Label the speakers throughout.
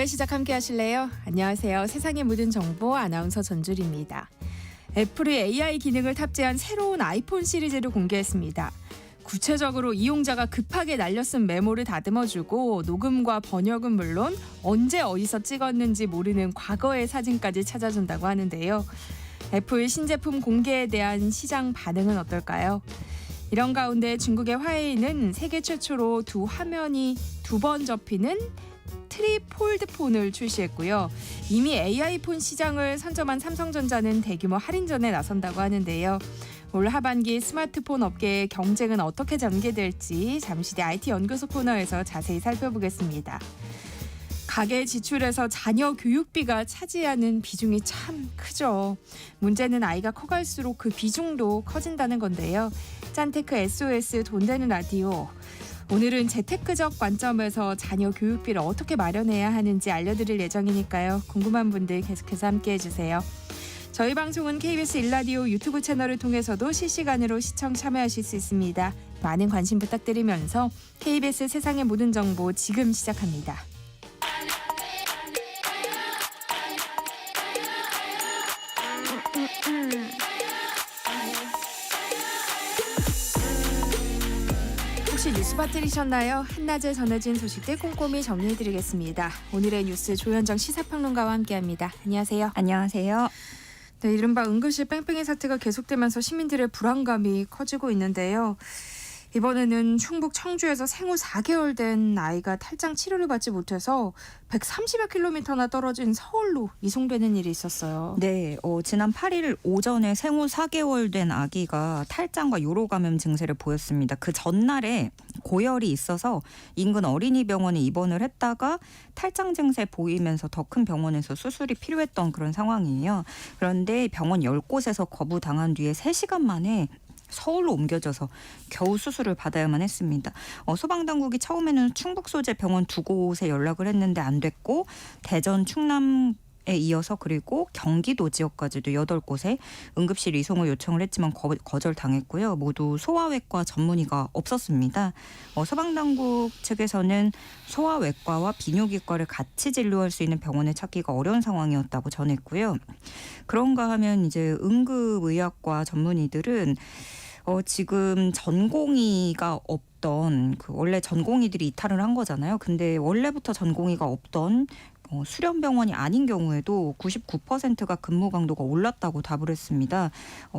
Speaker 1: 오늘의 시작 함께 하실래요? 안녕하세요. 세상의 모든 정보 아나운서 전주리입니다. 애플이 AI 기능을 탑재한 새로운 아이폰 시리즈를 공개했습니다. 구체적으로 이용자가 급하게 날려쓴 메모를 다듬어주고 녹음과 번역은 물론 언제 어디서 찍었는지 모르는 과거의 사진까지 찾아준다고 하는데요. 애플 신제품 공개에 대한 시장 반응은 어떨까요? 이런 가운데 중국의 화웨이는 세계 최초로 두 화면이 두 번 접히는 트리폴드 폰을 출시했고요. 이미 AI폰 시장을 선점한 삼성전자는 대규모 할인전에 나선다고 하는데요. 올 하반기 스마트폰 업계의 경쟁은 어떻게 전개될지 잠시 뒤 IT 연구소 코너에서 자세히 살펴보겠습니다. 가계 지출에서 자녀 교육비가 차지하는 비중이 참 크죠. 문제는 아이가 커갈수록 그 비중도 커진다는 건데요. 짠테크 SOS 돈 되는 라디오. 오늘은 재테크적 관점에서 자녀 교육비를 어떻게 마련해야 하는지 알려드릴 예정이니까요. 궁금한 분들 계속해서 함께해 주세요. 저희 방송은 KBS 1라디오 유튜브 채널을 통해서도 실시간으로 시청 참여하실 수 있습니다. 많은 관심 부탁드리면서 KBS 세상의 모든 정보 지금 시작합니다. 혹시 뉴스 빠뜨리셨나요? 한낮에 전해진 소식들 꼼꼼히 정리해드리겠습니다. 오늘의 뉴스 조현정 시사평론가와 함께합니다. 안녕하세요.
Speaker 2: 안녕하세요.
Speaker 1: 네, 이른바 응급실 뺑뺑이 사태가 계속되면서 시민들의 불안감이 커지고 있는데요. 이번에는 충북 청주에서 생후 4개월 된 아이가 탈장 치료를 받지 못해서 130여 킬로미터나 떨어진 서울로 이송되는 일이 있었어요.
Speaker 2: 네, 지난 8일 오전에 생후 4개월 된 아기가 탈장과 요로 감염 증세를 보였습니다. 그 전날에 고열이 있어서 인근 어린이병원에 입원을 했다가 탈장 증세 보이면서 더 큰 병원에서 수술이 필요했던 그런 상황이에요. 그런데 병원 10곳에서 거부당한 뒤에 3시간 만에 서울로 옮겨져서 겨우 수술을 받아야만 했습니다. 소방당국이 처음에는 충북 소재 병원 2곳에 연락을 했는데 안 됐고 대전, 충남에 이어서 그리고 경기도 지역까지도 8곳에 응급실 이송을 요청을 했지만 거절당했고요. 모두 소아외과 전문의가 없었습니다. 소방당국 측에서는 소아외과와 비뇨기과를 같이 진료할 수 있는 병원을 찾기가 어려운 상황이었다고 전했고요. 그런가 하면 이제 응급의학과 전문의들은 지금 전공의가 없던 원래 전공의들이 이탈을 한 거잖아요. 근데 원래부터 전공의가 없던 수련병원이 아닌 경우에도 99%가 근무 강도가 올랐다고 답을 했습니다.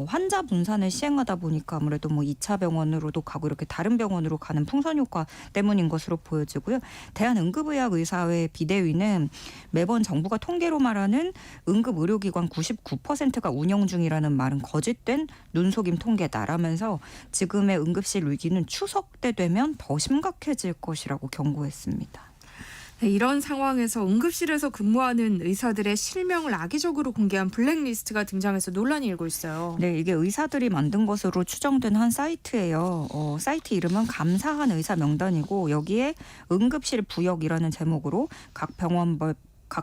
Speaker 2: 환자 분산을 시행하다 보니까 아무래도 2차 병원으로도 가고 이렇게 다른 병원으로 가는 풍선 효과 때문인 것으로 보여지고요. 대한응급의학의사회 비대위는 매번 정부가 통계로 말하는 응급의료기관 99%가 운영 중이라는 말은 거짓된 눈속임 통계다라면서 지금의 응급실 위기는 추석 때 되면 더 심각해질 것이라고 경고했습니다.
Speaker 1: 네, 이런 상황에서 응급실에서 근무하는 의사들의 실명을 악의적으로 공개한 블랙리스트가 등장해서 논란이 일고 있어요.
Speaker 2: 네, 이게 의사들이 만든 것으로 추정된 한 사이트예요. 사이트 이름은 감사한 의사 명단이고 여기에 응급실 부역이라는 제목으로 각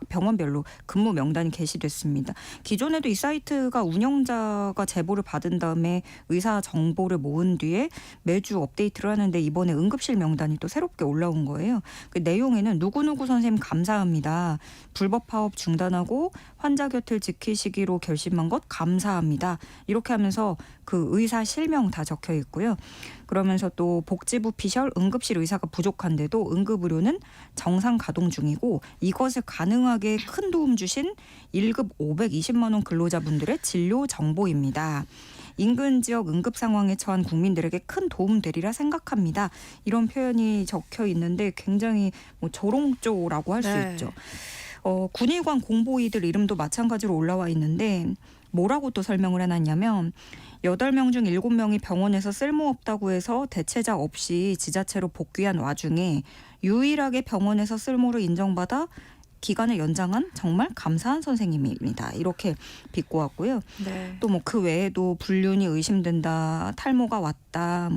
Speaker 2: 병원별로 근무 명단이 게시됐습니다. 기존에도 이 사이트가 운영자가 제보를 받은 다음에 의사 정보를 모은 뒤에 매주 업데이트를 하는데 이번에 응급실 명단이 또 새롭게 올라온 거예요. 그 내용에는 누구누구 선생님 감사합니다. 불법 파업 중단하고 환자 곁을 지키시기로 결심한 것 감사합니다. 이렇게 하면서 그 의사 실명 다 적혀 있고요. 그러면서 또 복지부 피셜 응급실 의사가 부족한데도 응급의료는 정상 가동 중이고 이것을 가능하게 큰 도움 주신 1급 520만 원 근로자분들의 진료 정보입니다. 인근 지역 응급 상황에 처한 국민들에게 큰 도움 되리라 생각합니다. 이런 표현이 적혀 있는데 굉장히 조롱조라고 할 수 있죠. 군의관 공보위들 이름도 마찬가지로 올라와 있는데 뭐라고 또 설명을 해놨냐면 8명 중 7명이 병원에서 쓸모없다고 해서 대체자 없이 지자체로 복귀한 와중에 유일하게 병원에서 쓸모를 인정받아 기간을 연장한 정말 감사한 선생님입니다. 이렇게 비꼬았고요.
Speaker 1: 네.
Speaker 2: 또 그 외에도 불륜이 의심된다, 탈모가 왔다,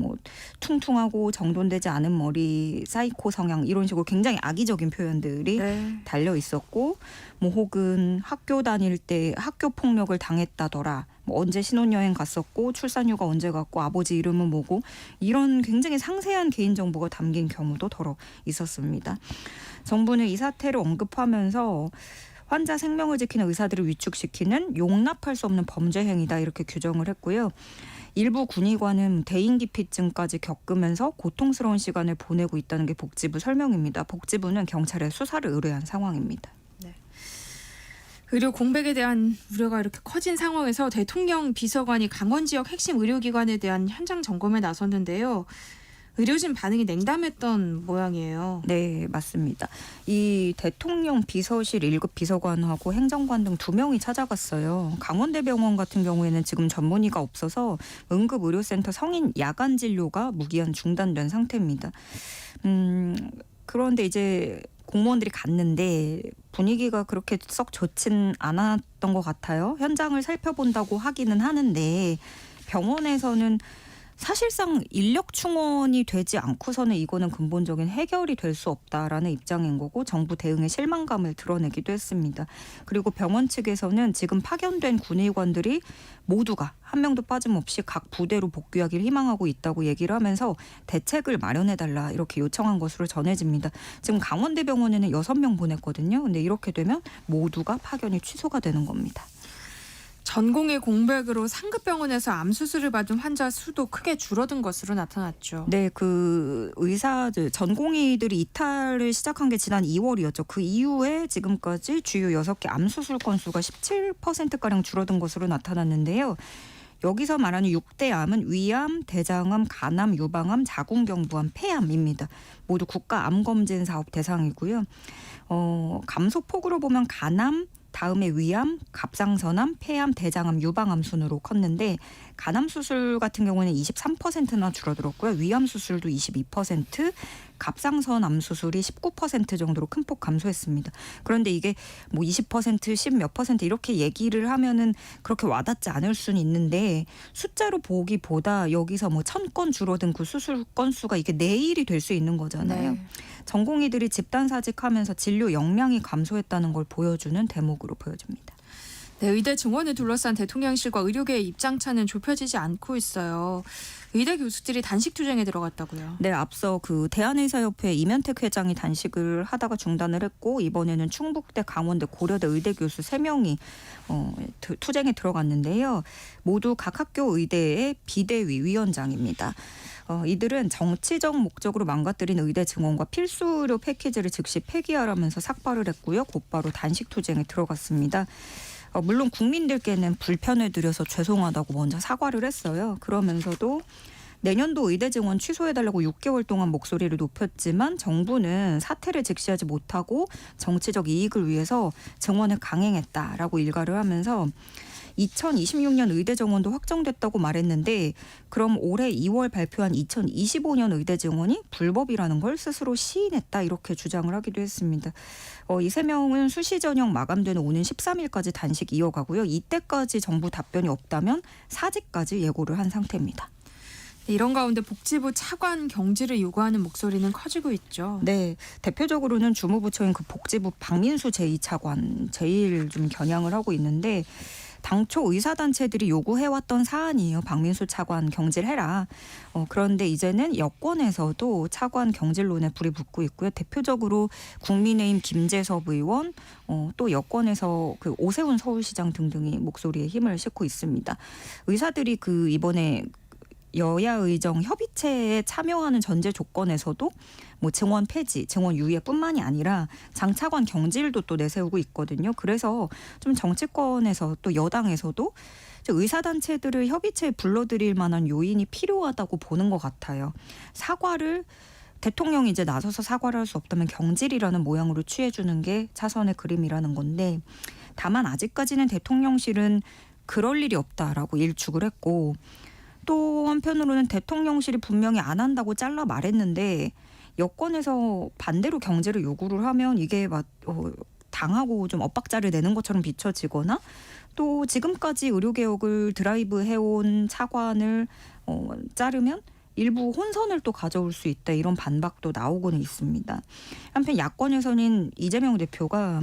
Speaker 2: 퉁퉁하고 정돈되지 않은 머리, 사이코 성향 이런 식으로 굉장히 악의적인 표현들이 달려 있었고, 혹은 학교 다닐 때 학교 폭력을 당했다더라. 뭐 언제 신혼여행 갔었고 출산휴가 언제 갔고 아버지 이름은 뭐고 이런 굉장히 상세한 개인정보가 담긴 경우도 더러 있었습니다. 정부는 이 사태를 언급하면서 환자 생명을 지키는 의사들을 위축시키는 용납할 수 없는 범죄 행위다 이렇게 규정을 했고요. 일부 군의관은 대인기피증까지 겪으면서 고통스러운 시간을 보내고 있다는 게 복지부 설명입니다. 복지부는 경찰에 수사를 의뢰한 상황입니다.
Speaker 1: 의료 공백에 대한 우려가 이렇게 커진 상황에서 대통령 비서관이 강원 지역 핵심 의료기관에 대한 현장 점검에 나섰는데요. 의료진 반응이 냉담했던 모양이에요.
Speaker 2: 네, 맞습니다. 이 대통령 비서실 1급 비서관하고 행정관 등 2명이 찾아갔어요. 강원대병원 같은 경우에는 지금 전문의가 없어서 응급의료센터 성인 야간 진료가 무기한 중단된 상태입니다. 그런데 이제 공무원들이 갔는데 분위기가 그렇게 썩 좋진 않았던 것 같아요. 현장을 살펴본다고 하기는 하는데 병원에서는 사실상 인력 충원이 되지 않고서는 이거는 근본적인 해결이 될 수 없다라는 입장인 거고 정부 대응에 실망감을 드러내기도 했습니다. 그리고 병원 측에서는 지금 파견된 군의관들이 모두가 한 명도 빠짐없이 각 부대로 복귀하기를 희망하고 있다고 얘기를 하면서 대책을 마련해달라 이렇게 요청한 것으로 전해집니다. 지금 강원대병원에는 6명 보냈거든요. 근데 이렇게 되면 모두가 파견이 취소가 되는 겁니다.
Speaker 1: 전공의 공백으로 상급병원에서 암 수술을 받은 환자 수도 크게 줄어든 것으로 나타났죠.
Speaker 2: 네, 그 의사들 전공의들이 이탈을 시작한 게 지난 2월이었죠. 그 이후에 지금까지 주요 6개 암 수술 건수가 17%가량 줄어든 것으로 나타났는데요. 여기서 말하는 6대 암은 위암, 대장암, 간암, 유방암, 자궁경부암, 폐암입니다. 모두 국가 암검진 사업 대상이고요. 감소폭으로 보면 간암, 다음에 위암, 갑상선암, 폐암, 대장암, 유방암 순으로 컸는데 간암 수술 같은 경우는 23%나 줄어들었고요. 위암 수술도 22%, 갑상선암 수술이 19% 정도로 큰 폭 감소했습니다. 그런데 이게 뭐 20%, 10 몇 퍼센트 이렇게 얘기를 하면은 그렇게 와닿지 않을 수는 있는데 숫자로 보기보다 여기서 뭐 1000건 줄어든 그 수술 건수가 이게 내일이 될 수 있는 거잖아요.
Speaker 1: 네.
Speaker 2: 전공의들이 집단사직하면서 진료 역량이 감소했다는 걸 보여주는 대목으로 보여집니다.
Speaker 1: 네, 의대 증원을 둘러싼 대통령실과 의료계의 입장차는 좁혀지지 않고 있어요. 의대 교수들이 단식 투쟁에 들어갔다고요.
Speaker 2: 네, 앞서 그 대한의사협회 이면택 회장이 단식을 하다가 중단을 했고 이번에는 충북대, 강원대, 고려대 의대 교수 3명이 투쟁에 들어갔는데요. 모두 각 학교 의대의 비대위 위원장입니다. 이들은 정치적 목적으로 망가뜨린 의대 증원과 필수 의료 패키지를 즉시 폐기하라면서 삭발을 했고요. 곧바로 단식 투쟁에 들어갔습니다. 물론 국민들께는 불편을 드려서 죄송하다고 먼저 사과를 했어요. 그러면서도 내년도 의대 증원 취소해달라고 6개월 동안 목소리를 높였지만 정부는 사태를 직시하지 못하고 정치적 이익을 위해서 증원을 강행했다라고 일갈을 하면서 2026년 의대 정원도 확정됐다고 말했는데 그럼 올해 2월 발표한 2025년 의대 정원이 불법이라는 걸 스스로 시인했다 이렇게 주장을 하기도 했습니다. 이 3명은 수시 전형 마감되는 오는 13일까지 단식 이어가고요. 이때까지 정부 답변이 없다면 사직까지 예고를 한 상태입니다.
Speaker 1: 이런 가운데 복지부 차관 경질을 요구하는 목소리는 커지고 있죠.
Speaker 2: 네, 대표적으로는 주무부처인 그 복지부 박민수 제2차관 제일 좀 겨냥을 하고 있는데 당초 의사단체들이 요구해왔던 사안이에요. 박민수 차관 경질해라. 그런데 이제는 여권에서도 차관 경질론에 불이 붙고 있고요. 대표적으로 국민의힘 김재섭 의원, 또 여권에서 그 오세훈 서울시장 등등이 목소리에 힘을 싣고 있습니다. 의사들이 그 이번에 여야의정 협의체에 참여하는 전제 조건에서도 뭐 증원 폐지, 증원 유예뿐만이 아니라 장차관 경질도 또 내세우고 있거든요. 그래서 좀 정치권에서 또 여당에서도 의사단체들을 협의체에 불러들일 만한 요인이 필요하다고 보는 것 같아요. 사과를 대통령이 이제 나서서 사과를 할 수 없다면 경질이라는 모양으로 취해주는 게 차선의 그림이라는 건데 다만 아직까지는 대통령실은 그럴 일이 없다라고 일축을 했고 또 한편으로는 대통령실이 분명히 안 한다고 잘라 말했는데 여권에서 반대로 경제를 요구를 하면 이게 당하고 좀 엇박자를 내는 것처럼 비춰지거나 또 지금까지 의료개혁을 드라이브 해온 차관을 자르면 일부 혼선을 또 가져올 수 있다 이런 반박도 나오고는 있습니다. 한편 야권에서는 이재명 대표가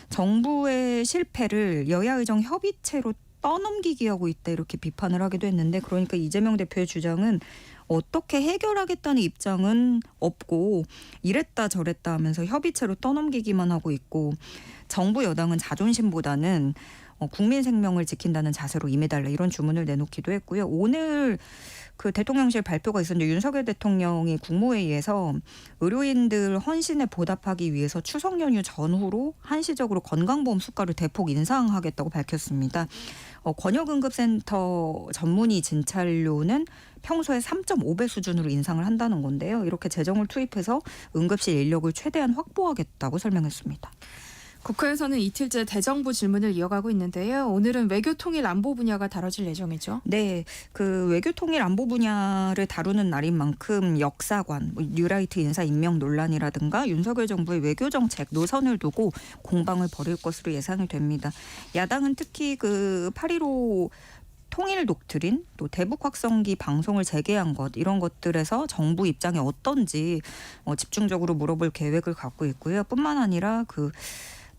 Speaker 2: 정부의 실패를 여야의정 협의체로 떠넘기기 하고 있다 이렇게 비판을 하기도 했는데 그러니까 이재명 대표의 주장은 어떻게 해결하겠다는 입장은 없고 이랬다 저랬다 하면서 협의체로 떠넘기기만 하고 있고 정부 여당은 자존심보다는 국민 생명을 지킨다는 자세로 임해달라 이런 주문을 내놓기도 했고요. 오늘 그 대통령실 발표가 있었는데 윤석열 대통령이 국무회의에서 의료인들 헌신에 보답하기 위해서 추석 연휴 전후로 한시적으로 건강보험 수가를 대폭 인상하겠다고 밝혔습니다. 권역응급센터 전문의 진찰료는 평소에 3.5배 수준으로 인상을 한다는 건데요. 이렇게 재정을 투입해서 응급실 인력을 최대한 확보하겠다고 설명했습니다.
Speaker 1: 국회에서는 이틀째 대정부 질문을 이어가고 있는데요. 오늘은 외교통일 안보 분야가 다뤄질 예정이죠.
Speaker 2: 네, 그 외교통일 안보 분야를 다루는 날인 만큼 역사관, 뉴라이트 인사 임명 논란이라든가 윤석열 정부의 외교정책 노선을 두고 공방을 벌일 것으로 예상이 됩니다. 야당은 특히 그 8.15 통일 독트린 또 대북 확성기 방송을 재개한 것 이런 것들에서 정부 입장이 어떤지 집중적으로 물어볼 계획을 갖고 있고요. 뿐만 아니라 그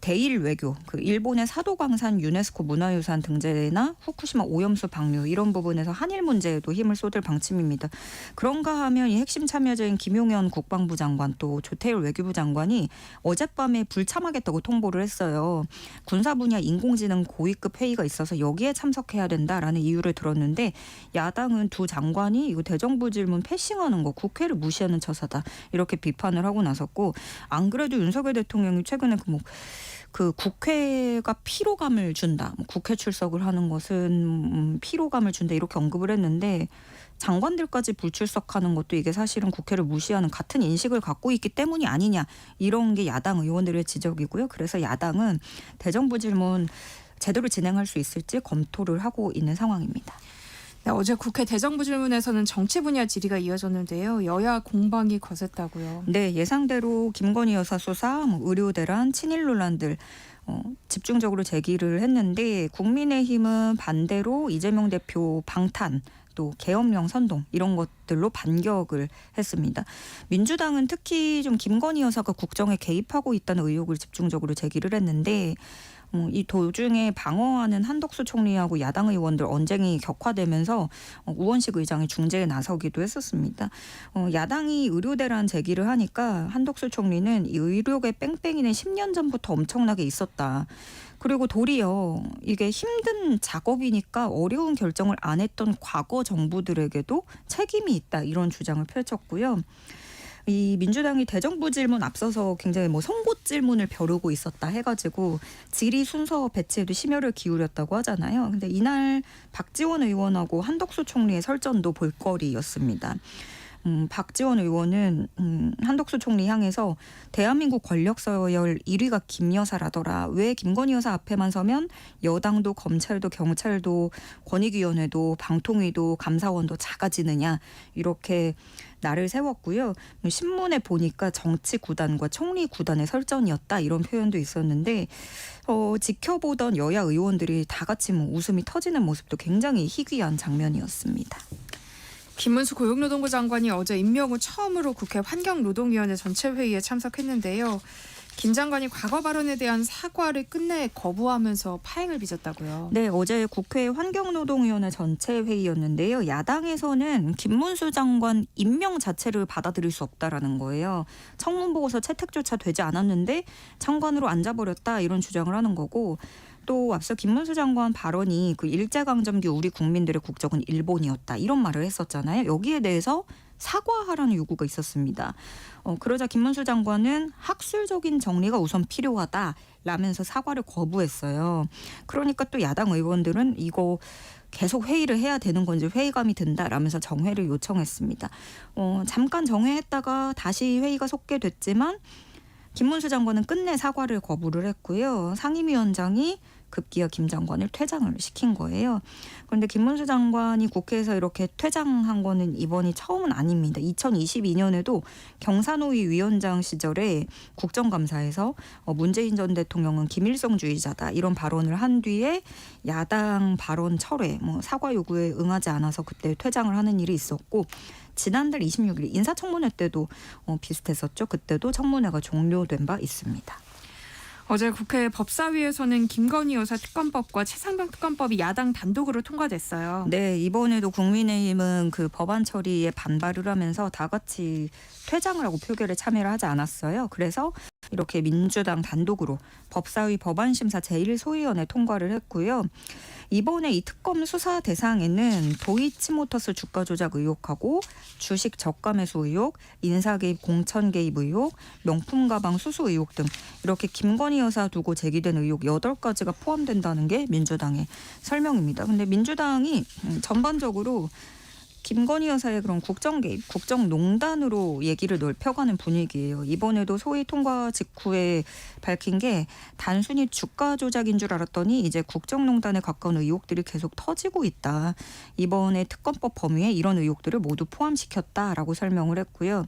Speaker 2: 대일 외교, 그 일본의 사도광산 유네스코 문화유산 등재나 후쿠시마 오염수 방류 이런 부분에서 한일 문제에도 힘을 쏟을 방침입니다. 그런가 하면 이 핵심 참여자인 김용현 국방부 장관 또 조태일 외교부 장관이 어젯밤에 불참하겠다고 통보를 했어요. 군사 분야 인공지능 고위급 회의가 있어서 여기에 참석해야 된다라는 이유를 들었는데 야당은 두 장관이 이거 대정부 질문 패싱하는 거 국회를 무시하는 처사다 이렇게 비판을 하고 나섰고 안 그래도 윤석열 대통령이 최근에 그 국회가 피로감을 준다. 국회 출석을 하는 것은 피로감을 준다 이렇게 언급을 했는데 장관들까지 불출석하는 것도 이게 사실은 국회를 무시하는 같은 인식을 갖고 있기 때문이 아니냐 이런 게 야당 의원들의 지적이고요. 그래서 야당은 대정부 질문 제대로 진행할 수 있을지 검토를 하고 있는 상황입니다.
Speaker 1: 네, 어제 국회 대정부 질문에서는 정치 분야 질의가 이어졌는데요. 여야 공방이 거셌다고요.
Speaker 2: 네, 예상대로 김건희 여사 수사, 의료 대란, 친일 논란들 집중적으로 제기를 했는데 국민의힘은 반대로 이재명 대표 방탄 또 계엄령 선동 이런 것들로 반격을 했습니다. 민주당은 특히 좀 김건희 여사가 국정에 개입하고 있다는 의혹을 집중적으로 제기를 했는데 이 도중에 방어하는 한덕수 총리하고 야당 의원들 언쟁이 격화되면서 우원식 의장이 중재에 나서기도 했었습니다. 야당이 의료대란 제기를 하니까 한덕수 총리는 이 의료계 뺑뺑이는 10년 전부터 엄청나게 있었다. 그리고 도리어 이게 힘든 작업이니까 어려운 결정을 안 했던 과거 정부들에게도 책임이 있다 이런 주장을 펼쳤고요. 이 민주당이 대정부 질문 앞서서 굉장히 송곳 질문을 벼르고 있었다 해가지고 질의 순서 배치에도 심혈을 기울였다고 하잖아요. 근데 이날 박지원 의원하고 한덕수 총리의 설전도 볼거리였습니다. 박지원 의원은 한덕수 총리 향해서 대한민국 권력 서열 1위가 김 여사라더라. 왜 김건희 여사 앞에만 서면 여당도 검찰도 경찰도 권익위원회도 방통위도 감사원도 작아지느냐 이렇게 날을 세웠고요. 신문에 보니까 정치 구단과 총리 구단의 설전이었다 이런 표현도 있었는데 지켜보던 여야 의원들이 다 같이 웃음이 터지는 모습도 굉장히 희귀한 장면이었습니다.
Speaker 1: 김문수 고용노동부 장관이 어제 임명 후 처음으로 국회 환경노동위원회 전체 회의에 참석했는데요. 김 장관이 과거 발언에 대한 사과를 끝내 거부하면서 파행을 빚었다고요.
Speaker 2: 네, 어제 국회 환경노동위원회 전체 회의였는데요. 야당에서는 김문수 장관 임명 자체를 받아들일 수 없다라는 거예요. 청문보고서 채택조차 되지 않았는데 장관으로 앉아버렸다 이런 주장을 하는 거고 또 앞서 김문수 장관 발언이 그 일제강점기 우리 국민들의 국적은 일본이었다 이런 말을 했었잖아요. 여기에 대해서 사과하라는 요구가 있었습니다. 그러자 김문수 장관은 학술적인 정리가 우선 필요하다라면서 사과를 거부했어요. 그러니까 또 야당 의원들은 이거 계속 회의를 해야 되는 건지 회의감이 든다라면서 정회를 요청했습니다. 잠깐 정회했다가 다시 회의가 속개됐지만 김문수 장관은 끝내 사과를 거부를 했고요. 상임위원장이 급기야 김 장관을 퇴장을 시킨 거예요. 그런데 김문수 장관이 국회에서 이렇게 퇴장한 거는 이번이 처음은 아닙니다. 2022년에도 경사노위 위원장 시절에 국정감사에서 문재인 전 대통령은 김일성주의자다 이런 발언을 한 뒤에 야당 발언 철회, 사과 요구에 응하지 않아서 그때 퇴장을 하는 일이 있었고 지난달 26일 인사청문회 때도 비슷했었죠. 그때도 청문회가 종료된 바 있습니다.
Speaker 1: 어제 국회 법사위에서는 김건희 여사 특검법과 최상병 특검법이 야당 단독으로 통과됐어요.
Speaker 2: 네, 이번에도 국민의힘은 그 법안 처리에 반발을 하면서 다 같이 퇴장을 하고 표결에 참여를 하지 않았어요. 그래서 이렇게 민주당 단독으로 법사위 법안심사 제1소위원회 통과를 했고요. 이번에 이 특검 수사 대상에는 도이치모터스 주가 조작 의혹하고 주식 저가 매수 의혹, 인사 개입 공천 개입 의혹, 명품 가방 수수 의혹 등 이렇게 김건희 여사 두고 제기된 의혹 8가지가 포함된다는 게 민주당의 설명입니다. 근데 민주당이 전반적으로 김건희 여사의 그런 국정 개입, 국정농단으로 얘기를 넓혀가는 분위기예요. 이번에도 소위 통과 직후에 밝힌 게 단순히 주가 조작인 줄 알았더니 이제 국정농단에 가까운 의혹들이 계속 터지고 있다. 이번에 특검법 범위에 이런 의혹들을 모두 포함시켰다라고 설명을 했고요.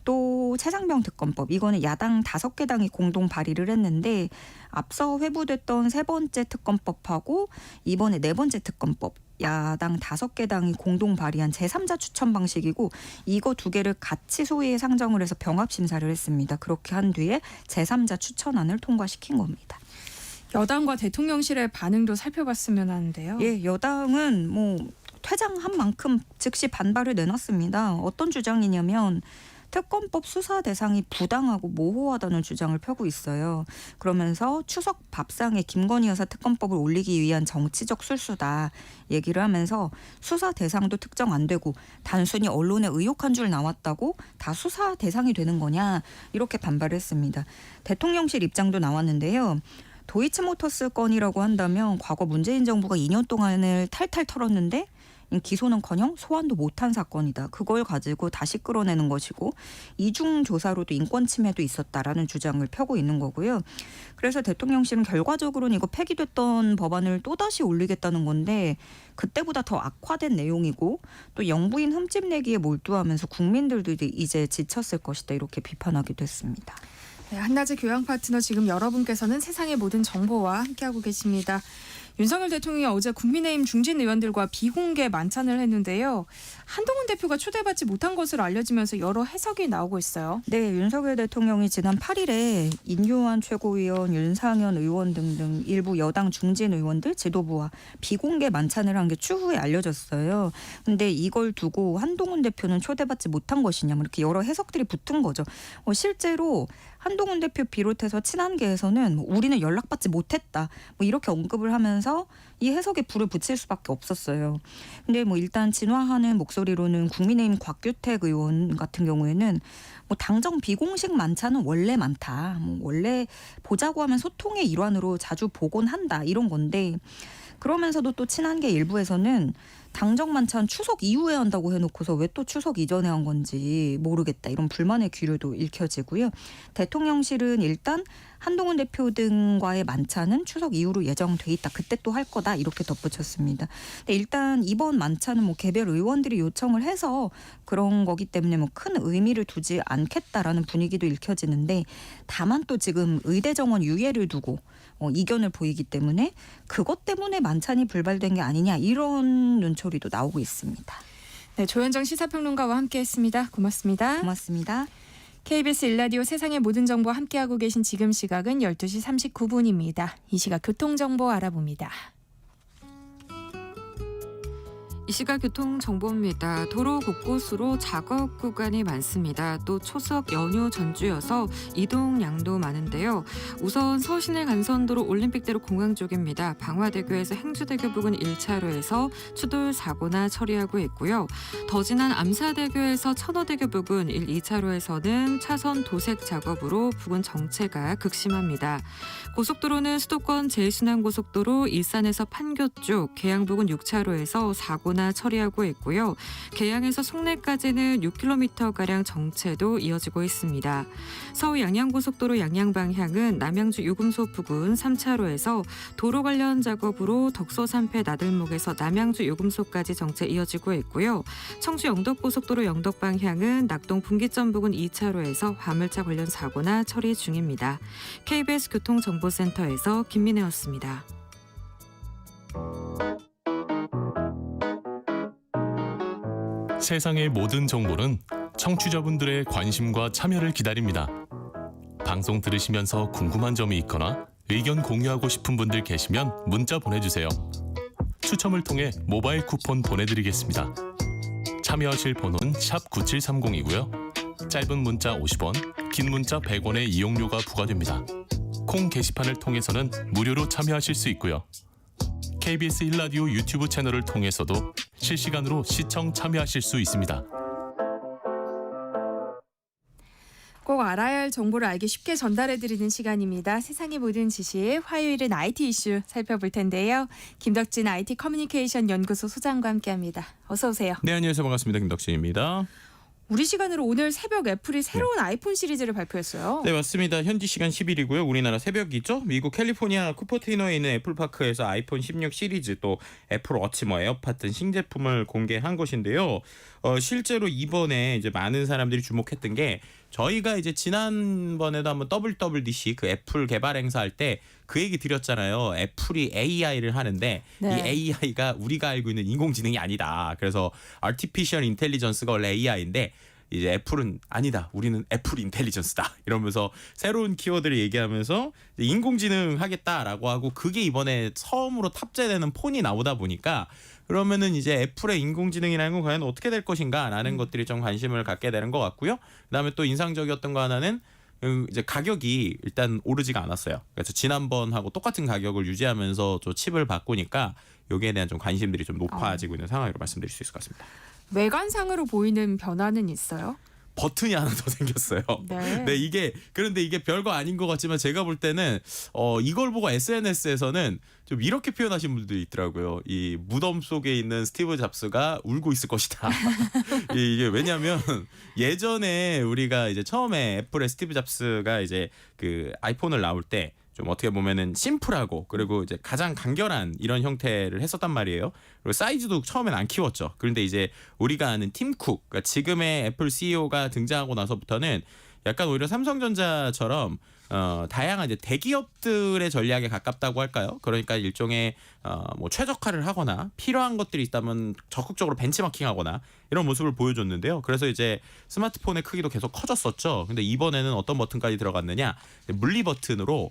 Speaker 2: 또 최상병 특검법 이거는 야당 5개 당이 공동 발의를 했는데 앞서 회부됐던 3번째 특검법하고 이번에 4번째 특검법 야당 5개 당이 공동 발의한 제3자 추천 방식이고 이거 2개를 같이 소위에 상정을 해서 병합 심사를 했습니다. 그렇게 한 뒤에 제3자 추천안을 통과시킨 겁니다.
Speaker 1: 여당과 대통령실의 반응도 살펴봤으면 하는데요.
Speaker 2: 예, 여당은 퇴장한 만큼 즉시 반발을 내놨습니다. 어떤 주장이냐면 특검법 수사 대상이 부당하고 모호하다는 주장을 펴고 있어요. 그러면서 추석 밥상에 김건희 여사 특검법을 올리기 위한 정치적 술수다 얘기를 하면서 수사 대상도 특정 안 되고 단순히 언론에 의혹 한 줄 나왔다고 다 수사 대상이 되는 거냐 이렇게 반발을 했습니다. 대통령실 입장도 나왔는데요. 도이치모터스 건이라고 한다면 과거 문재인 정부가 2년 동안을 탈탈 털었는데 기소는커녕 소환도 못한 사건이다. 그걸 가지고 다시 끌어내는 것이고 이중 조사로도 인권 침해도 있었다라는 주장을 펴고 있는 거고요. 그래서 대통령실은 결과적으로는 이거 폐기됐던 법안을 또다시 올리겠다는 건데 그때보다 더 악화된 내용이고 또 영부인 흠집 내기에 몰두하면서 국민들도 이제 지쳤을 것이다. 이렇게 비판하기도 했습니다.
Speaker 1: 네, 한낮의 교양 파트너 지금 여러분께서는 세상의 모든 정보와 함께하고 계십니다. 윤석열 대통령이 어제 국민의힘 중진 의원들과 비공개 만찬을 했는데요. 한동훈 대표가 초대받지 못한 것으로 알려지면서 여러 해석이 나오고 있어요.
Speaker 2: 네, 윤석열 대통령이 지난 8일에 인요한 최고위원, 윤상현 의원 등등 일부 여당 중진 의원들 지도부와 비공개 만찬을 한 게 추후에 알려졌어요. 근데 이걸 두고 한동훈 대표는 초대받지 못한 것이냐 이렇게 여러 해석들이 붙은 거죠. 실제로 한동훈 대표 비롯해서 친한계에서는 우리는 연락받지 못했다 이렇게 언급을 하면서 이 해석에 불을 붙일 수밖에 없었어요. 근데 일단 진화하는 목소리로는 국민의힘 곽규택 의원 같은 경우에는 당정 비공식 만찬은 원래 많다. 원래 보자고 하면 소통의 일환으로 자주 보곤 한다. 이런 건데 그러면서도 또 친한계 일부에서는 당정 만찬 추석 이후에 한다고 해놓고서 왜 또 추석 이전에 한 건지 모르겠다. 이런 불만의 기류도 읽혀지고요. 대통령실은 일단 한동훈 대표 등과의 만찬은 추석 이후로 예정돼 있다. 그때 또 할 거다. 이렇게 덧붙였습니다. 근데 일단 이번 만찬은 개별 의원들이 요청을 해서 그런 거기 때문에 큰 의미를 두지 않겠다라는 분위기도 읽혀지는데 다만 또 지금 의대 정원 유예를 두고 이견을 보이기 때문에 그것 때문에 만찬이 불발된 게 아니냐 이런 눈초리도 나오고 있습니다.
Speaker 1: 네, 조현정 시사평론가와 함께했습니다. 고맙습니다.
Speaker 2: 고맙습니다.
Speaker 1: KBS 1라디오 세상의 모든 정보 함께하고 계신 지금 시각은 12시 39분입니다. 이 시각 교통정보 알아봅니다.
Speaker 3: 이 시각 교통정보입니다. 도로 곳곳으로 작업 구간이 많습니다. 또 초석 연휴 전주여서 이동량도 많은데요. 우선 서울시내 간선도로 올림픽대로 공항 쪽입니다. 방화대교에서 행주대교 부근 1차로에서 추돌 사고나 처리하고 있고요. 더 지난 암사대교에서 천호대교 부근 1, 2차로에서는 차선 도색 작업으로 부근 정체가 극심합니다. 고속도로는 수도권 제일순환고속도로 일산에서 판교 쪽 계양 부근 6차로에서 사고나 처리하고 있고요. 계양에서 송내까지는 6km가량 정체도 이어지고 있습니다. 서울 양양고속도로 양양 방향은 남양주 유금소 부근 3차로에서 도로 관련 작업으로 덕소 3패 나들목에서 남양주 유금소까지 정체 이어지고 있고요. 청주 영덕고속도로 영덕 방향은 낙동 분기점 부근 2차로에서 화물차 관련 사고나 처리 중입니다. KBS 교통정보센터에서 김민혜였습니다.
Speaker 4: 세상의 모든 정보는 청취자분들의 관심과 참여를 기다립니다. 방송 들으시면서 궁금한 점이 있거나 의견 공유하고 싶은 분들 계시면 문자 보내주세요. 추첨을 통해 모바일 쿠폰 보내드리겠습니다. 참여하실 번호는 샵 9730이고요. 짧은 문자 50원, 긴 문자 100원의 이용료가 부과됩니다. 콩 게시판을 통해서는 무료로 참여하실 수 있고요. KBS 1라디오 유튜브 채널을 통해서도 실시간으로 시청 참여하실 수 있습니다.
Speaker 1: 꼭 알아야 할 정보를 알기 쉽게 전달해드리는 시간입니다. 세상의 모든 지식, 화요일은 IT 이슈 살펴볼 텐데요. 김덕진 IT 커뮤니케이션 연구소 소장과 함께합니다. 어서 오세요.
Speaker 5: 네, 안녕하세요. 반갑습니다. 김덕진입니다.
Speaker 1: 우리 시간으로 오늘 새벽 애플이 새로운 아이폰 시리즈를 발표했어요.
Speaker 5: 네, 맞습니다. 현지 시간 10일이고요. 우리나라 새벽이죠. 미국 캘리포니아 쿠퍼티노에 있는 애플파크에서 아이폰 16 시리즈 또 애플워치 에어팟 등 신제품을 공개한 것인데요. 실제로 이번에 이제 많은 사람들이 주목했던 게 저희가 이제 지난번에도 한번 WWDC 그 애플 개발 행사할 때 그 얘기 드렸잖아요. 애플이 AI를 하는데
Speaker 1: 네.
Speaker 5: 이 AI가 우리가 알고 있는 인공지능이 아니다. 그래서 Artificial Intelligence가 원래 AI인데 이제 애플은 아니다. 우리는 애플 인텔리전스다. 이러면서 새로운 키워드를 얘기하면서 인공지능 하겠다라고 하고 그게 이번에 처음으로 탑재되는 폰이 나오다 보니까 그러면은 이제 애플의 인공지능이라는 건 과연 어떻게 될 것인가라는 것들이 좀 관심을 갖게 되는 것 같고요. 그다음에 또 인상적이었던 거 하나는 이제 가격이 일단 오르지가 않았어요. 그래서 지난번하고 똑같은 가격을 유지하면서 좀 칩을 바꾸니까 여기에 대한 좀 관심들이 좀 높아지고 있는 상황으로 말씀드릴 수 있을 것 같습니다.
Speaker 1: 외관상으로 보이는 변화는 있어요?
Speaker 5: 버튼이 하나 더 생겼어요.
Speaker 1: 네.
Speaker 5: 네, 그런데 이게 별거 아닌 것 같지만 제가 볼 때는 이걸 보고 SNS에서는 좀 이렇게 표현하신 분들도 있더라고요. 이 무덤 속에 있는 스티브 잡스가 울고 있을 것이다. 이게 왜냐하면 예전에 우리가 이제 처음에 애플의 스티브 잡스가 이제 그 아이폰을 나올 때 좀 어떻게 보면은 심플하고 그리고 이제 가장 간결한 이런 형태를 했었단 말이에요. 그리고 사이즈도 처음엔 안 키웠죠. 그런데 이제 우리가 아는 팀 쿡, 그러니까 지금의 애플 CEO가 등장하고 나서부터는 약간 오히려 삼성전자처럼 다양한 이제 대기업들의 전략에 가깝다고 할까요? 그러니까 일종의 뭐 최적화를 하거나 필요한 것들이 있다면 적극적으로 벤치마킹하거나 이런 모습을 보여줬는데요. 그래서 이제 스마트폰의 크기도 계속 커졌었죠. 근데 이번에는 어떤 버튼까지 들어갔느냐? 물리 버튼으로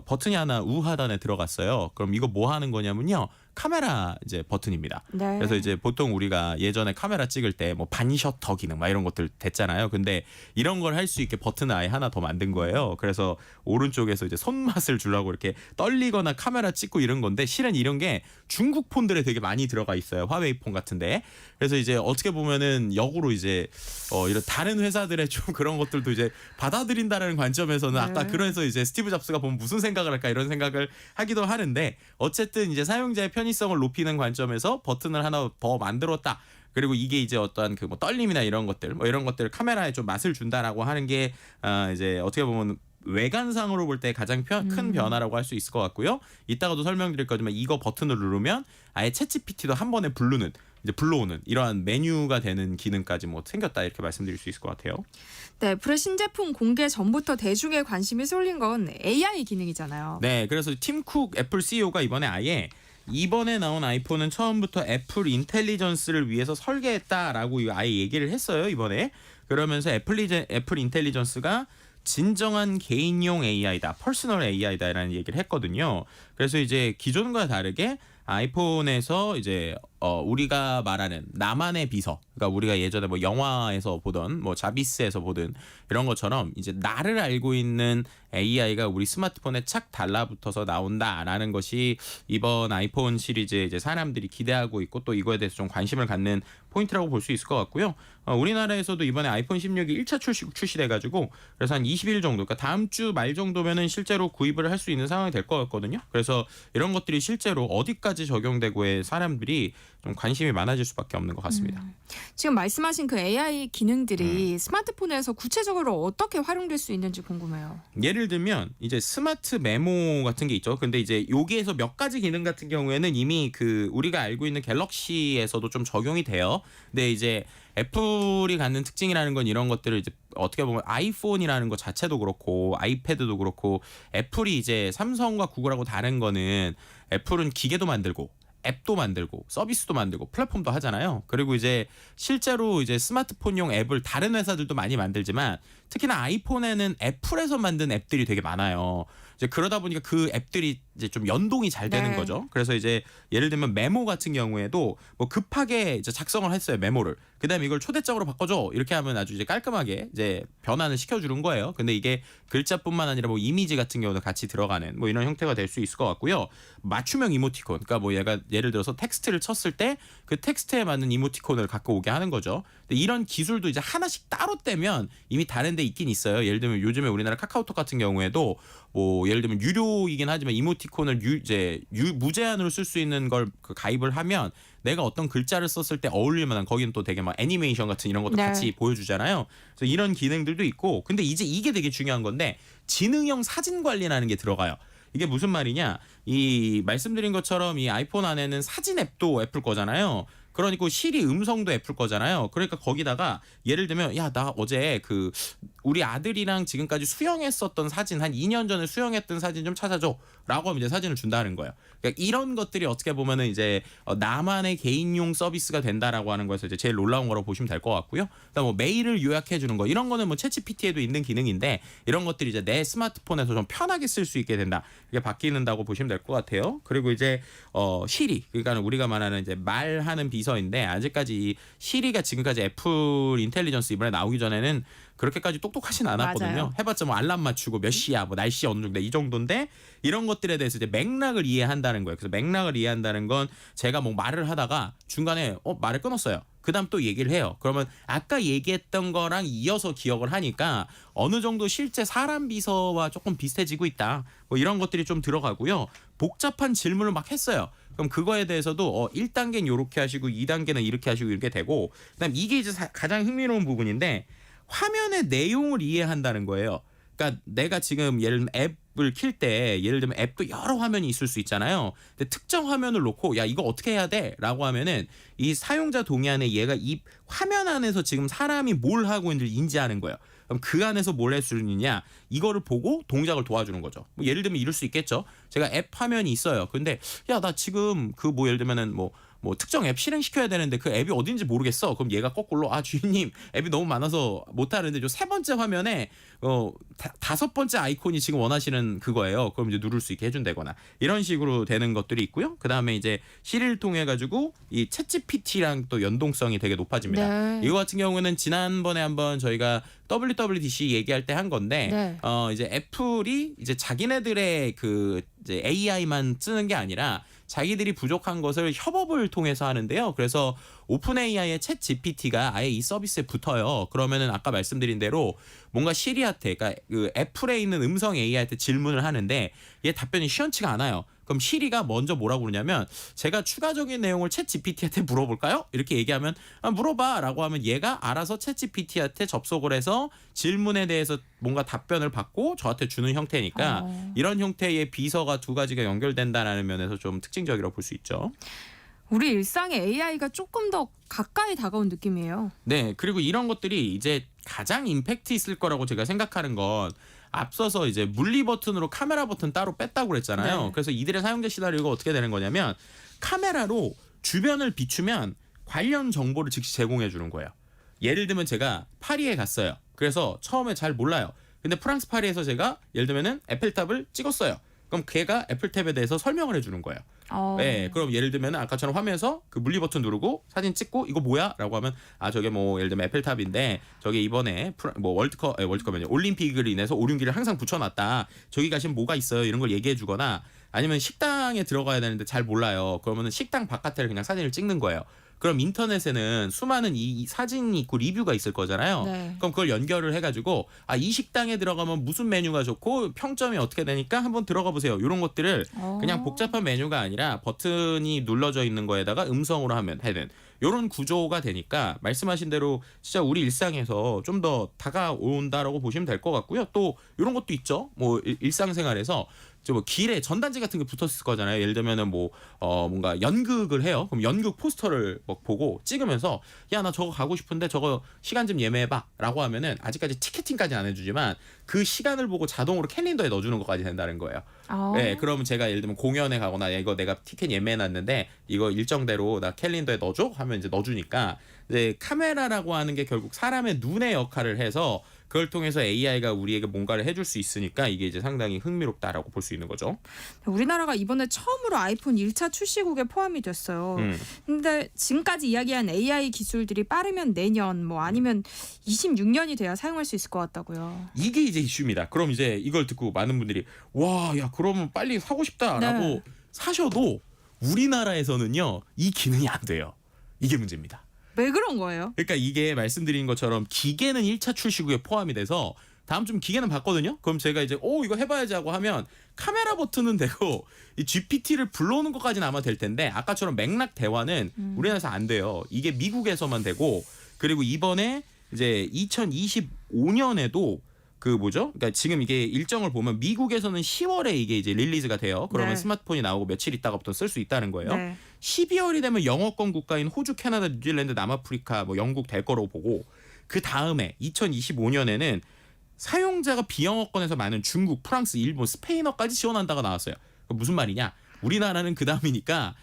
Speaker 5: 버튼이 하나 우하단에 들어갔어요. 그럼 이거 뭐 하는 거냐면요. 카메라 이제 버튼입니다.
Speaker 1: 네.
Speaker 5: 그래서 이제 보통 우리가 예전에 카메라 찍을 때 뭐 반셔터 기능 막 이런 것들 됐잖아요. 근데 이런 걸 할 수 있게 버튼을 아예 하나 더 만든 거예요. 그래서 오른쪽에서 이제 손맛을 주려고 이렇게 떨리거나 카메라 찍고 이런 건데 실은 이런 게 중국 폰들에 되게 많이 들어가 있어요. 화웨이 폰 같은데. 그래서 이제 어떻게 보면은 역으로 이제 이런 다른 회사들의 좀 그런 것들도 이제 받아들인다라는 관점에서는
Speaker 1: 네.
Speaker 5: 아까 그래서 이제 스티브 잡스가 보면 무슨 생각을 할까 이런 생각을 하기도 하는데 어쨌든 이제 사용자의 편의성을 높이는 관점에서 버튼을 하나 더 만들었다. 그리고 이게 이제 어떠한 그 뭐 떨림이나 이런 것들 뭐 이런 것들을 카메라에 좀 맛을 준다라고 하는 게 이제 어떻게 보면 외관상으로 볼 때 가장 큰 변화라고 할 수 있을 것 같고요. 이따가도 설명드릴 거지만 이거 버튼을 누르면 아예 챗GPT도 한 번에 불러오는 이러한 메뉴가 되는 기능까지 뭐 생겼다 이렇게 말씀드릴 수 있을 것 같아요.
Speaker 1: 네, 애플의 신제품 공개 전부터 대중의 관심이 쏠린 건 AI 기능이잖아요.
Speaker 5: 네, 그래서 팀 쿡 애플 CEO가 이번에 아예 이번에 나온 아이폰은 처음부터 애플 인텔리전스를 위해서 설계했다라고 아예 얘기를 했어요. 이번에 그러면서 애플 인텔리전스가 진정한 개인용 AI다, 퍼스널 AI다라는 얘기를 했거든요. 그래서 이제 기존과 다르게 아이폰에서 이제 우리가 말하는 나만의 비서, 그러니까 우리가 예전에 뭐 영화에서 보던 뭐 자비스에서 보던 이런 것처럼 이제 나를 알고 있는 AI가 우리 스마트폰에 착 달라붙어서 나온다라는 것이 이번 아이폰 시리즈에 이제 사람들이 기대하고 있고 또 이거에 대해서 좀 관심을 갖는 포인트라고 볼 수 있을 것 같고요. 우리나라에서도 이번에 아이폰 16이 1차 출시돼가지고 그래서 한 20일 정도, 그러니까 다음 주 말 정도면은 실제로 구입을 할 수 있는 상황이 될 것 같거든요. 그래서 이런 것들이 실제로 어디까지 적용되고에 사람들이 좀 관심이 많아질 수밖에 없는 것 같습니다.
Speaker 1: 지금 말씀하신 그 AI 기능들이 스마트폰에서 구체적으로 어떻게 활용될 수 있는지 궁금해요.
Speaker 5: 예를 들면 이제 스마트 메모 같은 게 있죠. 근데 이제 여기에서 몇 가지 기능 같은 경우에는 이미 그 우리가 알고 있는 갤럭시에서도 좀 적용이 돼요. 근데 이제 애플이 갖는 특징이라는 건 이런 것들을 이제 어떻게 보면 아이폰이라는 것 자체도 그렇고 아이패드도 그렇고 애플이 이제 삼성과 구글하고 다른 거는 애플은 기계도 만들고 앱도 만들고 서비스도 만들고 플랫폼도 하잖아요. 그리고 이제 실제로 이제 스마트폰용 앱을 다른 회사들도 많이 만들지만 특히나 아이폰에는 애플에서 만든 앱들이 되게 많아요. 이제 그러다 보니까 그 앱들이 이제 좀 연동이 잘 되는
Speaker 1: 네.
Speaker 5: 거죠. 그래서 이제 예를 들면 메모 같은 경우에도 뭐 급하게 이제 작성을 했어요. 메모를. 그다음에 이걸 초대장으로 바꿔줘. 이렇게 하면 아주 이제 깔끔하게 이제 변환을 시켜주는 거예요. 근데 이게 글자뿐만 아니라 뭐 이미지 같은 경우도 같이 들어가는 뭐 이런 형태가 될 수 있을 것 같고요. 맞춤형 이모티콘. 그러니까 뭐 얘가 예를 들어서 텍스트를 쳤을 때 그 텍스트에 맞는 이모티콘을 갖고 오게 하는 거죠. 근데 이런 기술도 이제 하나씩 따로 떼면 이미 다른 데 있긴 있어요. 예를 들면 요즘에 우리나라 카카오톡 같은 경우에도 뭐 예를 들면 유료이긴 하지만 이모티콘을 무제한으로 쓸 수 있는 걸 그 가입을 하면 내가 어떤 글자를 썼을 때 어울릴 만한 거기는 또 되게 막 애니메이션 같은 이런 것도
Speaker 1: 네.
Speaker 5: 같이 보여주잖아요. 그래서 이런 기능들도 있고 근데 이제 이게 되게 중요한 건데 지능형 사진 관리라는 게 들어가요. 이게 무슨 말이냐? 이 말씀드린 것처럼 이 아이폰 안에는 사진 앱도 애플 거잖아요. 그러니까 시리 음성도 애플 거잖아요. 그러니까 거기다가 예를 들면 야 나 어제 그 우리 아들이랑 지금까지 수영했었던 사진 한 2년 전에 수영했던 사진 좀 찾아줘라고 하면 이제 사진을 준다는 거예요. 그러니까 이런 것들이 어떻게 보면은 이제 나만의 개인용 서비스가 된다라고 하는 거에서 이제 제일 놀라운 거라고 보시면 될 것 같고요. 그다음 뭐 메일을 요약해 주는 거 이런 거는 뭐 챗GPT에도 있는 기능인데 이런 것들이 이제 내 스마트폰에서 좀 편하게 쓸 수 있게 된다. 이게 바뀌는다고 보시면 될 것 같아요. 그리고 이제 시리 그러니까 우리가 말하는 이제 말하는 비서인데 아직까지 이 시리가 지금까지 애플 인텔리전스 이번에 나오기 전에는 그렇게까지 똑똑하진 않았거든요.
Speaker 1: 맞아요.
Speaker 5: 해봤자 뭐 알람 맞추고 몇 시야, 뭐 날씨 어느 정도 이 정도인데 이런 것들에 대해서 이제 맥락을 이해한다는 거예요. 그래서 맥락을 이해한다는 건 제가 뭐 말을 하다가 중간에 말을 끊었어요. 그다음 또 얘기를 해요. 그러면 아까 얘기했던 거랑 이어서 기억을 하니까 어느 정도 실제 사람 비서와 조금 비슷해지고 있다. 뭐 이런 것들이 좀 들어가고요. 복잡한 질문을 막 했어요. 그럼 그거에 대해서도 1단계는 이렇게 하시고 2단계는 이렇게 하시고 이렇게 되고 그다음 이게 이제 가장 흥미로운 부분인데 화면의 내용을 이해한다는 거예요. 그러니까 내가 지금 예를 들면 앱을 킬 때 예를 들면 앱도 여러 화면이 있을 수 있잖아요. 근데 특정 화면을 놓고 야 이거 어떻게 해야 돼? 라고 하면은 이 사용자 동의 안에 얘가 이 화면 안에서 지금 사람이 뭘 하고 있는지 인지하는 거예요. 그럼 그 안에서 뭘 할 수 있느냐? 이거를 보고 동작을 도와주는 거죠. 뭐 예를 들면 이럴 수 있겠죠. 제가 앱 화면이 있어요. 근데 야 나 지금 그 뭐 예를 들면은 뭐 특정 앱 실행시켜야 되는데 그 앱이 어딘지 모르겠어. 그럼 얘가 거꾸로 주인님 앱이 너무 많아서 못하는데 요 세 번째 화면에 5번째 아이콘이 지금 원하시는 그거예요. 그럼 이제 누를 수 있게 해준다거나 이런 식으로 되는 것들이 있고요. 그 다음에 이제 시리를 통해 가지고 이 챗GPT랑 또 연동성이 되게 높아집니다.
Speaker 1: 네.
Speaker 5: 이거 같은 경우는 지난번에 한번 저희가 WWDC 얘기할 때 한 건데
Speaker 1: 네.
Speaker 5: 이제 애플이 이제 자기네들의 그 이제 AI만 쓰는 게 아니라 자기들이 부족한 것을 협업을 통해서 하는데요. 그래서 오픈 AI의 챗 GPT가 아예 이 서비스에 붙어요. 그러면은 아까 말씀드린 대로 뭔가 시리한테, 그러니까 그 애플에 있는 음성 AI한테 질문을 하는데 얘 답변이 시원치가 않아요. 그럼 시리가 먼저 뭐라고 그러냐면 제가 추가적인 내용을 챗 GPT한테 물어볼까요? 이렇게 얘기하면 물어봐라고 하면 얘가 알아서 챗 GPT한테 접속을 해서 질문에 대해서 뭔가 답변을 받고 저한테 주는 형태니까 이런 형태의 비서가 두 가지가 연결된다라는 면에서 좀 특징적이라고 볼 수 있죠.
Speaker 1: 우리 일상에 AI가 조금 더 가까이 다가온 느낌이에요.
Speaker 5: 네, 그리고 이런 것들이 이제 가장 임팩트 있을 거라고 제가 생각하는 건 앞서서 이제 물리 버튼으로 카메라 버튼 따로 뺐다고 그랬잖아요.
Speaker 1: 네.
Speaker 5: 그래서 이들의 사용자 시나리오가 어떻게 되는 거냐면 카메라로 주변을 비추면 관련 정보를 즉시 제공해 주는 거예요. 예를 들면 제가 파리에 갔어요. 그래서 처음에 잘 몰라요. 근데 프랑스 파리에서 제가 예를 들면은 에펠탑을 찍었어요. 그럼 걔가 애플탭에 대해서 설명을 해주는 거예요. 네, 그럼 예를 들면 아까처럼 화면에서 그 물리 버튼 누르고 사진 찍고 이거 뭐야?라고 하면 저게 뭐 예를 들면 에펠탑인데 저게 이번에 뭐 월드컵이 올림픽을 인해서 오륜기를 항상 붙여놨다. 저기 가시면 뭐가 있어요? 이런 걸 얘기해주거나 아니면 식당에 들어가야 되는데 잘 몰라요. 그러면은 식당 바깥에 그냥 사진을 찍는 거예요. 그럼 인터넷에는 수많은 이 사진이 있고 리뷰가 있을 거잖아요.
Speaker 1: 네.
Speaker 5: 그럼 그걸 연결을 해가지고 이 식당에 들어가면 무슨 메뉴가 좋고 평점이 어떻게 되니까 한번 들어가 보세요. 이런 것들을 그냥 복잡한 메뉴가 아니라 버튼이 눌러져 있는 거에다가 음성으로 하면 되는 이런 구조가 되니까 말씀하신 대로 진짜 우리 일상에서 좀 더 다가온다라고 보시면 될 것 같고요. 또 이런 것도 있죠. 뭐 일상생활에서 뭐 길에 전단지 같은 게 붙었을 거잖아요. 예를 들면은 뭐 뭔가 연극을 해요. 그럼 연극 포스터를 막 보고 찍으면서 야 나 저거 가고 싶은데 저거 시간 좀 예매해봐라고 하면은 아직까지 티켓팅까지 안 해주지만 그 시간을 보고 자동으로 캘린더에 넣어주는 것까지 된다는 거예요. 네, 그러면 제가 예를 들면 공연에 가거나 이거 내가 티켓 예매해놨는데 이거 일정대로 나 캘린더에 넣어줘 하면 이제 넣어주니까 이제 카메라라고 하는 게 결국 사람의 눈의 역할을 해서 그걸 통해서 AI가 우리에게 뭔가를 해줄 수 있으니까 이게 이제 상당히 흥미롭다라고 볼 수 있는 거죠.
Speaker 1: 우리나라가 이번에 처음으로 아이폰 1차 출시국에 포함이 됐어요. 근데 지금까지 이야기한 AI 기술들이 빠르면 내년 뭐 아니면 26년이 돼야 사용할 수 있을 것 같다고요.
Speaker 5: 이게 이제 이슈입니다. 그럼 이제 이걸 듣고 많은 분들이 와, 야 그러면 빨리 사고 싶다라고
Speaker 1: 네.
Speaker 5: 사셔도 우리나라에서는요 이 기능이 안 돼요. 이게 문제입니다.
Speaker 1: 왜 그런 거예요?
Speaker 5: 그러니까 이게 말씀드린 것처럼 기계는 1차 출시국에 포함이 돼서 다음 주 기계는 봤거든요. 그럼 제가 이제 이거 해봐야지 하고 하면 카메라 버튼은 되고 이 GPT를 불러오는 것까지는 아마 될 텐데 아까처럼 맥락 대화는 우리나라에서 안 돼요. 이게 미국에서만 되고 그리고 이번에 이제 2025년에도 그 뭐죠? 그러니까 지금 이게 일정을 보면 미국에서는 10월에 이게 이제 릴리즈가 돼요. 그러면
Speaker 1: 네.
Speaker 5: 스마트폰이 나오고 며칠 있다가부터 쓸 수 있다는 거예요.
Speaker 1: 네.
Speaker 5: 12월이 되면 영어권 국가인 호주, 캐나다, 뉴질랜드, 남아프리카, 뭐 영국 될 거로 보고 그 다음에 2025년에는 사용자가 비영어권에서 많은 중국, 프랑스, 일본, 스페인어까지 지원한다가 나왔어요. 무슨 말이냐? 우리나라는 그 다음이니까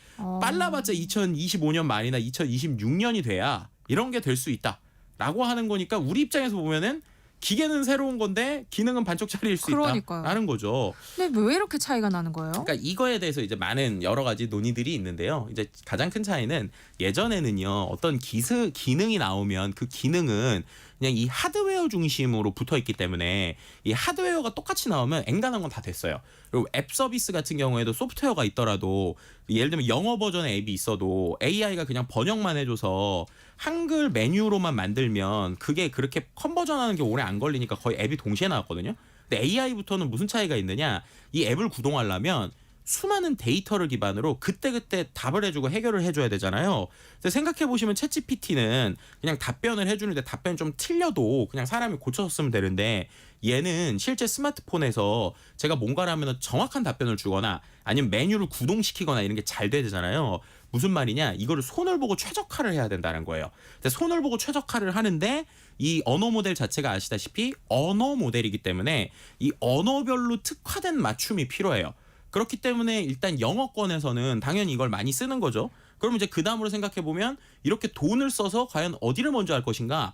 Speaker 5: 빨라봤자 2025년 말이나 2026년이 돼야 이런 게 될 수 있다라고 하는 거니까 우리 입장에서 보면은 기계는 새로운 건데 기능은 반쪽짜리일 수
Speaker 1: 그러니까요.
Speaker 5: 있다라는 거죠.
Speaker 1: 근데 왜 이렇게 차이가 나는 거예요?
Speaker 5: 그러니까 이거에 대해서 이제 많은 여러 가지 논의들이 있는데요. 이제 가장 큰 차이는 예전에는요 어떤 기능이 나오면 그 기능은 그냥 이 하드웨어 중심으로 붙어 있기 때문에 이 하드웨어가 똑같이 나오면 엔간한 건 다 됐어요. 그리고 앱 서비스 같은 경우에도 소프트웨어가 있더라도 예를 들면 영어 버전의 앱이 있어도 AI가 그냥 번역만 해줘서 한글 메뉴로만 만들면 그게 그렇게 컨버전하는 게 오래 안 걸리니까 거의 앱이 동시에 나왔거든요. 근데 AI부터는 무슨 차이가 있느냐? 이 앱을 구동하려면 수많은 데이터를 기반으로 그때그때 답을 해주고 해결을 해줘야 되잖아요. 근데 생각해보시면 챗GPT는 그냥 답변을 해주는데 답변이 좀 틀려도 그냥 사람이 고쳐서 쓰면 되는데 얘는 실제 스마트폰에서 제가 뭔가를 하면 정확한 답변을 주거나 아니면 메뉴를 구동시키거나 이런 게 잘 돼야 되잖아요. 무슨 말이냐? 이거를 손을 보고 최적화를 해야 된다는 거예요. 근데 손을 보고 최적화를 하는데 이 언어 모델 자체가 아시다시피 언어 모델이기 때문에 이 언어별로 특화된 맞춤이 필요해요. 그렇기 때문에 일단 영어권에서는 당연히 이걸 많이 쓰는 거죠. 그러면 이제 그 다음으로 생각해 보면 이렇게 돈을 써서 과연 어디를 먼저 할 것인가?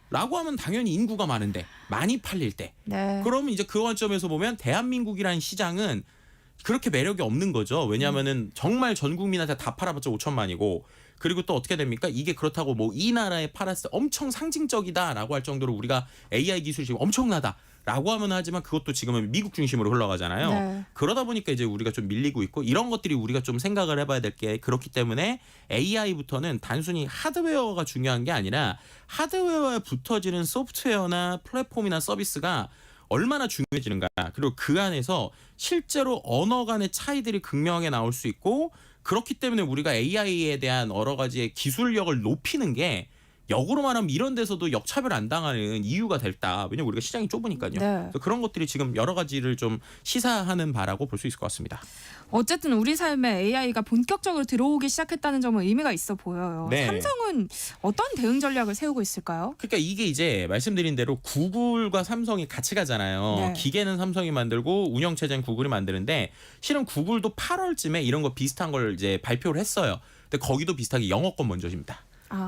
Speaker 5: 라고 하면 당연히 인구가 많은데 많이 팔릴 때.
Speaker 1: 네.
Speaker 5: 그러면 이제 그 관점에서 보면 대한민국이라는 시장은 그렇게 매력이 없는 거죠. 왜냐하면은 정말 전 국민한테 다 팔아봤자 5천만이고 그리고 또 어떻게 됩니까? 이게 그렇다고 뭐 이 나라에 팔았을 때 엄청 상징적이다라고 할 정도로 우리가 AI 기술이 지금 엄청나다라고 하면 하지만 그것도 지금은 미국 중심으로 흘러가잖아요.
Speaker 1: 네.
Speaker 5: 그러다 보니까 이제 우리가 좀 밀리고 있고 이런 것들이 우리가 좀 생각을 해봐야 될 게 그렇기 때문에 AI부터는 단순히 하드웨어가 중요한 게 아니라 하드웨어에 붙어지는 소프트웨어나 플랫폼이나 서비스가 얼마나 중요해지는가 그리고 그 안에서 실제로 언어 간의 차이들이 극명하게 나올 수 있고 그렇기 때문에 우리가 AI에 대한 여러 가지의 기술력을 높이는 게 역으로 말하면 이런 데서도 역차별 안 당하는 이유가 됐다. 왜냐면 우리가 시장이 좁으니까요.
Speaker 1: 네.
Speaker 5: 그래서 그런 것들이 지금 여러 가지를 좀 시사하는 바라고 볼 수 있을 것 같습니다.
Speaker 1: 어쨌든 우리 삶에 AI가 본격적으로 들어오기 시작했다는 점은 의미가 있어 보여요.
Speaker 5: 네.
Speaker 1: 삼성은 어떤 대응 전략을 세우고 있을까요?
Speaker 5: 그러니까 이게 이제 말씀드린 대로 구글과 삼성이 같이 가잖아요.
Speaker 1: 네.
Speaker 5: 기계는 삼성이 만들고 운영체제는 구글이 만드는데 실은 구글도 8월쯤에 이런 거 비슷한 걸 이제 발표를 했어요. 근데 거기도 비슷하게 영어권 먼저입니다.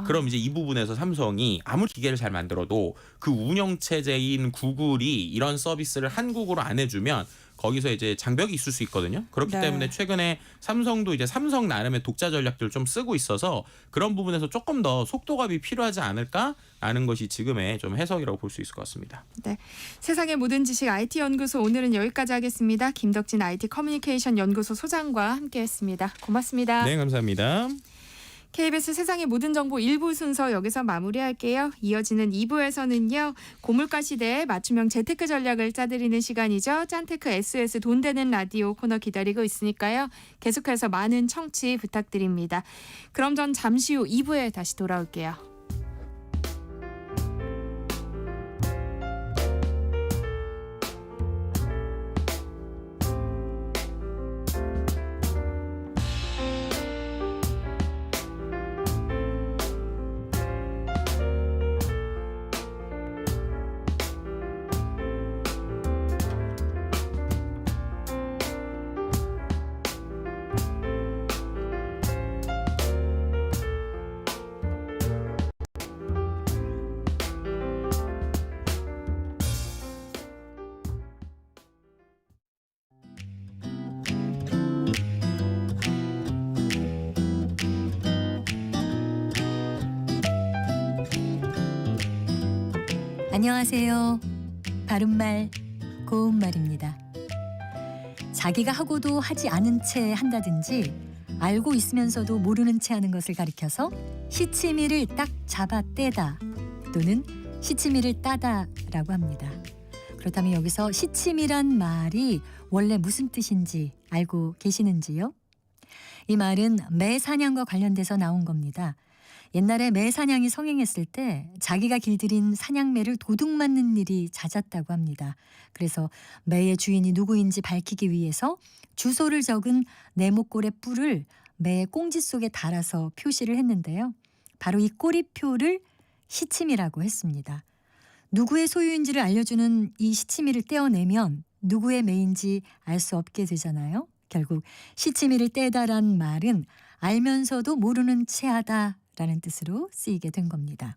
Speaker 5: 그럼 이제 이 부분에서 삼성이 아무리 기계를 잘 만들어도 그 운영체제인 구글이 이런 서비스를 한국으로 안 해주면 거기서 이제 장벽이 있을 수 있거든요. 그렇기
Speaker 1: 네.
Speaker 5: 때문에 최근에 삼성도 이제 삼성 나름의 독자 전략들을 좀 쓰고 있어서 그런 부분에서 조금 더 속도감이 필요하지 않을까라는 것이 지금의 좀 해석이라고 볼 수 있을 것 같습니다.
Speaker 1: 세상의 모든 지식 IT 연구소 오늘은 여기까지 하겠습니다. 김덕진 IT 커뮤니케이션 연구소 소장과 함께했습니다. 고맙습니다.
Speaker 5: 네, 감사합니다.
Speaker 1: KBS 세상의 모든 정보 1부 순서 여기서 마무리할게요. 이어지는 2부에서는요. 고물가 시대에 맞춤형 재테크 전략을 짜드리는 시간이죠. 짠테크 SOS 돈 되는 라디오 코너 기다리고 있으니까요. 계속해서 많은 청취 부탁드립니다. 그럼 전 잠시 후 2부에 다시 돌아올게요.
Speaker 6: 안녕하세요. 바른말 고운말입니다. 자기가 하고도 하지 않은 채 한다든지 알고 있으면서도 모르는 채 하는 것을 가리켜서 시치미를 딱 잡아 떼다 또는 시치미를 따다라고 합니다. 그렇다면 여기서 시치미란 말이 원래 무슨 뜻인지 알고 계시는지요? 이 말은 매 사냥과 관련돼서 나온 겁니다. 옛날에 매 사냥이 성행했을 때 자기가 길들인 사냥매를 도둑 맞는 일이 잦았다고 합니다. 그래서 매의 주인이 누구인지 밝히기 위해서 주소를 적은 네모꼴의 뿔을 매의 꽁지 속에 달아서 표시를 했는데요. 바로 이 꼬리표를 시치미라고 했습니다. 누구의 소유인지를 알려주는 이 시치미를 떼어내면 누구의 매인지 알 수 없게 되잖아요. 결국 시치미를 떼다란 말은 알면서도 모르는 채하다 라는 뜻으로 쓰이게 된 겁니다.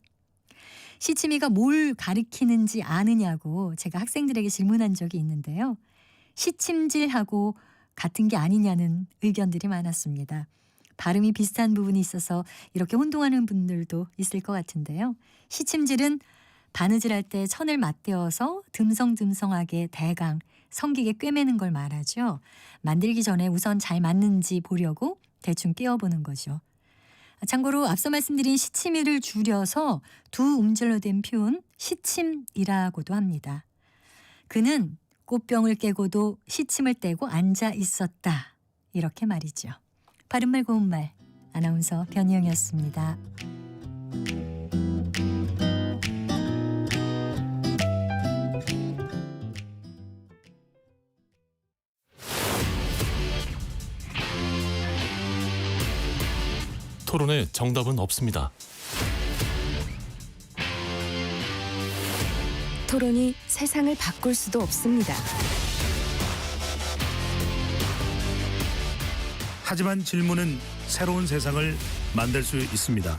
Speaker 6: 시치미가 뭘 가리키는지 아느냐고 제가 학생들에게 질문한 적이 있는데요. 시침질하고 같은 게 아니냐는 의견들이 많았습니다. 발음이 비슷한 부분이 있어서 이렇게 혼동하는 분들도 있을 것 같은데요. 시침질은 바느질할 때 천을 맞대어서 듬성듬성하게 대강 성기게 꿰매는 걸 말하죠. 만들기 전에 우선 잘 맞는지 보려고 대충 끼워보는 거죠. 참고로 앞서 말씀드린 시치미를 줄여서 두 음절로 된 표현 시침이라고도 합니다. 그는 꽃병을 깨고도 시침을 떼고 앉아 있었다. 이렇게 말이죠. 바른말 고운말 아나운서 변희영이었습니다.
Speaker 4: 토론에 정답은 없습니다.
Speaker 7: 토론이 세상을 바꿀 수도 없습니다.
Speaker 8: 하지만 질문은 새로운 세상을 만들 수 있습니다.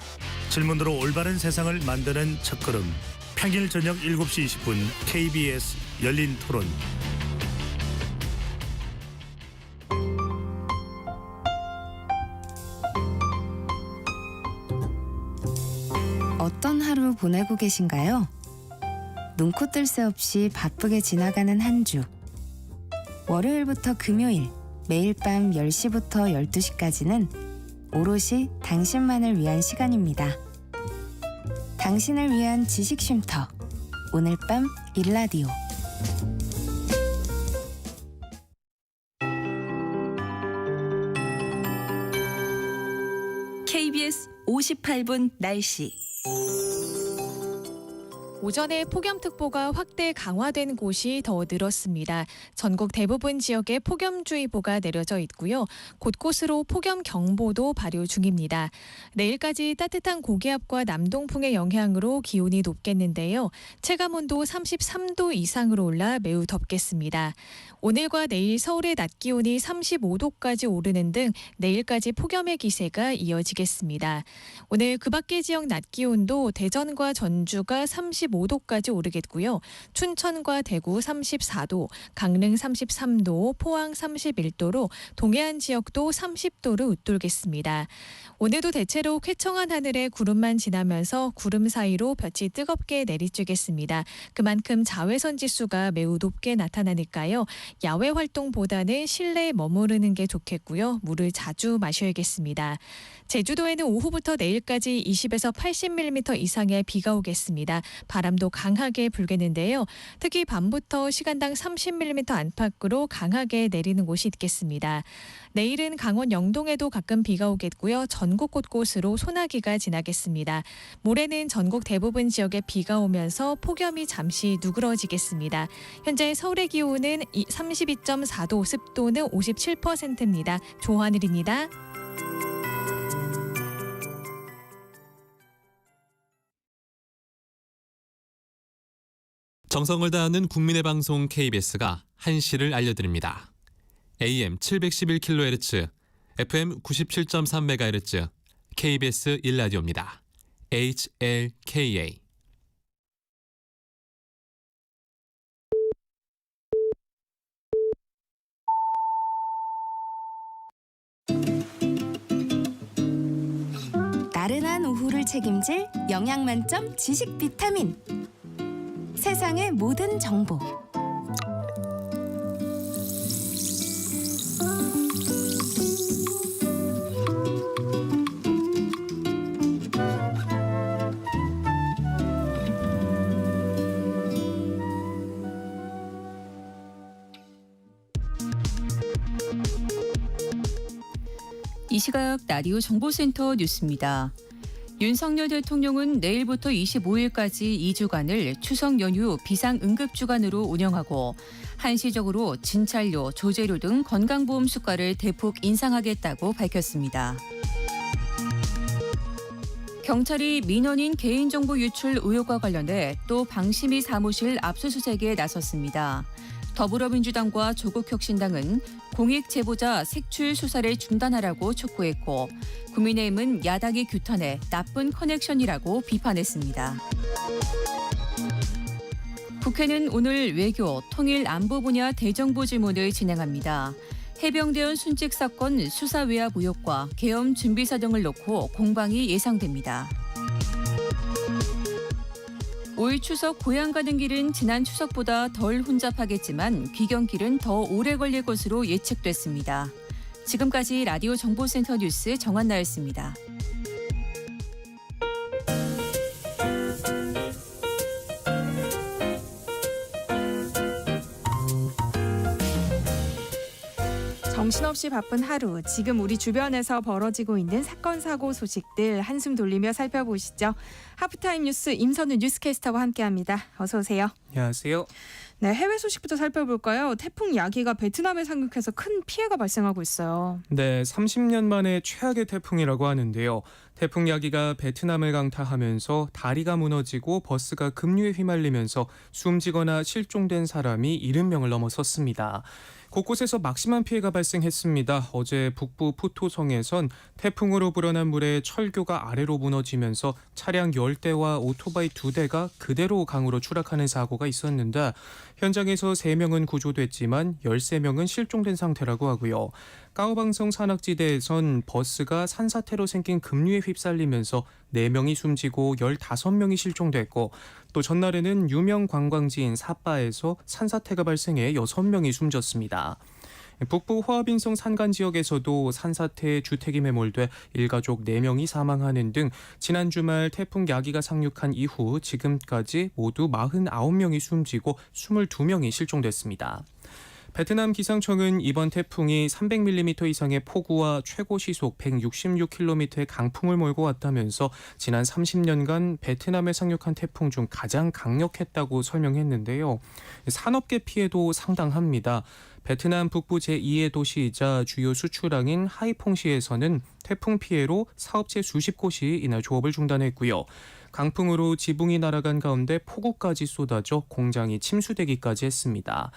Speaker 8: 질문으로 올바른 세상을 만드는 첫걸음. 평일 저녁 7시 20분 KBS 열린 토론.
Speaker 7: 어떤 하루 보내고 계신가요? 눈코 뜰 새 없이 바쁘게 지나가는 한 주. 월요일부터 금요일, 매일 밤 10시부터 12시까지는 오롯이 당신만을 위한 시간입니다. 당신을 위한 지식 쉼터. 오늘 밤 일라디오.
Speaker 9: KBS 58분 날씨.
Speaker 10: 오전에 폭염특보가 확대 강화된 곳이 더 늘었습니다. 전국 대부분 지역에 폭염주의보가 내려져 있고요. 곳곳으로 폭염경보도 발효 중입니다. 내일까지 따뜻한 고기압과 남동풍의 영향으로 기온이 높겠는데요. 체감온도 33도 이상으로 올라 매우 덥겠습니다. 오늘과 내일 서울의 낮 기온이 35도까지 오르는 등 내일까지 폭염의 기세가 이어지겠습니다. 오늘 그 밖의 지역 낮 기온도 대전과 전주가 35 35도까지 오르겠고요. 춘천과 대구 34도, 강릉 33도, 포항 31도로 동해안 지역도 30도를 웃돌겠습니다. 오늘도 대체로 쾌청한 하늘에 구름만 지나면서 구름 사이로 볕이 뜨겁게 내리쬐겠습니다. 그만큼 자외선 지수가 매우 높게 나타나니까요. 야외 활동보다는 실내에 머무르는 게 좋겠고요. 물을 자주 마셔야겠습니다. 제주도에는 오후부터 내일까지 20에서 80mm 이상의 비가 오겠습니다. 바람도 강하게 불겠는데요. 특히 밤부터 시간당 30mm 안팎으로 강하게 내리는 곳이 있겠습니다. 내일은 강원 영동에도 가끔 비가 오겠고요. 전국 곳곳으로 소나기가 지나겠습니다. 모레는 전국 대부분 지역에 비가 오면서 폭염이 잠시 누그러지겠습니다. 현재 서울의 기온은 32.4도, 습도는 57%입니다. 조하늘입니다.
Speaker 11: 정성을 다하는 국민의 방송 KBS가 한시를 알려드립니다. AM 711kHz, FM 97.3MHz, KBS 1라디오입니다. HLKA.
Speaker 7: 나른한 오후를 책임질 영양 만점 지식 비타민. 세상의 모든 정보.
Speaker 12: 이 시각 라디오 정보센터 뉴스입니다. 윤석열 대통령은 내일부터 25일까지 2주간을 추석 연휴 비상응급주간으로 운영하고 한시적으로 진찰료, 조제료 등 건강보험 수가를 대폭 인상하겠다고 밝혔습니다. 경찰이 민원인 개인정보 유출 의혹과 관련해 또 방심위 사무실 압수수색에 나섰습니다. 더불어민주당과 조국혁신당은 공익 제보자 색출 수사를 중단하라고 촉구했고 국민의힘은 야당이 규탄해 나쁜 커넥션이라고 비판했습니다. 국회는 오늘 외교, 통일, 안보 분야 대정부 질문을 진행합니다. 해병대원 순직 사건 수사 외압 의혹과 계엄 준비사 등을 놓고 공방이 예상됩니다. 올 추석 고향 가는 길은 지난 추석보다 덜 혼잡하겠지만 귀경길은 더 오래 걸릴 것으로 예측됐습니다. 지금까지 라디오 정보센터 뉴스 정한나였습니다.
Speaker 1: 정신없이 바쁜 하루, 지금 우리 주변에서 벌어지고 있는 사건, 사고 소식들 한숨 돌리며 살펴보시죠. 하프타임 뉴스 임선우 뉴스캐스터와 함께합니다. 어서 오세요.
Speaker 13: 안녕하세요.
Speaker 1: 네, 해외 소식부터 살펴볼까요? 태풍 야기가 베트남에 상륙해서 큰 피해가 발생하고 있어요.
Speaker 13: 네, 30년 만에 최악의 태풍이라고 하는데요. 태풍 야기가 베트남을 강타하면서 다리가 무너지고 버스가 급류에 휘말리면서 숨지거나 실종된 사람이 70명을 넘어섰습니다. 곳곳에서 막심한 피해가 발생했습니다. 어제 북부 푸토성에선 태풍으로 불어난 물에 철교가 아래로 무너지면서 차량 10대와 오토바이 2대가 그대로 강으로 추락하는 사고가 있었는데 현장에서 3명은 구조됐지만 13명은 실종된 상태라고 하고요. 까오방성 산악지대에선 버스가 산사태로 생긴 급류에 휩쓸리면서 4명이 숨지고 15명이 실종됐고 또 전날에는 유명 관광지인 사빠에서 산사태가 발생해 6명이 숨졌습니다. 북부 호아빈성 산간 지역에서도 산사태에 주택이 매몰돼 일가족 4명이 사망하는 등 지난 주말 태풍 야기가 상륙한 이후 지금까지 모두 49명이 숨지고 22명이 실종됐습니다. 베트남 기상청은 이번 태풍이 300mm 이상의 폭우와 최고 시속 166km의 강풍을 몰고 왔다면서 지난 30년간 베트남에 상륙한 태풍 중 가장 강력했다고 설명했는데요. 산업계 피해도 상당합니다. 베트남 북부 제2의 도시이자 주요 수출항인 하이퐁시에서는 태풍 피해로 사업체 수십 곳이 이날 조업을 중단했고요. 강풍으로 지붕이 날아간 가운데 폭우까지 쏟아져 공장이 침수되기까지 했습니다.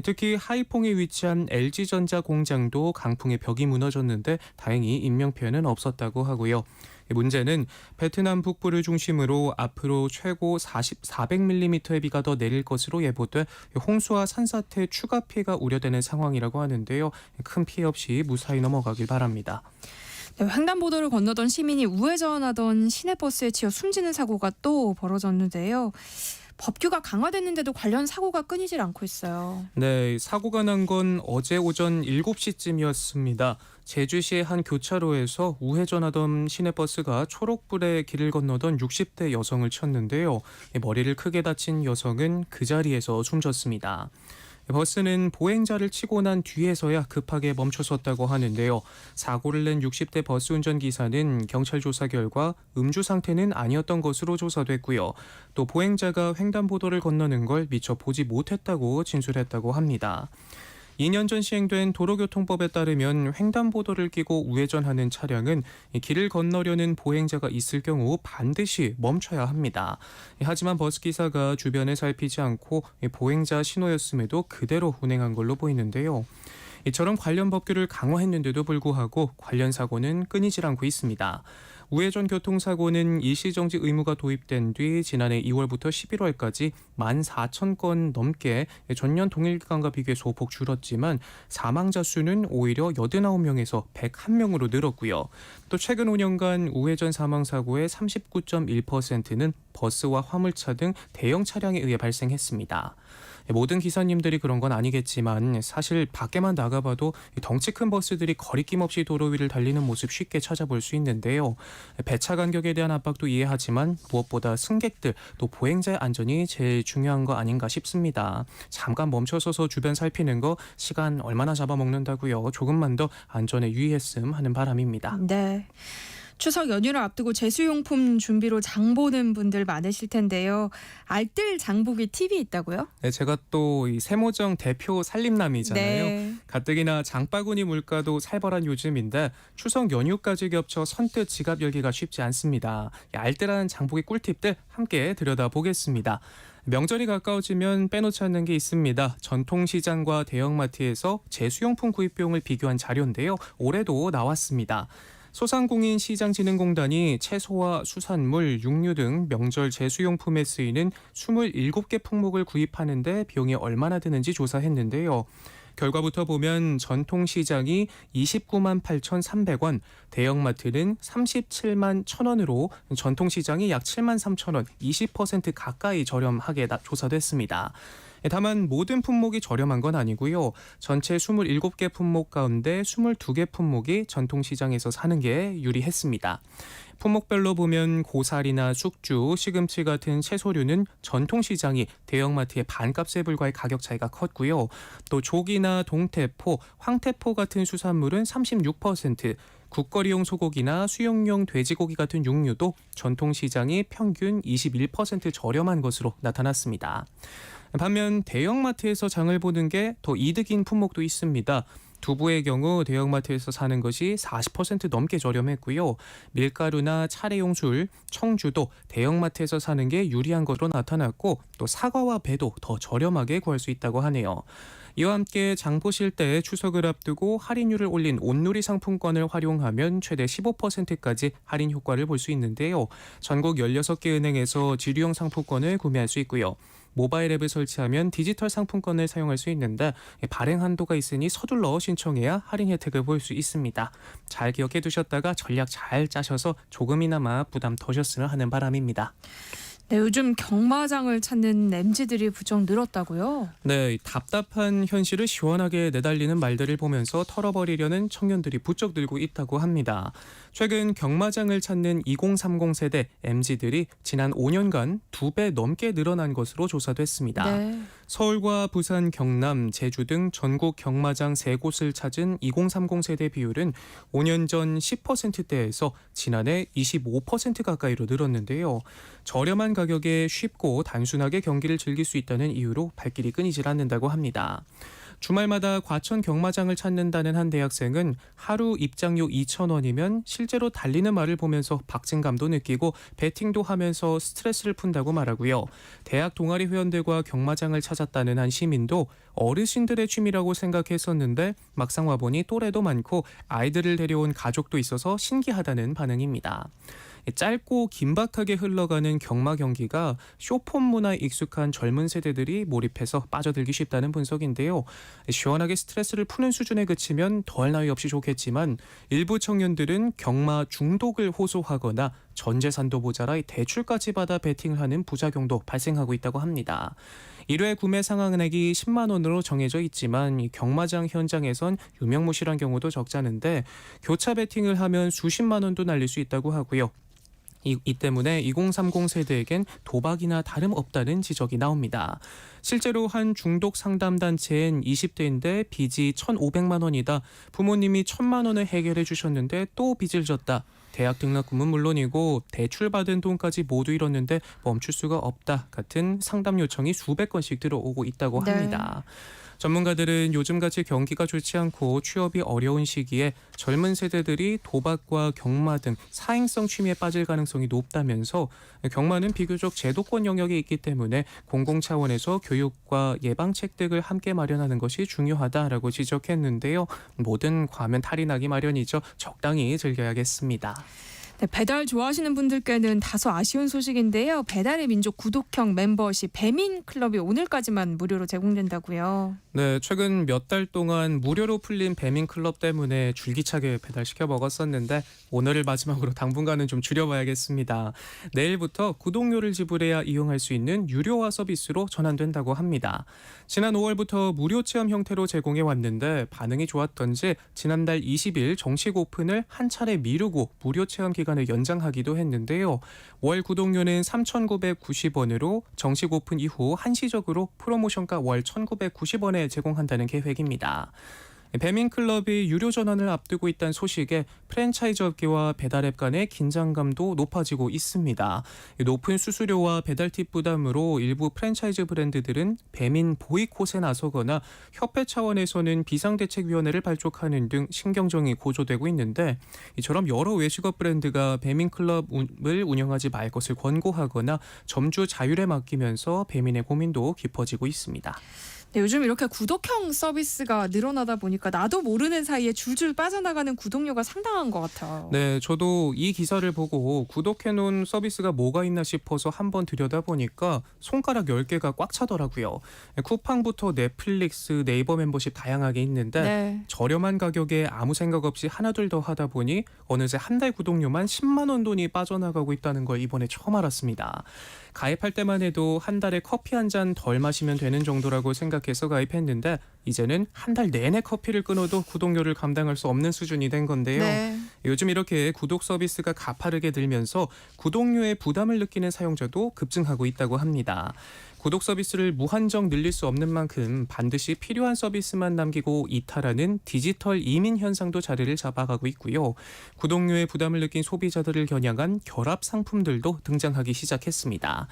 Speaker 13: 특히 하이퐁에 위치한 LG전자 공장도 강풍에 벽이 무너졌는데 다행히 인명피해는 없었다고 하고요. 문제는 베트남 북부를 중심으로 앞으로 최고 400mm의 비가 더 내릴 것으로 예보돼 홍수와 산사태 추가 피해가 우려되는 상황이라고 하는데요. 큰 피해 없이 무사히 넘어가길 바랍니다.
Speaker 1: 네, 횡단보도를 건너던 시민이 우회전하던 시내버스에 치여 숨지는 사고가 또 벌어졌는데요. 법규가 강화됐는데도 관련 사고가 끊이질 않고 있어요.
Speaker 13: 네, 사고가 난 건 어제 오전 7시쯤이었습니다. 제주시의 한 교차로에서 우회전하던 시내버스가 초록불에 길을 건너던 60대 여성을 쳤는데요. 머리를 크게 다친 여성은 그 자리에서 숨졌습니다. 버스는 보행자를 치고 난 뒤에서야 급하게 멈춰섰다고 하는데요. 사고를 낸 60대 버스 운전기사는 경찰 조사 결과 음주 상태는 아니었던 것으로 조사됐고요. 또 보행자가 횡단보도를 건너는 걸 미처 보지 못했다고 진술했다고 합니다. 2년 전 시행된 도로교통법에 따르면 횡단보도를 끼고 우회전하는 차량은 길을 건너려는 보행자가 있을 경우 반드시 멈춰야 합니다. 하지만 버스기사가 주변을 살피지 않고 보행자 신호였음에도 그대로 운행한 걸로 보이는데요. 이처럼 관련 법규를 강화했는데도 불구하고 관련 사고는 끊이질 않고 있습니다. 우회전 교통사고는 일시정지 의무가 도입된 뒤 지난해 2월부터 11월까지 14,000건 넘게 전년 동일 기간과 비교해 소폭 줄었지만 사망자 수는 오히려 89명에서 101명으로 늘었고요. 또 최근 5년간 우회전 사망사고의 39.1%는 버스와 화물차 등 대형 차량에 의해 발생했습니다. 모든 기사님들이 그런 건 아니겠지만 사실 밖에만 나가봐도 덩치 큰 버스들이 거리낌 없이 도로 위를 달리는 모습 쉽게 찾아볼 수 있는데요. 배차 간격에 대한 압박도 이해하지만 무엇보다 승객들 또 보행자의 안전이 제일 중요한 거 아닌가 싶습니다. 잠깐 멈춰서서 주변 살피는 거 시간 얼마나 잡아먹는다고요. 조금만 더 안전에 유의했음 하는 바람입니다.
Speaker 1: 네. 추석 연휴를 앞두고 제수용품 준비로 장 보는 분들 많으실 텐데요. 알뜰 장보기 팁이 있다고요?
Speaker 13: 네, 제가 또 이 세모정 대표 살림남이잖아요.
Speaker 1: 네.
Speaker 13: 가뜩이나 장바구니 물가도 살벌한 요즘인데 추석 연휴까지 겹쳐 선뜻 지갑 열기가 쉽지 않습니다. 이 알뜰한 장보기 꿀팁들 함께 들여다보겠습니다. 명절이 가까워지면 빼놓지 않는 게 있습니다. 전통시장과 대형마트에서 제수용품 구입 비용을 비교한 자료인데요. 올해도 나왔습니다. 소상공인시장진흥공단이 채소와 수산물, 육류 등 명절 제수용품에 쓰이는 27개 품목을 구입하는데 비용이 얼마나 드는지 조사했는데요. 결과부터 보면 전통시장이 298만 8,300원, 대형마트는 371만 1,000원으로 전통시장이 약 7만 3,000원, 20% 가까이 저렴하게 조사됐습니다. 다만 모든 품목이 저렴한 건 아니고요. 전체 27개 품목 가운데 22개 품목이 전통시장에서 사는 게 유리했습니다. 품목별로 보면 고사리나 숙주, 시금치 같은 채소류는 전통시장이 대형마트의 반값에 불과해 가격 차이가 컸고요. 또 조기나 동태포, 황태포 같은 수산물은 36%, 국거리용 소고기나 수육용 돼지고기 같은 육류도 전통시장이 평균 21% 저렴한 것으로 나타났습니다. 반면 대형마트에서 장을 보는 게 더 이득인 품목도 있습니다. 두부의 경우 대형마트에서 사는 것이 40% 넘게 저렴했고요. 밀가루나 차례용 술, 청주도 대형마트에서 사는 게 유리한 것으로 나타났고 또 사과와 배도 더 저렴하게 구할 수 있다고 하네요. 이와 함께 장 보실 때 추석을 앞두고 할인율을 올린 온누리 상품권을 활용하면 최대 15%까지 할인 효과를 볼 수 있는데요. 전국 16개 은행에서 지류형 상품권을 구매할 수 있고요. 모바일 앱을 설치하면 디지털 상품권을 사용할 수 있는데 발행 한도가 있으니 서둘러 신청해야 할인 혜택을 볼 수 있습니다. 잘 기억해 두셨다가 전략 잘 짜셔서 조금이나마 부담 덜으셨으면 하는 바람입니다.
Speaker 1: 네, 요즘 경마장을 찾는 MZ들이 부쩍 늘었다고요?
Speaker 13: 네, 답답한 현실을 시원하게 내달리는 말들을 보면서 털어버리려는 청년들이 부쩍 늘고 있다고 합니다. 최근 경마장을 찾는 2030 세대 MZ들이 지난 5년간 2배 넘게 늘어난 것으로 조사됐습니다.
Speaker 1: 네.
Speaker 13: 서울과 부산, 경남, 제주 등 전국 경마장 3곳을 찾은 2030 세대 비율은 5년 전 10%대에서 지난해 25% 가까이로 늘었는데요. 저렴한 가격에 쉽고 단순하게 경기를 즐길 수 있다는 이유로 발길이 끊이질 않는다고 합니다. 주말마다 과천 경마장을 찾는다는 한 대학생은 하루 입장료 2,000원이면 실제로 달리는 말을 보면서 박진감도 느끼고 배팅도 하면서 스트레스를 푼다고 말하고요. 대학 동아리 회원들과 경마장을 찾았다는 한 시민도 어르신들의 취미라고 생각했었는데 막상 와보니 또래도 많고 아이들을 데려온 가족도 있어서 신기하다는 반응입니다. 짧고 긴박하게 흘러가는 경마 경기가 쇼폼 문화에 익숙한 젊은 세대들이 몰입해서 빠져들기 쉽다는 분석인데요. 시원하게 스트레스를 푸는 수준에 그치면 더할 나위 없이 좋겠지만 일부 청년들은 경마 중독을 호소하거나 전 재산도 모자라 대출까지 받아 베팅을 하는 부작용도 발생하고 있다고 합니다. 1회 구매 상한액이 10만 원으로 정해져 있지만 이 경마장 현장에선 유명무실한 경우도 적잖은데 교차 베팅을 하면 수십만 원도 날릴 수 있다고 하고요. 이 때문에 2030 세대에겐 도박이나 다름없다는 지적이 나옵니다. 실제로 한 중독 상담 단체엔 20대인데 빚이 1,500만 원이다. 부모님이 1,000만 원을 해결해 주셨는데 또 빚을 졌다. 대학 등록금은 물론이고 대출받은 돈까지 모두 잃었는데 멈출 수가 없다. 같은 상담 요청이 수백 건씩 들어오고 있다고 합니다. 전문가들은 요즘같이 경기가 좋지 않고 취업이 어려운 시기에 젊은 세대들이 도박과 경마 등 사행성 취미에 빠질 가능성이 높다면서 경마는 비교적 제도권 영역에 있기 때문에 공공 차원에서 교육과 예방책 등을 함께 마련하는 것이 중요하다라고 지적했는데요. 모든 과면 탈이 나기 마련이죠. 적당히 즐겨야겠습니다.
Speaker 1: 네, 배달 좋아하시는 분들께는 다소 아쉬운 소식인데요. 배달의 민족 구독형 멤버십 배민클럽이 오늘까지만 무료로 제공된다고요.
Speaker 13: 네, 최근 몇 달 동안 무료로 풀린 배민클럽 때문에 줄기차게 배달시켜 먹었었는데 오늘을 마지막으로 당분간은 좀 줄여봐야겠습니다. 내일부터 구독료를 지불해야 이용할 수 있는 유료화 서비스로 전환된다고 합니다. 지난 5월부터 무료 체험 형태로 제공해 왔는데 반응이 좋았던지 지난달 20일 정식 오픈을 한 차례 미루고 무료 체험 기간을 연장하기도 했는데요. 월 구독료는 3,990원으로 정식 오픈 이후 한시적으로 프로모션가 월 1,990원에 제공한다는 계획입니다. 배민클럽이 유료 전환을 앞두고 있다는 소식에 프랜차이즈 업계와 배달앱 간의 긴장감도 높아지고 있습니다. 높은 수수료와 배달 팁 부담으로 일부 프랜차이즈 브랜드들은 배민 보이콧에 나서거나 협회 차원에서는 비상대책위원회를 발족하는 등 신경전이 고조되고 있는데 이처럼 여러 외식업 브랜드가 배민클럽을 운영하지 말 것을 권고하거나 점주 자율에 맡기면서 배민의 고민도 깊어지고 있습니다.
Speaker 1: 네, 요즘 이렇게 구독형 서비스가 늘어나다 보니까 나도 모르는 사이에 줄줄 빠져나가는 구독료가 상당한 것 같아요.
Speaker 13: 네, 저도 이 기사를 보고 구독해놓은 서비스가 뭐가 있나 싶어서 한번 들여다보니까 손가락 10개가 꽉 차더라고요. 쿠팡부터 넷플릭스, 네이버 멤버십 다양하게 있는데
Speaker 1: 네.
Speaker 13: 저렴한 가격에 아무 생각 없이 하나둘 더 하다 보니 어느새 한 달 구독료만 10만 원 돈이 빠져나가고 있다는 걸 이번에 처음 알았습니다. 가입할 때만 해도 한 달에 커피 한 잔 덜 마시면 되는 정도라고 생각해서 가입했는데 이제는 한 달 내내 커피를 끊어도 구독료를 감당할 수 없는 수준이 된 건데요.
Speaker 1: 네.
Speaker 13: 요즘 이렇게 구독 서비스가 가파르게 들면서 구독료에 부담을 느끼는 사용자도 급증하고 있다고 합니다. 구독 서비스를 무한정 늘릴 수 없는 만큼 반드시 필요한 서비스만 남기고 이탈하는 디지털 이민 현상도 자리를 잡아가고 있고요. 구독료에 부담을 느낀 소비자들을 겨냥한 결합 상품들도 등장하기 시작했습니다.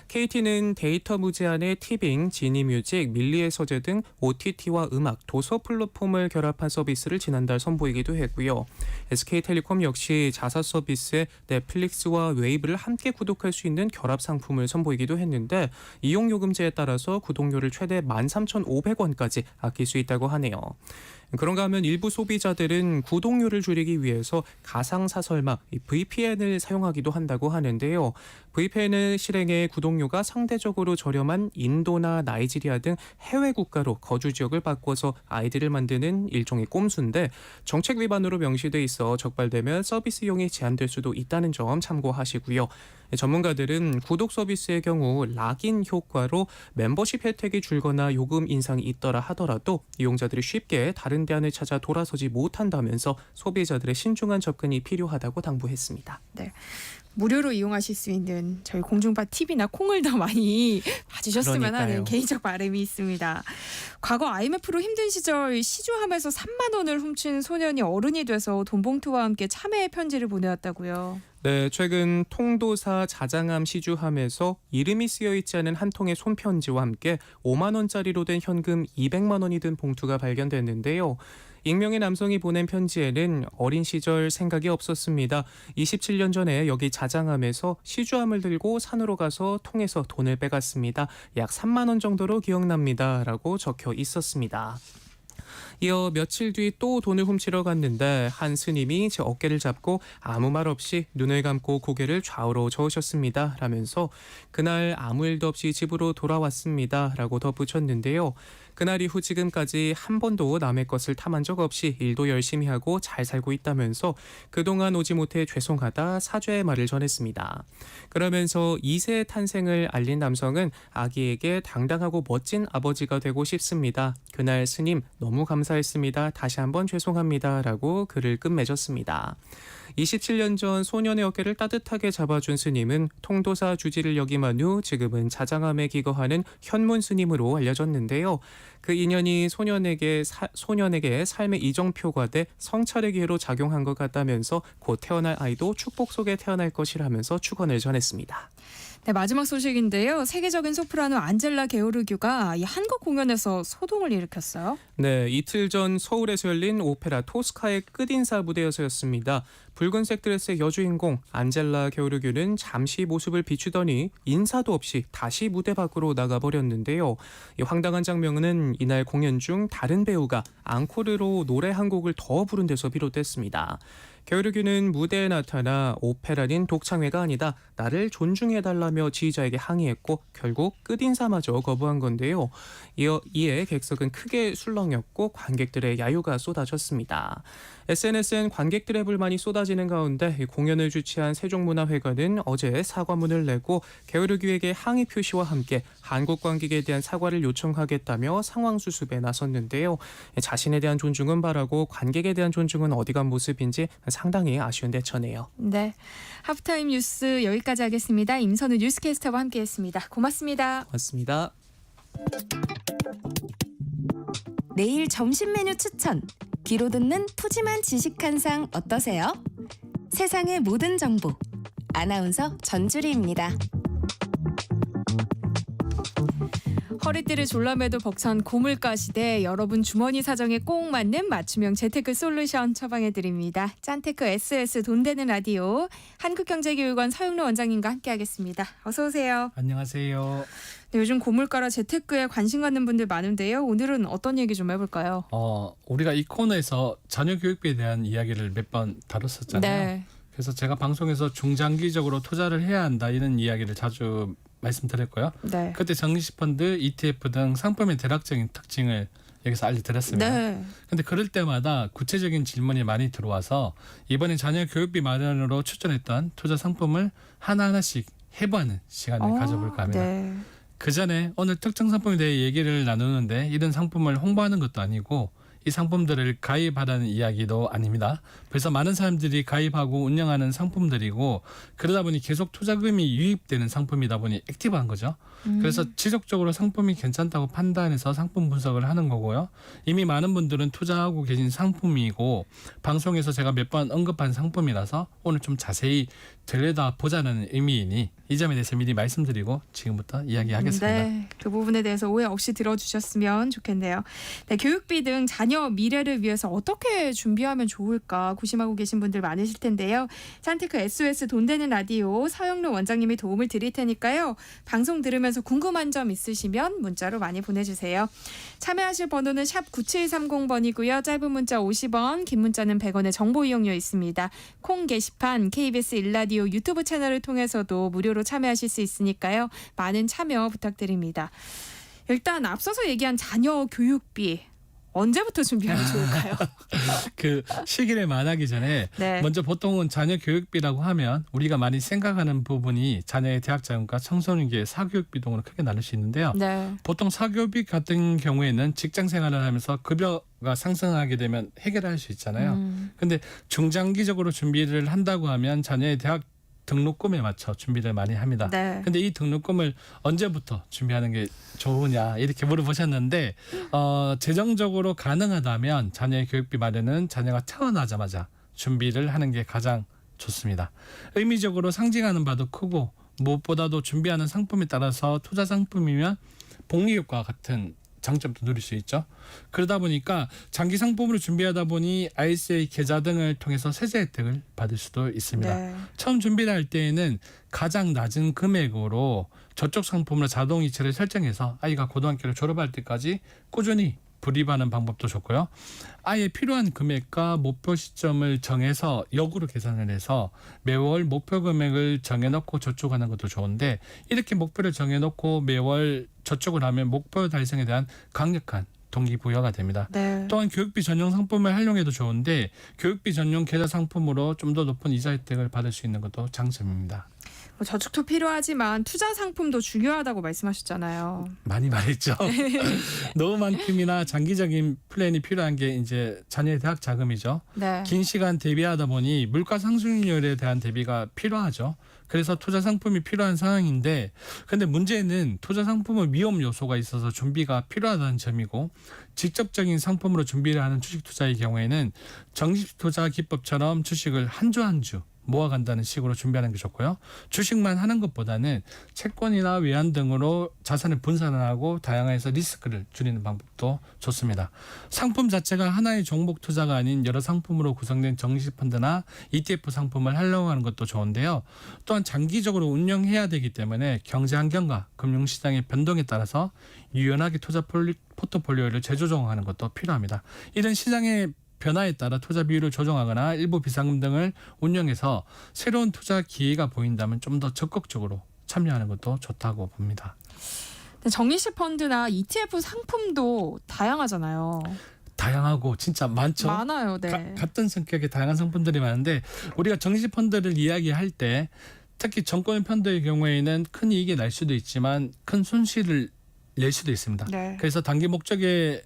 Speaker 13: KT는 데이터 무제한의 티빙, 지니뮤직, 밀리의 서재 등 OTT와 음악, 도서 플랫폼을 결합한 서비스를 지난달 선보이기도 했고요. SK텔레콤 역시 자사 서비스에 넷플릭스와 웨이브를 함께 구독할 수 있는 결합 상품을 선보이기도 했는데 이용요금제에 따라서 구독료를 최대 13,500원까지 아낄 수 있다고 하네요. 그런가 하면 일부 소비자들은 구독료를 줄이기 위해서 가상사설막 VPN을 사용하기도 한다고 하는데요. VPN을 실행해 구독료가 상대적으로 저렴한 인도나 나이지리아 등 해외 국가로 거주 지역을 바꿔서 아이디를 만드는 일종의 꼼수인데 정책 위반으로 명시돼 있어 적발되면 서비스 이용이 제한될 수도 있다는 점 참고하시고요. 전문가들은 구독 서비스의 경우 락인 효과로 멤버십 혜택이 줄거나 요금 인상이 있더라 하더라도 이용자들이 쉽게 다른 대안을 찾아 돌아서지 못한다면서 소비자들의 신중한 접근이 필요하다고 당부했습니다.
Speaker 1: 네. 무료로 이용하실 수 있는 저희 공중파 TV나 콩을 더 많이 봐주셨으면
Speaker 13: 그러니까요.
Speaker 1: 하는 개인적 바람이 있습니다. 과거 IMF로 힘든 시절 시주함에서 3만 원을 훔친 소년이 어른이 돼서 돈봉투와 함께 참회의 편지를 보내왔다고요.
Speaker 13: 네, 최근 통도사 자장암 시주함에서 이름이 쓰여 있지 않은 한 통의 손편지와 함께 5만 원짜리로 된 현금 200만 원이 든 봉투가 발견됐는데요. 익명의 남성이 보낸 편지에는 어린 시절 생각이 없었습니다. 27년 전에 여기 자장암에서 시주함을 들고 산으로 가서 통에서 돈을 빼갔습니다. 약 3만 원 정도로 기억납니다. 라고 적혀 있었습니다. 이어 며칠 뒤 또 돈을 훔치러 갔는데 한 스님이 제 어깨를 잡고 아무 말 없이 눈을 감고 고개를 좌우로 저으셨습니다. 라면서 그날 아무 일도 없이 집으로 돌아왔습니다. 라고 덧붙였는데요. 그날 이후 지금까지 한 번도 남의 것을 탐한 적 없이 일도 열심히 하고 잘 살고 있다면서 그동안 오지 못해 죄송하다 사죄의 말을 전했습니다. 그러면서 2세의 탄생을 알린 남성은 아기에게 당당하고 멋진 아버지가 되고 싶습니다. 그날 스님 너무 감사했습니다. 다시 한번 죄송합니다. 라고 글을 끝맺었습니다. 27년 전 소년의 어깨를 따뜻하게 잡아준 스님은 통도사 주지를 역임한 후 지금은 자장암에 기거하는 현문 스님으로 알려졌는데요. 그 인연이 소년에게 삶의 이정표가 돼 성찰의 기회로 작용한 것 같다면서 곧 태어날 아이도 축복 속에 태어날 것이라면서 축원을 전했습니다.
Speaker 1: 네, 마지막 소식인데요. 세계적인 소프라노 안젤라 게오르규가 이 한국 공연에서 소동을 일으켰어요.
Speaker 13: 네, 이틀 전 서울에서 열린 오페라 토스카의 끝인사 무대여서였습니다. 붉은색 드레스의 여주인공 안젤라 게오르규는 잠시 모습을 비추더니 인사도 없이 다시 무대 밖으로 나가버렸는데요. 이 황당한 장면은 이날 공연 중 다른 배우가 앙코르로 노래 한 곡을 더 부른 데서 비롯됐습니다. 게오르규는 무대에 나타나 오페라는 독창회가 아니다. 나를 존중해달라며 지휘자에게 항의했고 결국 끝인사마저 거부한 건데요. 이에 객석은 크게 술렁였고 관객들의 야유가 쏟아졌습니다. SNS엔 관객들의 불만이 쏟아지는 가운데 공연을 주최한 세종문화회관은 어제 사과문을 내고 게오르규에게 항의 표시와 함께 한국 관객에 대한 사과를 요청하겠다며 상황 수습에 나섰는데요. 자신에 대한 존중은 바라고 관객에 대한 존중은 어디 간 모습인지 상당히 아쉬운 대처네요.
Speaker 1: 네, 하프타임 뉴스 여기까지 하겠습니다. 임선우 뉴스캐스터와 함께했습니다. 고맙습니다.
Speaker 13: 고맙습니다.
Speaker 7: 내일 점심 메뉴 추천. 귀로 듣는 푸짐한 지식 한 상 어떠세요? 세상의 모든 정보. 아나운서 전주리입니다.
Speaker 1: 허리띠를 졸라매도 벅찬 고물가 시대 여러분 주머니 사정에 꼭 맞는 맞춤형 재테크 솔루션 처방해드립니다. 짠테크 SS 돈 되는 라디오 한국경제교육원 서영로 원장님과 함께하겠습니다. 어서 오세요.
Speaker 14: 안녕하세요.
Speaker 1: 네, 요즘 고물가라 재테크에 관심 갖는 분들 많은데요. 오늘은 어떤 얘기 좀 해볼까요?
Speaker 14: 우리가 이 코너에서 자녀 교육비에 대한 이야기를 몇 번 다뤘었잖아요.
Speaker 1: 네.
Speaker 14: 그래서 제가 방송에서 중장기적으로 투자를 해야 한다 이런 이야기를 자주 말씀드렸고요.
Speaker 1: 네.
Speaker 14: 그때 정리펀드, ETF 등 상품의 대략적인 특징을 여기서 알려드렸습니다.
Speaker 1: 네.
Speaker 14: 근데 그럴 때마다 구체적인 질문이 많이 들어와서 이번에 자녀 교육비 마련으로 추천했던 투자 상품을 하나하나씩 해보는 시간을 가져볼까 합니다.
Speaker 1: 네.
Speaker 14: 그 전에 오늘 특정 상품에 대해 얘기를 나누는데 이런 상품을 홍보하는 것도 아니고 이 상품들을 가입하라는 이야기도 아닙니다. 그래서 많은 사람들이 가입하고 운영하는 상품들이고 그러다 보니 계속 투자금이 유입되는 상품이다 보니 액티브한 거죠. 그래서 지속적으로 상품이 괜찮다고 판단해서 상품 분석을 하는 거고요. 이미 많은 분들은 투자하고 계신 상품이고 방송에서 제가 몇 번 언급한 상품이라서 오늘 좀 자세히 들여다보자는 의미이니 이 점에 대해서 미리 말씀드리고 지금부터 이야기하겠습니다.
Speaker 1: 네, 그 부분에 대해서 오해 없이 들어주셨으면 좋겠네요. 네, 교육비 등 자녀 미래를 위해서 어떻게 준비하면 좋을까 고심하고 계신 분들 많으실 텐데요. 짠테크 SOS 돈 되는 라디오 서영로 원장님이 도움을 드릴 테니까요. 방송 들으면서 궁금한 점 있으시면 문자로 많이 보내주세요. 참여하실 번호는 샵 9730번이고요. 짧은 문자 50원, 긴 문자는 100원의 정보 이용료 있습니다. 콩 게시판, KBS 1라디오 유튜브 채널을 통해서도 무료로 참여하실 수 있으니까요. 많은 참여 부탁드립니다. 일단 앞서서 얘기한 자녀 교육비 언제부터 준비하면 좋을까요?
Speaker 14: 그 시기를 말하기 전에
Speaker 1: 네.
Speaker 14: 먼저 보통은 자녀 교육비라고 하면 우리가 많이 생각하는 부분이 자녀의 대학 자금과 청소년기의 사교육비 등으로 크게 나눌 수 있는데요.
Speaker 1: 네.
Speaker 14: 보통 사교육비 같은 경우에는 직장 생활을 하면서 급여가 상승하게 되면 해결할 수 있잖아요. 근데 중장기적으로 준비를 한다고 하면 자녀의 대학 등록금에 맞춰 준비를 많이 합니다.
Speaker 1: 네.
Speaker 14: 근데 이 등록금을 언제부터 준비하는 게 좋으냐 이렇게 물어보셨는데 재정적으로 가능하다면 자녀의 교육비 마련은 자녀가 태어나자마자 준비를 하는 게 가장 좋습니다. 의미적으로 상징하는 바도 크고 무엇보다도 준비하는 상품에 따라서 투자 상품이면 복리효과와 같은 장점도 누릴 수 있죠. 그러다 보니까 장기 상품으로 준비하다 보니 ISA 계좌 등을 통해서 세제 혜택을 받을 수도 있습니다.
Speaker 1: 네.
Speaker 14: 처음 준비를 할 때에는 가장 낮은 금액으로 저쪽 상품으로 자동 이체를 설정해서 아이가 고등학교를 졸업할 때까지 꾸준히 불입하는 방법도 좋고요. 아예 필요한 금액과 목표 시점을 정해서 역으로 계산을 해서 매월 목표 금액을 정해놓고 저축하는 것도 좋은데 이렇게 목표를 정해놓고 매월 저축을 하면 목표 달성에 대한 강력한 동기부여가 됩니다.
Speaker 1: 네.
Speaker 14: 또한 교육비 전용 상품을 활용해도 좋은데 교육비 전용 계좌 상품으로 좀 더 높은 이자 혜택을 받을 수 있는 것도 장점입니다.
Speaker 1: 뭐 저축도 필요하지만 투자 상품도 중요하다고 말씀하셨잖아요.
Speaker 14: 많이 말했죠. 노후만큼이나 장기적인 플랜이 필요한 게 이제 자녀의 대학 자금이죠.
Speaker 1: 네.
Speaker 14: 긴 시간 대비하다 보니 물가 상승률에 대한 대비가 필요하죠. 그래서 투자 상품이 필요한 상황인데 근데 문제는 투자 상품은 위험 요소가 있어서 준비가 필요하다는 점이고 직접적인 상품으로 준비를 하는 주식 투자의 경우에는 적립 투자 기법처럼 주식을 한 주 한 주 모아간다는 식으로 준비하는 게 좋고요. 주식만 하는 것보다는 채권이나 외환 등으로 자산을 분산하고 다양해서 리스크를 줄이는 방법도 좋습니다. 상품 자체가 하나의 종목 투자가 아닌 여러 상품으로 구성된 정시펀드나 ETF 상품을 활용하는 것도 좋은데요. 또한 장기적으로 운영해야 되기 때문에 경제 환경과 금융시장의 변동에 따라서 유연하게 투자 포트폴리오를 재조정하는 것도 필요합니다. 이런 시장의 변화에 따라 투자 비율을 조정하거나 일부 비상금 등을 운영해서 새로운 투자 기회가 보인다면 좀 더 적극적으로 참여하는 것도 좋다고 봅니다.
Speaker 1: 정리식 펀드나 ETF 상품도 다양하잖아요.
Speaker 14: 다양하고 진짜 많죠.
Speaker 1: 많아요. 네.
Speaker 14: 같은 성격의 다양한 상품들이 많은데 우리가 정시 펀드를 이야기할 때 특히 정권 펀드의 경우에는 큰 이익이 날 수도 있지만 큰 손실을 낼 수도 있습니다.
Speaker 1: 네.
Speaker 14: 그래서 단기 목적의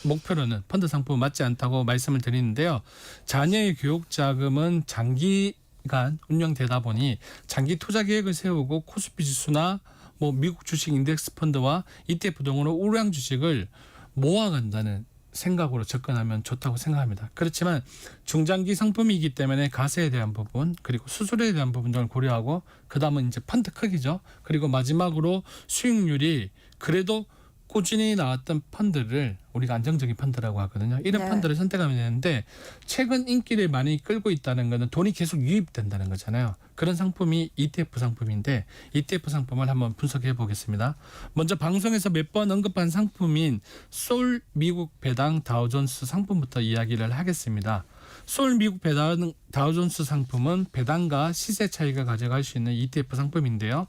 Speaker 14: 목표로는 펀드 상품은 맞지 않다고 말씀을 드리는데요. 자녀의 교육 자금은 장기간 운영되다 보니 장기 투자 계획을 세우고 코스피 지수나 뭐 미국 주식 인덱스 펀드와 ETF 등으로 우량 주식을 모아간다는 생각으로 접근하면 좋다고 생각합니다. 그렇지만 중장기 상품이기 때문에 가세에 대한 부분 그리고 수수료에 대한 부분 등을 고려하고 그다음은 이제 펀드 크기죠. 그리고 마지막으로 수익률이 그래도 꾸준히 나왔던 펀드를 우리가 안정적인 펀드라고 하거든요. 이런
Speaker 1: 네.
Speaker 14: 펀드를 선택하면 되는데 최근 인기를 많이 끌고 있다는 것은 돈이 계속 유입된다는 거잖아요. 그런 상품이 ETF 상품인데 ETF 상품을 한번 분석해 보겠습니다. 먼저 방송에서 몇 번 언급한 상품인 솔 미국 배당 다우존스 상품부터 이야기를 하겠습니다. 솔 미국 배당 다우존스 상품은 배당과 시세 차이가 가져갈 수 있는 ETF 상품인데요.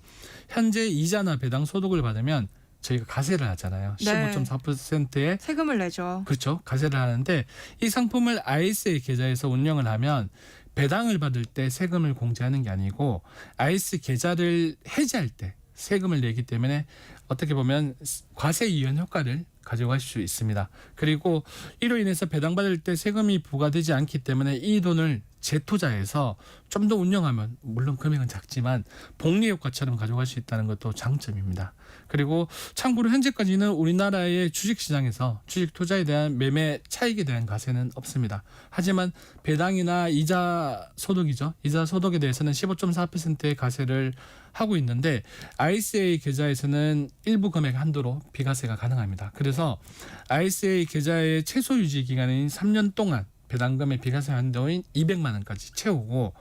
Speaker 14: 현재 이자나 배당 소득을 받으면 저희가 가세를 하잖아요.
Speaker 1: 네.
Speaker 14: 15.4%의
Speaker 1: 세금을 내죠.
Speaker 14: 그렇죠. 가세를 하는데 이 상품을 ISA 계좌에서 운영을 하면 배당을 받을 때 세금을 공제하는 게 아니고 IS 계좌를 해지할 때 세금을 내기 때문에 어떻게 보면 과세 이연 효과를 가져갈 수 있습니다. 그리고 이로 인해서 배당받을 때 세금이 부과되지 않기 때문에 이 돈을 재투자해서 좀 더 운영하면 물론 금액은 작지만 복리 효과처럼 가져갈 수 있다는 것도 장점입니다. 그리고 참고로 현재까지는 우리나라의 주식시장에서 주식 투자에 대한 매매 차익에 대한 가세는 없습니다. 하지만 배당이나 이자 소득이죠. 이자 소득에 대해서는 15.4%의 가세를 하고 있는데 ISA 계좌에서는 일부 금액 한도로 비과세가 가능합니다. 그래서 ISA 계좌의 최소 유지 기간인 3년 동안 배당금의 비과세 한도인 200만 원까지 채우고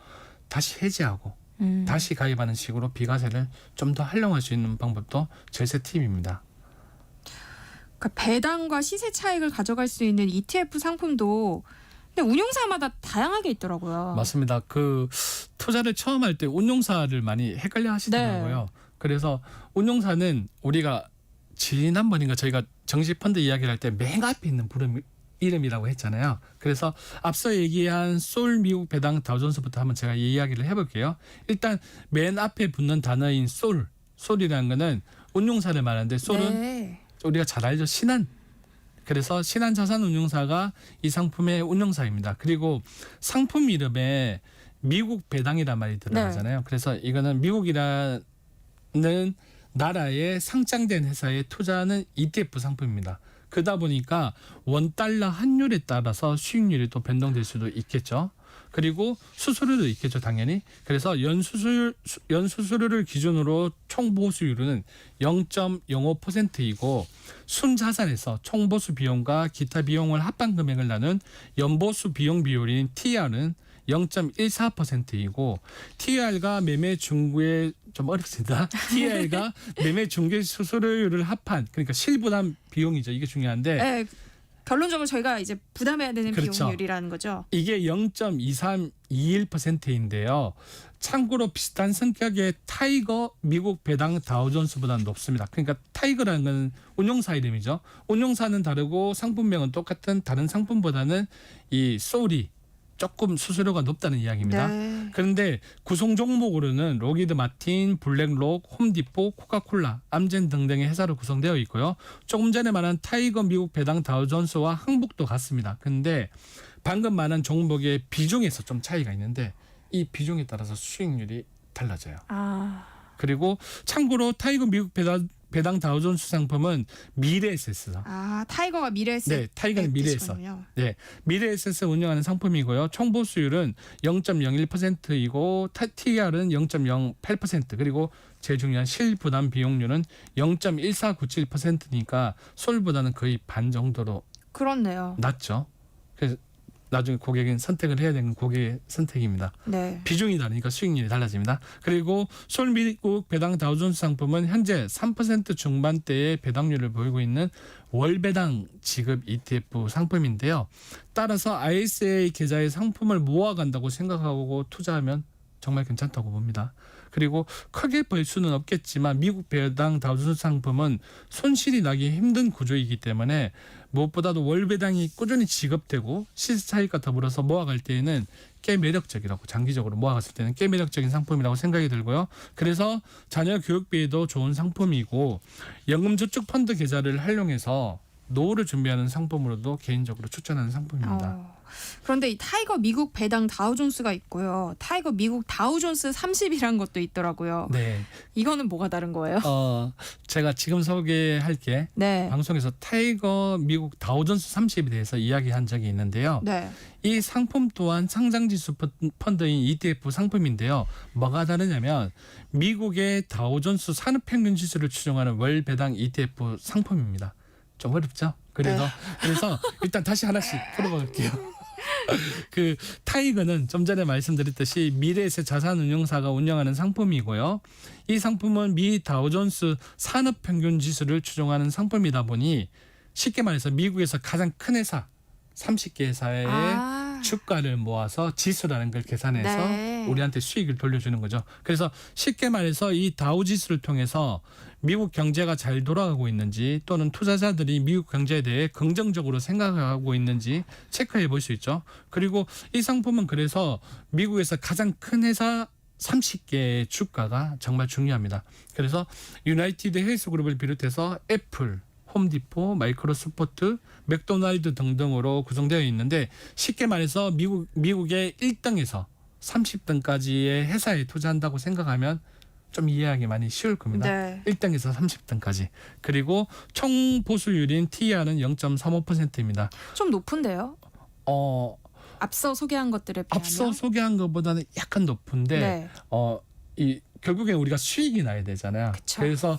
Speaker 14: 다시 해지하고 다시 가입하는 식으로 비과세를 좀 더 활용할 수 있는 방법도 제세 팁입니다.
Speaker 1: 그러니까 배당과 시세 차익을 가져갈 수 있는 ETF 상품도 근데 운용사마다 다양하게 있더라고요.
Speaker 14: 맞습니다. 그 투자를 처음 할 때 운용사를 많이 헷갈려 하시더라고요.
Speaker 1: 네.
Speaker 14: 그래서 운용사는 우리가 지난번인가 저희가 정시펀드 이야기를 할 때 맨 앞에 있는 이름이라고 했잖아요. 그래서 앞서 얘기한 솔 미국 배당 다우존스부터 한번 제가 이야기를 해볼게요. 일단 맨 앞에 붙는 단어인 솔이라는 거는 운용사를 말하는데 솔은
Speaker 1: 네.
Speaker 14: 우리가 잘 알죠. 신한. 그래서 신한자산운용사가 이 상품의 운용사입니다. 그리고 상품 이름에 미국 배당이란 말이 들어가잖아요. 그래서 이거는 미국이라는 나라에 상장된 회사에 투자하는 ETF 상품입니다. 그러다 보니까 원달러 환율에 따라서 수익률이 또 변동될 수도 있겠죠. 그리고 수수료도 있겠죠, 당연히. 그래서 연수수료를 기준으로 총보수율은 0.05%이고 순자산에서 총보수 비용과 기타 비용을 합한 금액을 나눈 연보수 비용 비율인 TR은 0.14%이고 TR과 매매 중개 좀 어렵습니다. TR과 매매 중개 수수료율을 합한 그러니까 실부담 비용이죠. 이게 중요한데
Speaker 1: 네, 결론적으로 저희가 이제 부담해야 되는
Speaker 14: 그렇죠.
Speaker 1: 비용률이라는 거죠.
Speaker 14: 이게 0.2321%인데요. 참고로 비슷한 성격의 타이거 미국 배당 다우존스보다는 높습니다. 그러니까 타이거라는 건 운용사 이름이죠. 운용사는 다르고 상품명은 똑같은 다른 상품보다는 이 소울이 조금 수수료가 높다는 이야기입니다.
Speaker 1: 네.
Speaker 14: 그런데 구성 종목으로는 로기드 마틴, 블랙록, 홈디포, 코카콜라, 암젠 등등의 회사로 구성되어 있고요. 조금 전에 말한 타이거 미국 배당 다우존스와 항복도 같습니다. 그런데 방금 말한 종목의 비중에서 좀 차이가 있는데 이 비중에 따라서 수익률이 달라져요. 그리고 참고로 타이거 미국 배당 다우존스 상품은 미래에셋이다.
Speaker 1: 타이거가 미래에셋.
Speaker 14: 네, 타이거는 미래에셋. 네, 미래에셋을 운영하는 상품이고요. 총보수율은 0.01%이고 TR은 0.08% 그리고 제일 중요한 실부담 비용률은 0.1497%니까 솔보다는 거의 반 정도로
Speaker 1: 그렇네요.
Speaker 14: 낮죠. 그래서 나중에 고객은 선택을 해야 되는 고객의 선택입니다.
Speaker 1: 네.
Speaker 14: 비중이 다르니까 수익률이 달라집니다. 그리고 솔 미국 배당 다우존스 상품은 현재 3% 중반대의 배당률을 보이고 있는 월배당 지급 ETF 상품인데요. 따라서 ISA 계좌의 상품을 모아간다고 생각하고 투자하면 정말 괜찮다고 봅니다. 그리고 크게 벌 수는 없겠지만 미국 배당 다우존스 상품은 손실이 나기 힘든 구조이기 때문에 무엇보다도 월배당이 꾸준히 지급되고 시세 차익과 더불어서 모아갈 때에는 꽤 매력적이라고 장기적으로 모아갔을 때는 꽤 매력적인 상품이라고 생각이 들고요. 그래서 자녀 교육비에도 좋은 상품이고 연금저축펀드 계좌를 활용해서 노후를 준비하는 상품으로도 개인적으로 추천하는 상품입니다.
Speaker 1: 그런데 이 타이거 미국 배당 다우존스가 있고요. 타이거 미국 다우존스 30이란 것도 있더라고요.
Speaker 14: 네.
Speaker 1: 이거는 뭐가 다른 거예요?
Speaker 14: 제가 지금 소개할게
Speaker 1: 네.
Speaker 14: 방송에서 타이거 미국 다우존스 30에 대해서 이야기한 적이 있는데요.
Speaker 1: 네.
Speaker 14: 이 상품 또한 상장지수 펀드인 ETF 상품인데요. 뭐가 다르냐면 미국의 다우존스 산업평균지수를 추정하는 월 배당 ETF 상품입니다. 좀 어렵죠? 그래서 일단 다시 하나씩 풀어볼게요. 그 타이거는 좀 전에 말씀드렸듯이 미래에셋 자산운용사가 운영하는 상품이고요. 이 상품은 미 다우존스 산업평균지수를 추정하는 상품이다 보니 쉽게 말해서 미국에서 가장 큰 회사 30개 회사의 주가를 모아서 지수라는 걸 계산해서 우리한테 수익을 돌려주는 거죠. 그래서 쉽게 말해서 이 다우 지수를 통해서 미국 경제가 잘 돌아가고 있는지 또는 투자자들이 미국 경제에 대해 긍정적으로 생각하고 있는지 체크해 볼 수 있죠. 그리고 이 상품은 그래서 미국에서 가장 큰 회사 30개의 주가가 정말 중요합니다. 그래서 유나이티드 헬스그룹을 비롯해서 애플, 홈디포, 마이크로소프트, 맥도날드 등등으로 구성되어 있는데 쉽게 말해서 미국의 1등에서 30등까지의 회사에 투자한다고 생각하면 좀 이해하기 많이 쉬울 겁니다.
Speaker 1: 네.
Speaker 14: 1등에서 30등까지. 그리고 총 보수율인 TR은 0.35%입니다.
Speaker 1: 좀 높은데요? 앞서 소개한 것들에 비하면?
Speaker 14: 앞서 소개한 것보다는 약간 높은데 결국엔 우리가 수익이 나야 되잖아요.
Speaker 1: 그쵸.
Speaker 14: 그래서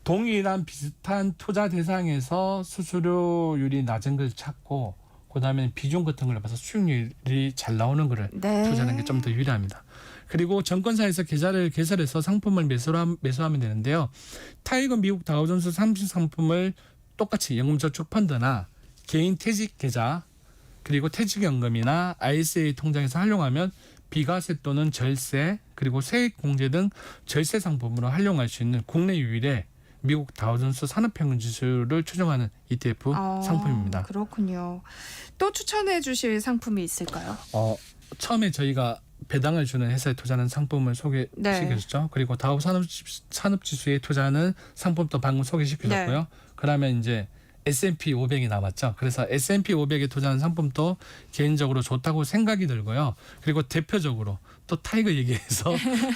Speaker 14: 동일한 비슷한 투자 대상에서 수수료율이 낮은 걸 찾고 그다음에 비중 같은 걸 봐서 수익률이 잘 나오는 거를 투자하는 게 좀 더 유리합니다. 그리고 증권사에서 계좌를 개설해서 상품을 매수하면 되는데요. 타이거 미국 다우존스 30 상품을 똑같이 연금저축펀드나 개인 퇴직 계좌 그리고 퇴직연금이나 ISA 통장에서 활용하면 비과세 또는 절세 그리고 세액공제 등 절세 상품으로 활용할 수 있는 국내 유일의 미국 다우존스 산업평균지수를 추정하는 ETF 상품입니다.
Speaker 1: 그렇군요. 또 추천해 주실 상품이 있을까요?
Speaker 14: 처음에 저희가 배당을 주는 회사에 투자하는 상품을 소개시켜줬죠. 그리고 다우 산업지수에 투자하는 상품도 방금 소개시켜줬고요. 그러면 이제 S&P 500이 남았죠. 그래서 S&P 500에 투자하는 상품도 개인적으로 좋다고 생각이 들고요. 그리고 대표적으로 또 타이거 얘기해서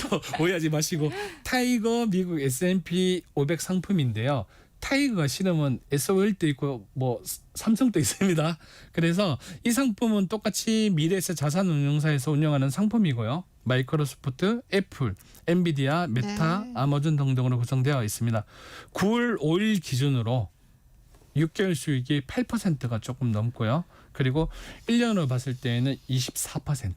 Speaker 14: 또 오해하지 마시고 타이거 미국 S&P 500 상품인데요. 타이거가 실험은 SOL도 있고 뭐 삼성도 있습니다. 그래서 이 상품은 똑같이 미래에셋 자산운용사에서 운영하는 상품이고요. 마이크로소프트, 애플, 엔비디아, 메타, 아마존 등등으로 구성되어 있습니다. 9월 5일 기준으로 6개월 수익이 8%가 조금 넘고요. 그리고 1년으로 봤을 때에는 24%.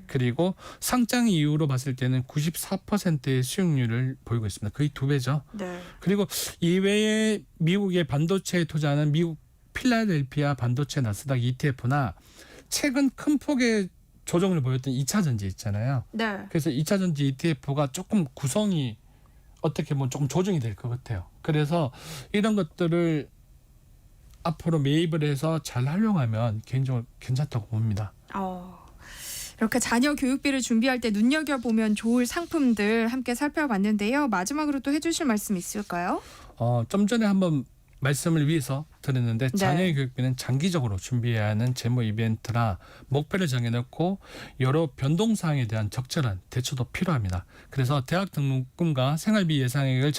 Speaker 14: 그리고 상장 이후로 봤을 때는 94%의 수익률을 보이고 있습니다. 거의 2배죠.
Speaker 1: 네.
Speaker 14: 그리고 이외에 미국의 반도체에 투자하는 미국 필라델피아 반도체 나스닥 ETF나 최근 큰 폭의 조정을 보였던 2차 전지 있잖아요.
Speaker 1: 네.
Speaker 14: 그래서 2차 전지 ETF가 조금 구성이 어떻게 보면 조금 조정이 될 것 같아요. 그래서 이런 것들을 앞으로 매입을 해서 잘 활용하면 개인적으로 괜찮다고 봅니다.
Speaker 1: 이렇게 자녀 교육비를 준비할 때 눈여겨보면 좋을 상품들 함께 살펴봤는데요. 마지막으로 또 해주실 말씀 있을까요?
Speaker 14: 좀 전에 한번 말씀을 위해서 드렸는데 자녀의 교육비는 장기적으로 준비해야 하는 재무 이벤트라 목표를 정해놓고 여러 변동사항에 대한 적절한 대처도 필요합니다. 그래서 대학 등록금과 생활비 예상액을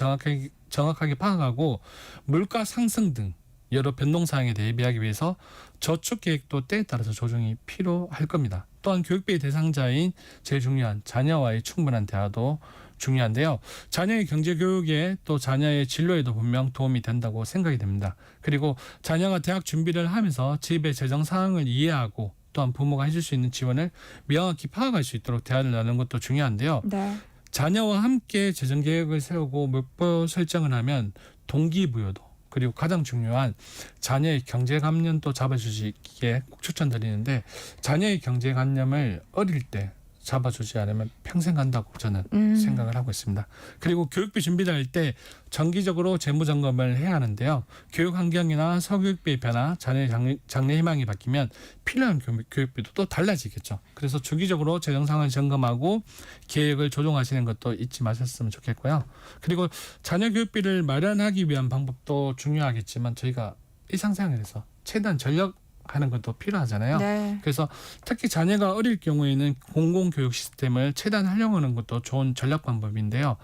Speaker 14: 정확하게 파악하고 물가 상승 등 여러 변동사항에 대비하기 위해서 저축 계획도 때에 따라서 조정이 필요할 겁니다. 또한 교육비의 대상자인 제일 중요한 자녀와의 충분한 대화도 중요한데요. 자녀의 경제교육에 또 자녀의 진로에도 분명 도움이 된다고 생각이 됩니다. 그리고 자녀가 대학 준비를 하면서 집의 재정 상황을 이해하고 또한 부모가 해줄 수 있는 지원을 명확히 파악할 수 있도록 대화를 나누는 것도 중요한데요.
Speaker 1: 네.
Speaker 14: 자녀와 함께 재정 계획을 세우고 목표 설정을 하면 동기부여도 그리고 가장 중요한 자녀의 경제관념도 잡아주시기에 꼭 추천드리는데 자녀의 경제관념을 어릴 때 잡아주지 않으면 평생 간다고 저는 생각을 하고 있습니다. 그리고 교육비 준비를 할 때 정기적으로 재무점검을 해야 하는데요. 교육 환경이나 서교육비의 변화, 자녀의 장래 희망이 바뀌면 필요한 교육비도 또 달라지겠죠. 그래서 주기적으로 재정 상황을 점검하고 계획을 조정하시는 것도 잊지 마셨으면 좋겠고요. 그리고 자녀 교육비를 마련하기 위한 방법도 중요하겠지만 저희가 일상생활에서 최대한 전력하는 것도 필요하잖아요.
Speaker 1: 네.
Speaker 14: 그래서 특히 자녀가 어릴 경우에는 공공교육 시스템을 최대한 활용하는 것도 좋은 전략 방법인데요.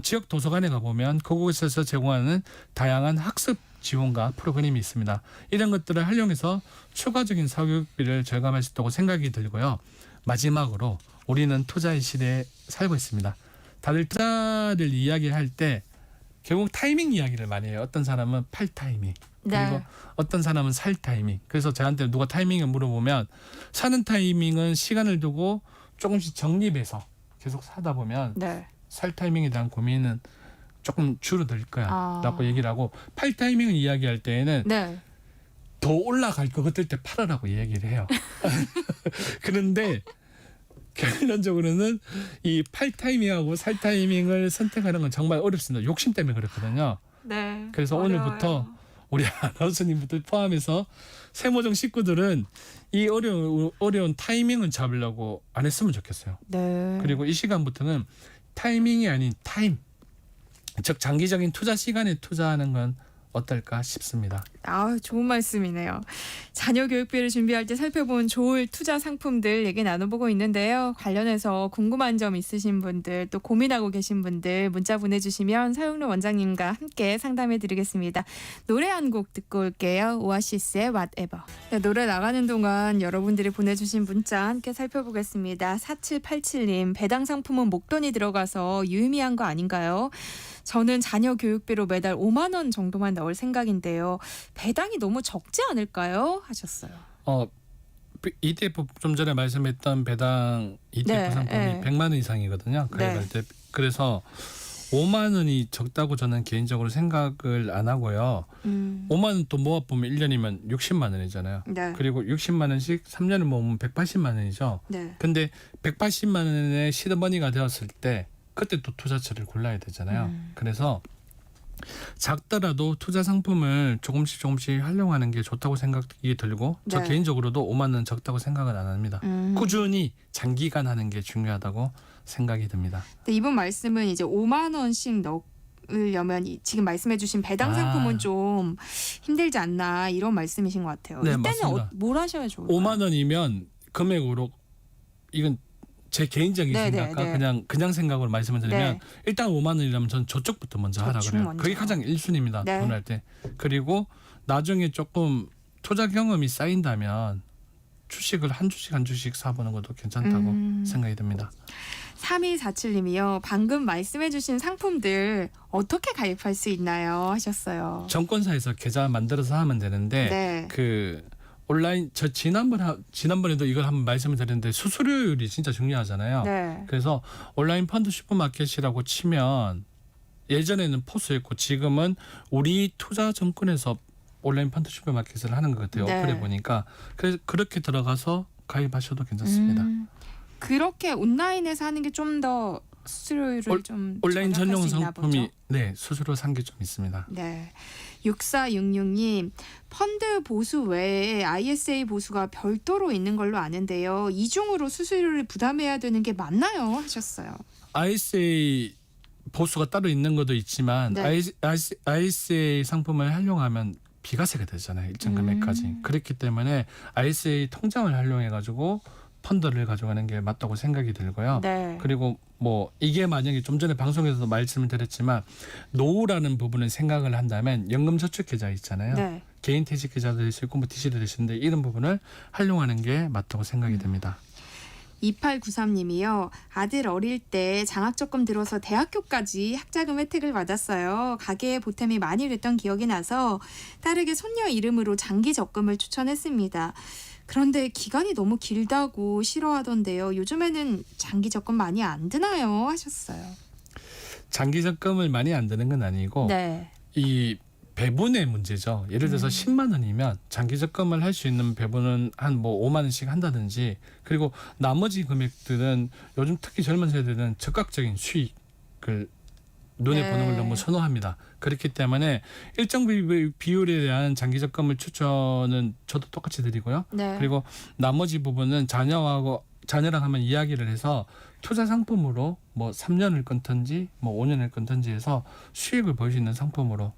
Speaker 14: 지역 도서관에 가보면 그곳에서 제공하는 다양한 학습 지원과 프로그램이 있습니다. 이런 것들을 활용해서 추가적인 사교육비를 절감할 수 있다고 생각이 들고요. 마지막으로 우리는 투자의 시대에 살고 있습니다. 다들 투자를 이야기할 때 결국 타이밍 이야기를 많이 해요. 어떤 사람은 팔 타이밍, 그리고 어떤 사람은 살 타이밍. 그래서 저한테 누가 타이밍을 물어보면 사는 타이밍은 시간을 두고 조금씩 정립해서 계속 사다 보면 살 타이밍에 대한 고민은 조금 줄어들 거야 라고 얘기를 하고 팔 타이밍을 이야기할 때에는 더 올라갈 것 같을 때 팔아라고 얘기를 해요. 그런데 결론적으로는 이 팔 타이밍하고 살 타이밍을 선택하는 건 정말 어렵습니다. 욕심 때문에 그렇거든요. 그래서 오늘부터 우리 아나운서님부터 포함해서 세모정 식구들은 이 어려운 타이밍을 잡으려고 안 했으면 좋겠어요. 그리고 이 시간부터는 타이밍이 아닌 타임, 즉 장기적인 투자 시간에 투자하는 건 어떨까 싶습니다.
Speaker 1: 좋은 말씀이네요. 자녀 교육비를 준비할 때 살펴본 좋을 투자 상품들 얘기 나눠보고 있는데요. 관련해서 궁금한 점 있으신 분들 또 고민하고 계신 분들 문자 보내주시면 서영로 원장님과 함께 상담해드리겠습니다. 노래 한 곡 듣고 올게요. 오아시스의 Whatever. 네, 노래 나가는 동안 여러분들이 보내주신 문자 함께 살펴보겠습니다. 4787님, 배당 상품은 목돈이 들어가서 유의미한 거 아닌가요? 저는 자녀 교육비로 매달 5만 원 정도만 넣을 생각인데요. 배당이 너무 적지 않을까요? 하셨어요.
Speaker 14: ETF 좀 전에 말씀했던 배당 ETF 상품이 100만 원 이상이거든요. 가입할 때. 그래서 5만 원이 적다고 저는 개인적으로 생각을 안 하고요. 5만 원 또 모아보면 1년이면 60만 원이잖아요. 그리고 60만 원씩 3년을 모으면 180만 원이죠. 근데 180만 원의 시드머니가 되었을 때 그때 또 투자처를 골라야 되잖아요. 그래서 작더라도 투자 상품을 조금씩 활용하는 게 좋다고 생각이 들고 저 개인적으로도 5만 원 적다고 생각은 안 합니다. 꾸준히 장기간 하는 게 중요하다고 생각이 듭니다.
Speaker 1: 이분 말씀은 이제 5만 원씩 먹으려면 지금 말씀해주신 배당 상품은 좀 힘들지 않나 이런 말씀이신 것 같아요.
Speaker 14: 네,
Speaker 1: 이때는
Speaker 14: 맞습니다.
Speaker 1: 뭘 하셔야 좋을까요?
Speaker 14: 5만 원이면 금액으로 이건 제 개인적인
Speaker 1: 네,
Speaker 14: 생각과
Speaker 1: 네, 네.
Speaker 14: 그냥 생각으로 말씀을 드리면
Speaker 1: 네.
Speaker 14: 일단 5만 원이라면 전 저쪽부터 먼저 하라
Speaker 1: 저축
Speaker 14: 그래요.
Speaker 1: 먼저.
Speaker 14: 그게 가장 1순위입니다.
Speaker 1: 네.
Speaker 14: 돈 할 때. 그리고 나중에 조금 투자 경험이 쌓인다면 주식을 한 주씩 사보는 것도 괜찮다고 생각이 듭니다.
Speaker 1: 3247님이요. 방금 말씀해주신 상품들 어떻게 가입할 수 있나요? 하셨어요.
Speaker 14: 정권사에서 계좌 만들어서 하면 되는데
Speaker 1: 네.
Speaker 14: 그 온라인 저 지난번에도 이걸 한번 말씀을 드렸는데 수수료율이 진짜 중요하잖아요.
Speaker 1: 네.
Speaker 14: 그래서 온라인 펀드 슈퍼마켓이라고 치면 예전에는 포스였고 지금은 우리 투자증권에서 온라인 펀드 슈퍼마켓을 하는 것 같아요.
Speaker 1: 네.
Speaker 14: 어플에 보니까. 그래서 그렇게 들어가서 가입하셔도 괜찮습니다.
Speaker 1: 그렇게 온라인에서 하는 게 좀 더 수수료율을 좀
Speaker 14: 온라인
Speaker 1: 절약할
Speaker 14: 전용
Speaker 1: 수 있나
Speaker 14: 상품이
Speaker 1: 보죠?
Speaker 14: 네 수수료 산 게 좀 있습니다.
Speaker 1: 네. 6466님, 펀드 보수 외에 ISA 보수가 별도로 있는 걸로 아는데요. 이중으로 수수료를 부담해야 되는 게 맞나요? 하셨어요.
Speaker 14: ISA 보수가 따로 있는 것도 있지만
Speaker 1: 네.
Speaker 14: ISA 상품을 활용하면 비과세가 되잖아요. 일정 금액까지. 그렇기 때문에 ISA 통장을 활용해 가지고 펀드를 가져가는 게 맞다고 생각이 들고요.
Speaker 1: 네.
Speaker 14: 그리고 뭐 이게 만약에 좀 전에 방송에서도 말씀을 드렸지만 노후라는 부분을 생각을 한다면 연금저축계좌 있잖아요.
Speaker 1: 네.
Speaker 14: 개인 퇴직계좌도 될 수 있고 뭐 DC도 될 수 있는데 이런 부분을 활용하는 게 맞다고 생각이 됩니다.
Speaker 1: 2893님이요. 아들 어릴 때 장학적금 들어서 대학교까지 학자금 혜택을 받았어요. 가계에 보탬이 많이 됐던 기억이 나서 딸에게 손녀 이름으로 장기 적금을 추천했습니다. 그런데 기간이 너무 길다고 싫어하던데요. 요즘에는 장기 적금 많이 안 드나요? 하셨어요.
Speaker 14: 장기 적금을 많이 안 드는 건 아니고
Speaker 1: 네.
Speaker 14: 이 배분의 문제죠. 예를 들어서 10만 원이면 장기 적금을 할 수 있는 배분은 한 뭐 5만 원씩 한다든지 그리고 나머지 금액들은 요즘 특히 젊은 세대는 즉각적인 수익을 눈에
Speaker 1: 네.
Speaker 14: 보는 걸 너무 선호합니다. 그렇기 때문에 일정 비율에 대한 장기 적금을 추천은 저도 똑같이 드리고요.
Speaker 1: 네.
Speaker 14: 그리고 나머지 부분은 자녀랑 한번 이야기를 해서 투자 상품으로 뭐 3년을 끊든지 뭐 5년을 끊든지 해서 수익을 볼 수 있는 상품으로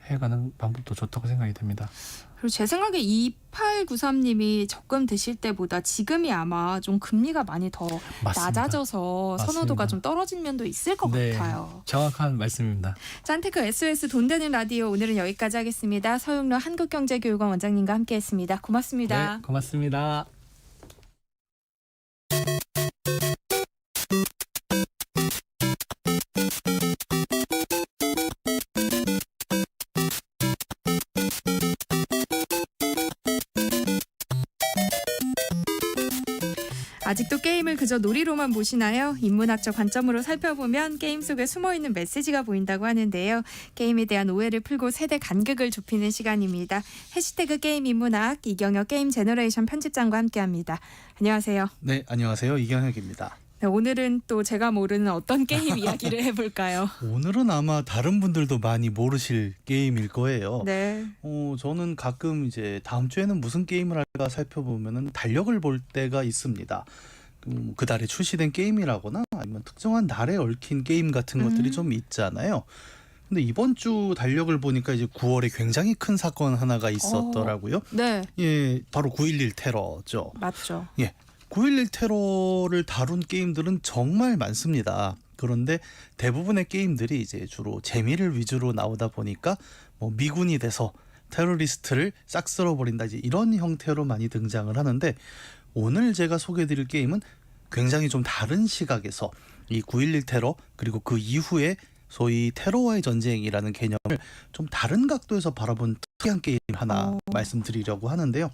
Speaker 14: 해가는 방법도 좋다고 생각이 됩니다.
Speaker 1: 그리고 제 생각에 2893님이 적금 드실 때보다 지금이 아마 좀 금리가 많이 더
Speaker 14: 맞습니다.
Speaker 1: 낮아져서 선호도가
Speaker 14: 맞습니다.
Speaker 1: 좀 떨어진 면도 있을 것
Speaker 14: 네,
Speaker 1: 같아요.
Speaker 14: 정확한 말씀입니다.
Speaker 1: 짠테크 SOS 돈 되는 라디오 오늘은 여기까지 하겠습니다. 서영로 한국경제교육원 원장님과 함께했습니다. 고맙습니다.
Speaker 14: 네, 고맙습니다.
Speaker 1: 아직도 게임을 그저 놀이로만 보시나요? 인문학적 관점으로 살펴보면 게임 속에 숨어있는 메시지가 보인다고 하는데요. 게임에 대한 오해를 풀고 세대 간극을 좁히는 시간입니다. 해시태그 게임 인문학 이경혁 게임 제너레이션 편집장과 함께합니다. 안녕하세요.
Speaker 15: 네, 안녕하세요. 이경혁입니다.
Speaker 1: 네, 오늘은 또 제가 모르는 어떤 게임 이야기를 해볼까요?
Speaker 15: 오늘은 아마 다른 분들도 많이 모르실 게임일 거예요.
Speaker 1: 네.
Speaker 15: 저는 가끔 이제 다음 주에는 무슨 게임을 할까 살펴보면은 달력을 볼 때가 있습니다. 그 달에 출시된 게임이라거나 아니면 특정한 날에 얽힌 게임 같은 것들이 좀 있잖아요. 근데 이번 주 달력을 보니까 이제 9월에 굉장히 큰 사건 하나가 있었더라고요.
Speaker 1: 네.
Speaker 15: 예, 바로 9.11 테러죠.
Speaker 1: 맞죠.
Speaker 15: 예. 9.11 테러를 다룬 게임들은 정말 많습니다. 그런데 대부분의 게임들이 이제 주로 재미를 위주로 나오다 보니까 뭐 미군이 돼서 테러리스트를 싹 쓸어버린다 이제 이런 형태로 많이 등장을 하는데 오늘 제가 소개해드릴 게임은 굉장히 좀 다른 시각에서 이 9.11 테러 그리고 그 이후에 소위 테러와의 전쟁이라는 개념을 좀 다른 각도에서 바라본 특이한 게임 하나 말씀드리려고 하는데요.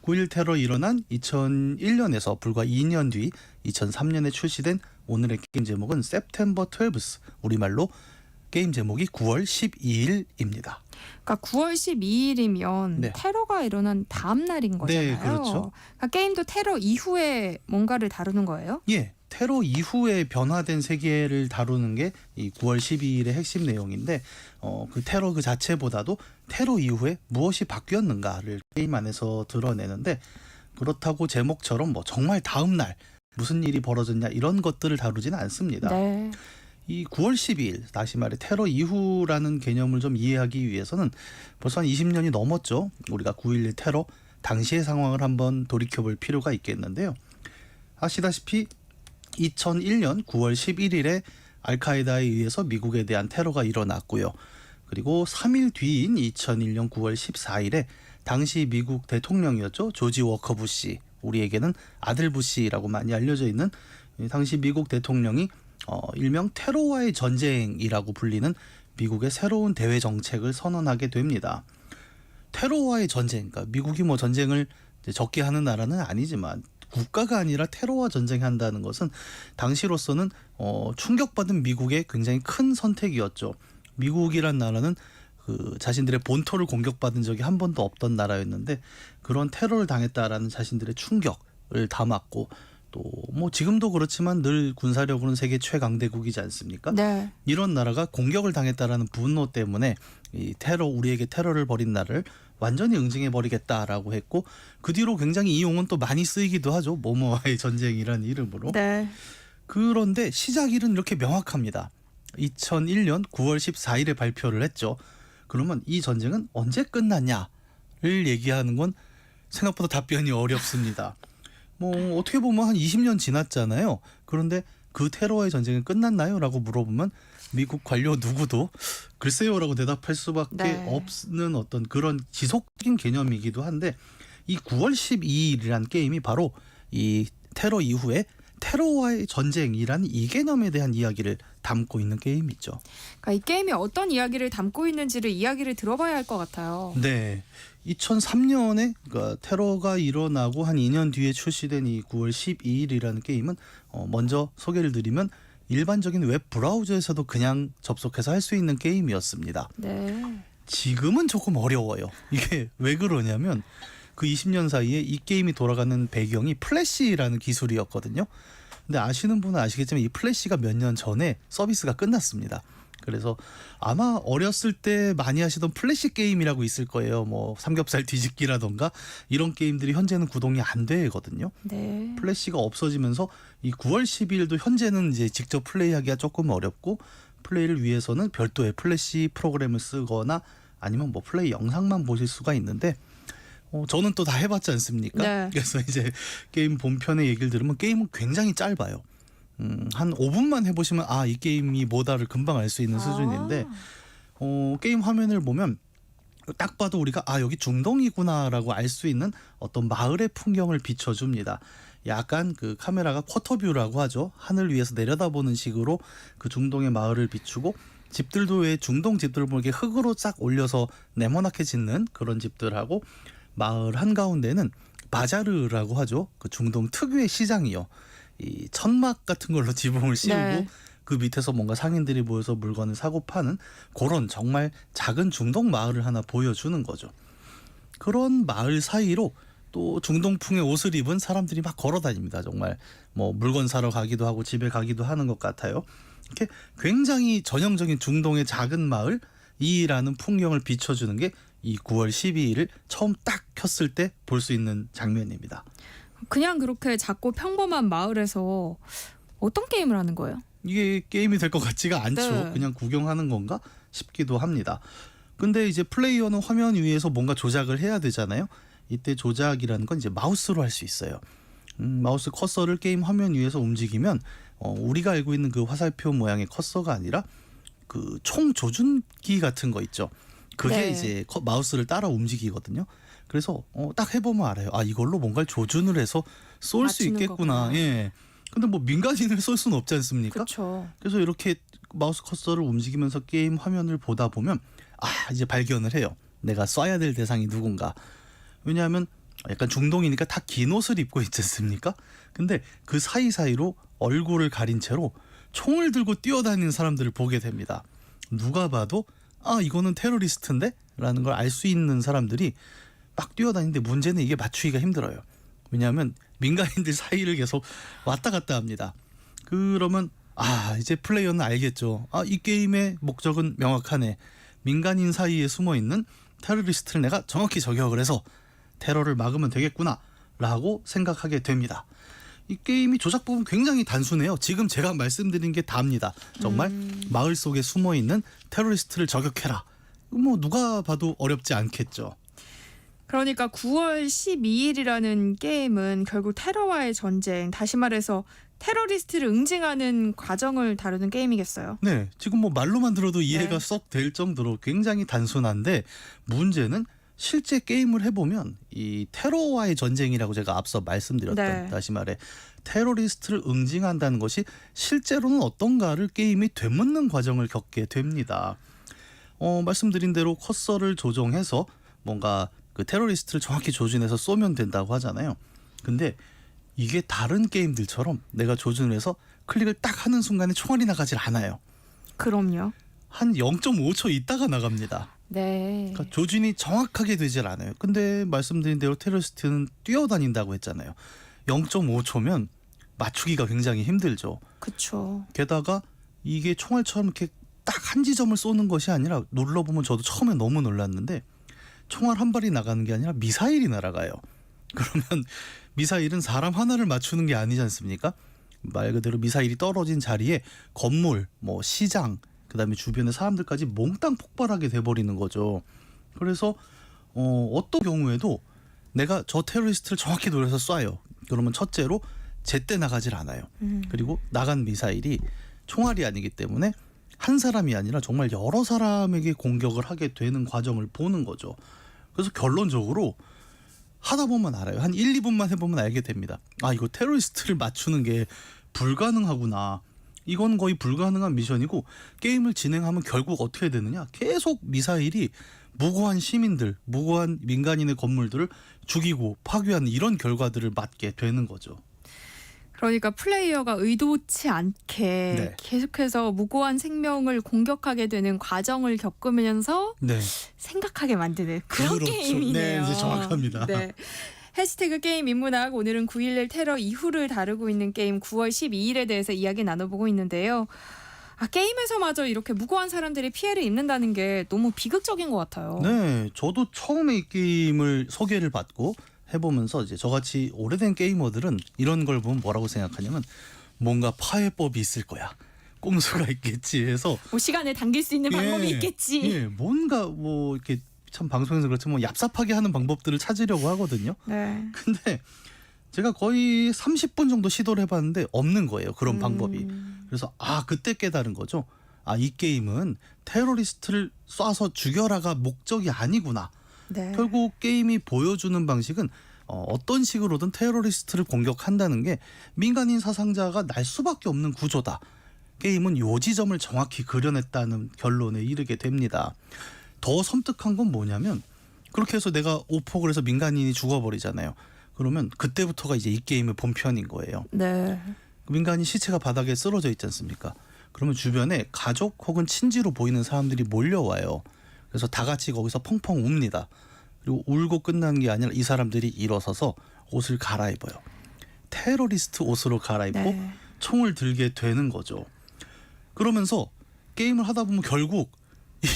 Speaker 15: 9.11 테러 일어난 2001년에서 불과 2년 뒤 2003년에 출시된 오늘의 게임 제목은 September 12th, 우리말로 게임 제목이 9월 12일입니다.
Speaker 1: 그러니까 9월 12일이면
Speaker 15: 네.
Speaker 1: 테러가 일어난 다음 날인 거잖아요.
Speaker 15: 네, 그렇죠.
Speaker 1: 그러니까 게임도 테러 이후에 뭔가를 다루는 거예요?
Speaker 15: 예, 테러 이후에 변화된 세계를 다루는 게 이 9월 12일의 핵심 내용인데 그 테러 그 자체보다도 테러 이후에 무엇이 바뀌었는가를 게임 안에서 드러내는데 그렇다고 제목처럼 뭐 정말 다음 날 무슨 일이 벌어졌냐 이런 것들을 다루지는 않습니다.
Speaker 1: 네.
Speaker 15: 이 9월 12일 다시 말해 테러 이후라는 개념을 좀 이해하기 위해서는 벌써 한 20년이 넘었죠. 우리가 9.11 테러 당시의 상황을 한번 돌이켜볼 필요가 있겠는데요. 아시다시피 2001년 9월 11일에 알카에다에 의해서 미국에 대한 테러가 일어났고요. 그리고 3일 뒤인 2001년 9월 14일에 당시 미국 대통령이었죠. 조지 워커 부시, 우리에게는 아들 부시라고 많이 알려져 있는 당시 미국 대통령이 일명 테러와의 전쟁이라고 불리는 미국의 새로운 대외 정책을 선언하게 됩니다. 테러와의 전쟁, 그러니까 미국이 뭐 전쟁을 적게 하는 나라는 아니지만 국가가 아니라 테러와 전쟁한다는 것은 당시로서는 충격받은 미국의 굉장히 큰 선택이었죠. 미국이란 나라는 그 자신들의 본토를 공격받은 적이 한 번도 없던 나라였는데 그런 테러를 당했다라는 자신들의 충격을 담았고 또 뭐 지금도 그렇지만 늘 군사력으로는 세계 최강대국이지 않습니까?
Speaker 1: 네.
Speaker 15: 이런 나라가 공격을 당했다라는 분노 때문에 이 우리에게 테러를 벌인 나라를 완전히 응징해 버리겠다라고 했고 그 뒤로 굉장히 이 용어는 또 많이 쓰이기도 하죠. 뭐뭐와의 전쟁이라는 이름으로.
Speaker 1: 네.
Speaker 15: 그런데 시작일은 이렇게 명확합니다. 2001년 9월 14일에 발표를 했죠. 그러면 이 전쟁은 언제 끝났냐를 얘기하는 건 생각보다 답변이 어렵습니다. 뭐 어떻게 보면 한 20년 지났잖아요. 그런데 그 테러의 전쟁은 끝났나요? 라고 물어보면 미국 관료 누구도 글쎄요라고 대답할 수밖에
Speaker 1: 네.
Speaker 15: 없는 어떤 그런 지속적인 개념이기도 한데 이 9월 12일이란 게임이 바로 이 테러 이후에 테러와의 전쟁이라는 이 개념에 대한 이야기를 담고 있는 게임이죠.
Speaker 1: 그러니까 이 게임이 어떤 이야기를 담고 있는지를 이야기를 들어봐야 할 것 같아요.
Speaker 15: 네. 2003년에 그러니까 테러가 일어나고 한 2년 뒤에 출시된 이 9월 12일이라는 게임은 먼저 소개를 드리면 일반적인 웹 브라우저에서도 그냥 접속해서 할 수 있는 게임이었습니다.
Speaker 1: 네.
Speaker 15: 지금은 조금 어려워요. 이게 왜 그러냐면 그 20년 사이에 이 게임이 돌아가는 배경이 플래시라는 기술이었거든요. 근데 아시는 분은 아시겠지만 이 플래시가 몇 년 전에 서비스가 끝났습니다. 그래서 아마 어렸을 때 많이 하시던 플래시 게임이라고 있을 거예요. 뭐 삼겹살 뒤집기라던가 이런 게임들이 현재는 구동이 안 되거든요.
Speaker 1: 네.
Speaker 15: 플래시가 없어지면서 이 9월 12일도 현재는 이제 직접 플레이하기가 조금 어렵고 플레이를 위해서는 별도의 플래시 프로그램을 쓰거나 아니면 뭐 플레이 영상만 보실 수가 있는데 저는 또 다 해봤지 않습니까?
Speaker 1: 네.
Speaker 15: 그래서 이제 게임 본편의 얘기를 들으면 게임은 굉장히 짧아요. 한 5분만 해보시면 이 게임이 뭐다를 금방 알 수 있는 수준인데 게임 화면을 보면 딱 봐도 우리가 여기 중동이구나라고 알 수 있는 어떤 마을의 풍경을 비춰줍니다. 약간 그 카메라가 쿼터뷰라고 하죠. 하늘 위에서 내려다보는 식으로 그 중동의 마을을 비추고 집들도 왜 중동 집들을 보면 이렇게 흙으로 싹 올려서 네모나게 짓는 그런 집들하고 마을 한가운데는 바자르라고 하죠. 그 중동 특유의 시장이요. 이 천막 같은 걸로 지붕을 씌우고
Speaker 1: 네.
Speaker 15: 그 밑에서 뭔가 상인들이 모여서 물건을 사고 파는 그런 정말 작은 중동 마을을 하나 보여주는 거죠. 그런 마을 사이로 또 중동풍의 옷을 입은 사람들이 막 걸어 다닙니다. 정말 뭐 물건 사러 가기도 하고 집에 가기도 하는 것 같아요. 이렇게 굉장히 전형적인 중동의 작은 마을이라는 풍경을 비춰주는 게 이 9월 12일을 처음 딱 켰을 때 볼 수 있는 장면입니다.
Speaker 1: 그냥 그렇게 작고 평범한 마을에서 어떤 게임을 하는 거예요?
Speaker 15: 이게 게임이 될 것 같지가 않죠.
Speaker 1: 네.
Speaker 15: 그냥 구경하는 건가 싶기도 합니다. 근데 이제 플레이어는 화면 위에서 뭔가 조작을 해야 되잖아요. 이때 조작이라는 건 이제 마우스로 할 수 있어요. 마우스 커서를 게임 화면 위에서 움직이면 우리가 알고 있는 그 화살표 모양의 커서가 아니라 그 총 조준기 같은 거 있죠. 그게
Speaker 1: 네.
Speaker 15: 이제 마우스를 따라 움직이거든요. 그래서 딱 해보면 알아요. 이걸로 뭔가를 조준을 해서 쏠 수
Speaker 1: 맞추는
Speaker 15: 있겠구나.
Speaker 1: 거구나.
Speaker 15: 예. 근데 뭐 민간인을 쏠 수는 없지 않습니까?
Speaker 1: 그렇죠.
Speaker 15: 그래서 이렇게 마우스 커서를 움직이면서 게임 화면을 보다 보면 이제 발견을 해요. 내가 쏴야 될 대상이 누군가. 왜냐하면 약간 중동이니까 다 긴 옷을 입고 있지 않습니까? 근데 그 사이사이로 얼굴을 가린 채로 총을 들고 뛰어다니는 사람들을 보게 됩니다. 누가 봐도 이거는 테러리스트인데? 라는 걸 알 수 있는 사람들이 막 뛰어다니는데 문제는 이게 맞추기가 힘들어요. 왜냐하면 민간인들 사이를 계속 왔다 갔다 합니다. 그러면 이제 플레이어는 알겠죠. 이 게임의 목적은 명확하네. 민간인 사이에 숨어있는 테러리스트를 내가 정확히 저격을 해서 테러를 막으면 되겠구나 라고 생각하게 됩니다. 이 게임이 조작 부분 굉장히 단순해요. 지금 제가 말씀드린 게 다입니다. 정말 마을 속에 숨어 있는 테러리스트를 저격해라. 뭐 누가 봐도 어렵지 않겠죠.
Speaker 1: 그러니까 9월 12일이라는 게임은 결국 테러와의 전쟁, 다시 말해서 테러리스트를 응징하는 과정을 다루는 게임이겠어요.
Speaker 15: 네, 지금 뭐 말로만 들어도 이해가
Speaker 1: 네.
Speaker 15: 쏙 될 정도로 굉장히 단순한데 문제는 실제 게임을 해보면 이 테러와의 전쟁이라고 제가 앞서 말씀드렸던
Speaker 1: 네.
Speaker 15: 다시 말해 테러리스트를 응징한다는 것이 실제로는 어떤가를 게임이 되묻는 과정을 겪게 됩니다. 말씀드린 대로 커서를 조정해서 뭔가 그 테러리스트를 정확히 조준해서 쏘면 된다고 하잖아요. 근데 이게 다른 게임들처럼 내가 조준을 해서 클릭을 딱 하는 순간에 총알이 나가질 않아요.
Speaker 1: 그럼요.
Speaker 15: 한 0.5초 있다가 나갑니다.
Speaker 1: 네.
Speaker 15: 그러니까 조준이 정확하게 되질 않아요. 근데 말씀드린 대로 테러리스트는 뛰어다닌다고 했잖아요. 0.5초면 맞추기가 굉장히 힘들죠.
Speaker 1: 그렇죠.
Speaker 15: 게다가 이게 총알처럼 이렇게 딱 한 지점을 쏘는 것이 아니라 눌러보면 저도 처음에 너무 놀랐는데 총알 한 발이 나가는 게 아니라 미사일이 날아가요. 그러면 미사일은 사람 하나를 맞추는 게 아니지 않습니까? 말 그대로 미사일이 떨어진 자리에 건물, 뭐 시장, 그다음에 주변의 사람들까지 몽땅 폭발하게 돼버리는 거죠. 그래서 어떤 경우에도 내가 저 테러리스트를 정확히 노려서 쏴요. 그러면 첫째로 제때 나가질 않아요. 그리고 나간 미사일이 총알이 아니기 때문에 한 사람이 아니라 정말 여러 사람에게 공격을 하게 되는 과정을 보는 거죠. 그래서 결론적으로 하다 보면 알아요. 한 1, 2분만 해보면 알게 됩니다. 아, 이거 테러리스트를 맞추는 게 불가능하구나. 이건 거의 불가능한 미션이고 게임을 진행하면 결국 어떻게 되느냐. 계속 미사일이 무고한 시민들, 무고한 민간인의 건물들을 죽이고 파괴하는 이런 결과들을 맞게 되는 거죠.
Speaker 1: 그러니까 플레이어가 의도치 않게
Speaker 15: 네.
Speaker 1: 계속해서 무고한 생명을 공격하게 되는 과정을 겪으면서
Speaker 15: 네.
Speaker 1: 생각하게 만드는 그런
Speaker 15: 그렇죠.
Speaker 1: 게임이네요.
Speaker 15: 네, 이제 정확합니다.
Speaker 1: 네. 해시태그 게임 인문학, 오늘은 9.11 테러 이후를 다루고 있는 게임 9월 12일에 대해서 이야기 나눠보고 있는데요. 게임에서마저 이렇게 무고한 사람들이 피해를 입는다는 게 너무 비극적인 것 같아요.
Speaker 15: 네, 저도 처음에 이 게임을 소개를 받고 해보면서 이제 저같이 오래된 게이머들은 이런 걸 보면 뭐라고 생각하냐면 뭔가 파해법이 있을 거야. 꼼수가 있겠지 해서
Speaker 1: 뭐 시간을 당길 수 있는 방법이 있겠지.
Speaker 15: 예, 뭔가 뭐 이렇게 참 방송에서 그렇지만 뭐 얍삽하게 하는 방법들을 찾으려고 하거든요.
Speaker 1: 네.
Speaker 15: 근데 제가 거의 30분 정도 시도를 해봤는데 없는 거예요. 그런 방법이. 그래서 그때 깨달은 거죠. 이 게임은 테러리스트를 쏴서 죽여라가 목적이 아니구나.
Speaker 1: 네.
Speaker 15: 결국 게임이 보여주는 방식은 어떤 식으로든 테러리스트를 공격한다는 게 민간인 사상자가 날 수밖에 없는 구조다. 게임은 요 지점을 정확히 그려냈다는 결론에 이르게 됩니다. 더 섬뜩한 건 뭐냐면 그렇게 해서 내가 오폭을 해서 민간인이 죽어버리잖아요. 그러면 그때부터가 이제 이 게임의 본편인 거예요.
Speaker 1: 네.
Speaker 15: 민간인 시체가 바닥에 쓰러져 있지 않습니까? 그러면 주변에 가족 혹은 친지로 보이는 사람들이 몰려와요. 그래서 다 같이 거기서 펑펑 웁니다. 그리고 울고 끝나는 게 아니라 이 사람들이 일어서서 옷을 갈아입어요. 테러리스트 옷으로 갈아입고
Speaker 1: 네.
Speaker 15: 총을 들게 되는 거죠. 그러면서 게임을 하다 보면 결국 이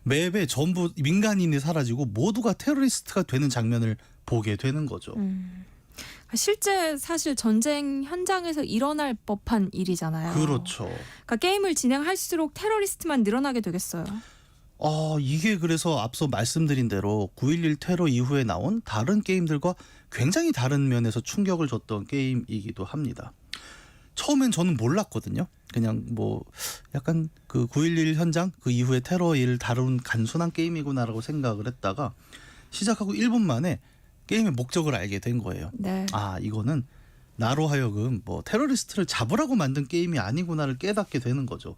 Speaker 15: 맵에 전부 민간인이 사라지고 모두가 테러리스트가 되는 장면을 보게 되는 거죠.
Speaker 1: 실제 사실 전쟁 현장에서 일어날 법한 일이잖아요.
Speaker 15: 그렇죠.
Speaker 1: 그러니까 게임을 진행할수록 테러리스트만 늘어나게 되겠어요.
Speaker 15: 이게 그래서 앞서 말씀드린 대로 9.11 테러 이후에 나온 다른 게임들과 굉장히 다른 면에서 충격을 줬던 게임이기도 합니다. 처음엔 저는 몰랐거든요. 그냥 뭐 약간 그 9.11 현장 그 이후에 테러 일을 다룬 단순한 게임이구나라고 생각을 했다가 시작하고 1분 만에 게임의 목적을 알게 된 거예요.
Speaker 1: 네.
Speaker 15: 이거는 나로 하여금 뭐 테러리스트를 잡으라고 만든 게임이 아니구나를 깨닫게 되는 거죠.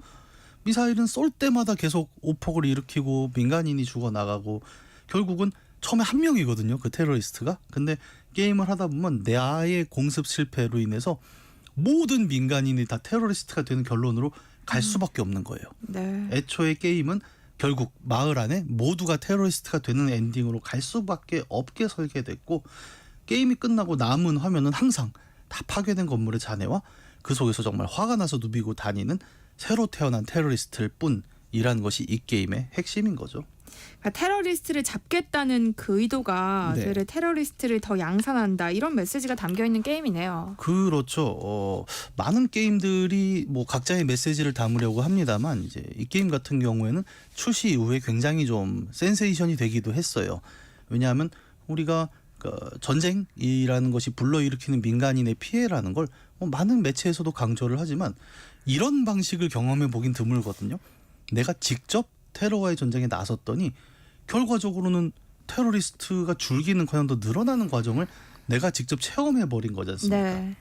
Speaker 15: 미사일은 쏠 때마다 계속 오폭을 일으키고 민간인이 죽어나가고 결국은 처음에 한 명이거든요. 그 테러리스트가. 근데 게임을 하다 보면 나의 공습 실패로 인해서 모든 민간인이 다 테러리스트가 되는 결론으로 갈 수밖에 없는 거예요.
Speaker 1: 네.
Speaker 15: 애초에 게임은 결국 마을 안에 모두가 테러리스트가 되는 엔딩으로 갈 수밖에 없게 설계됐고 게임이 끝나고 남은 화면은 항상 다 파괴된 건물의 잔해와 그 속에서 정말 화가 나서 누비고 다니는 새로 태어난 테러리스트일 뿐이라는 것이 이 게임의 핵심인 거죠.
Speaker 1: 그러니까 테러리스트를 잡겠다는 그 의도가
Speaker 15: 네.
Speaker 1: 테러리스트를 더 양산한다 이런 메시지가 담겨 있는 게임이네요.
Speaker 15: 그렇죠. 많은 게임들이 뭐 각자의 메시지를 담으려고 합니다만 이제 이 게임 같은 경우에는 출시 이후에 굉장히 좀 센세이션이 되기도 했어요. 왜냐하면 우리가 전쟁이라는 것이 불러일으키는 민간인의 피해라는 걸 많은 매체에서도 강조를 하지만 이런 방식을 경험해 보긴 드물거든요. 내가 직접 테러와의 전쟁에 나섰더니 결과적으로는 테러리스트가 줄기는커녕 더 늘어나는 과정을 내가 직접 체험해 버린 거지 않습니까?
Speaker 1: 네.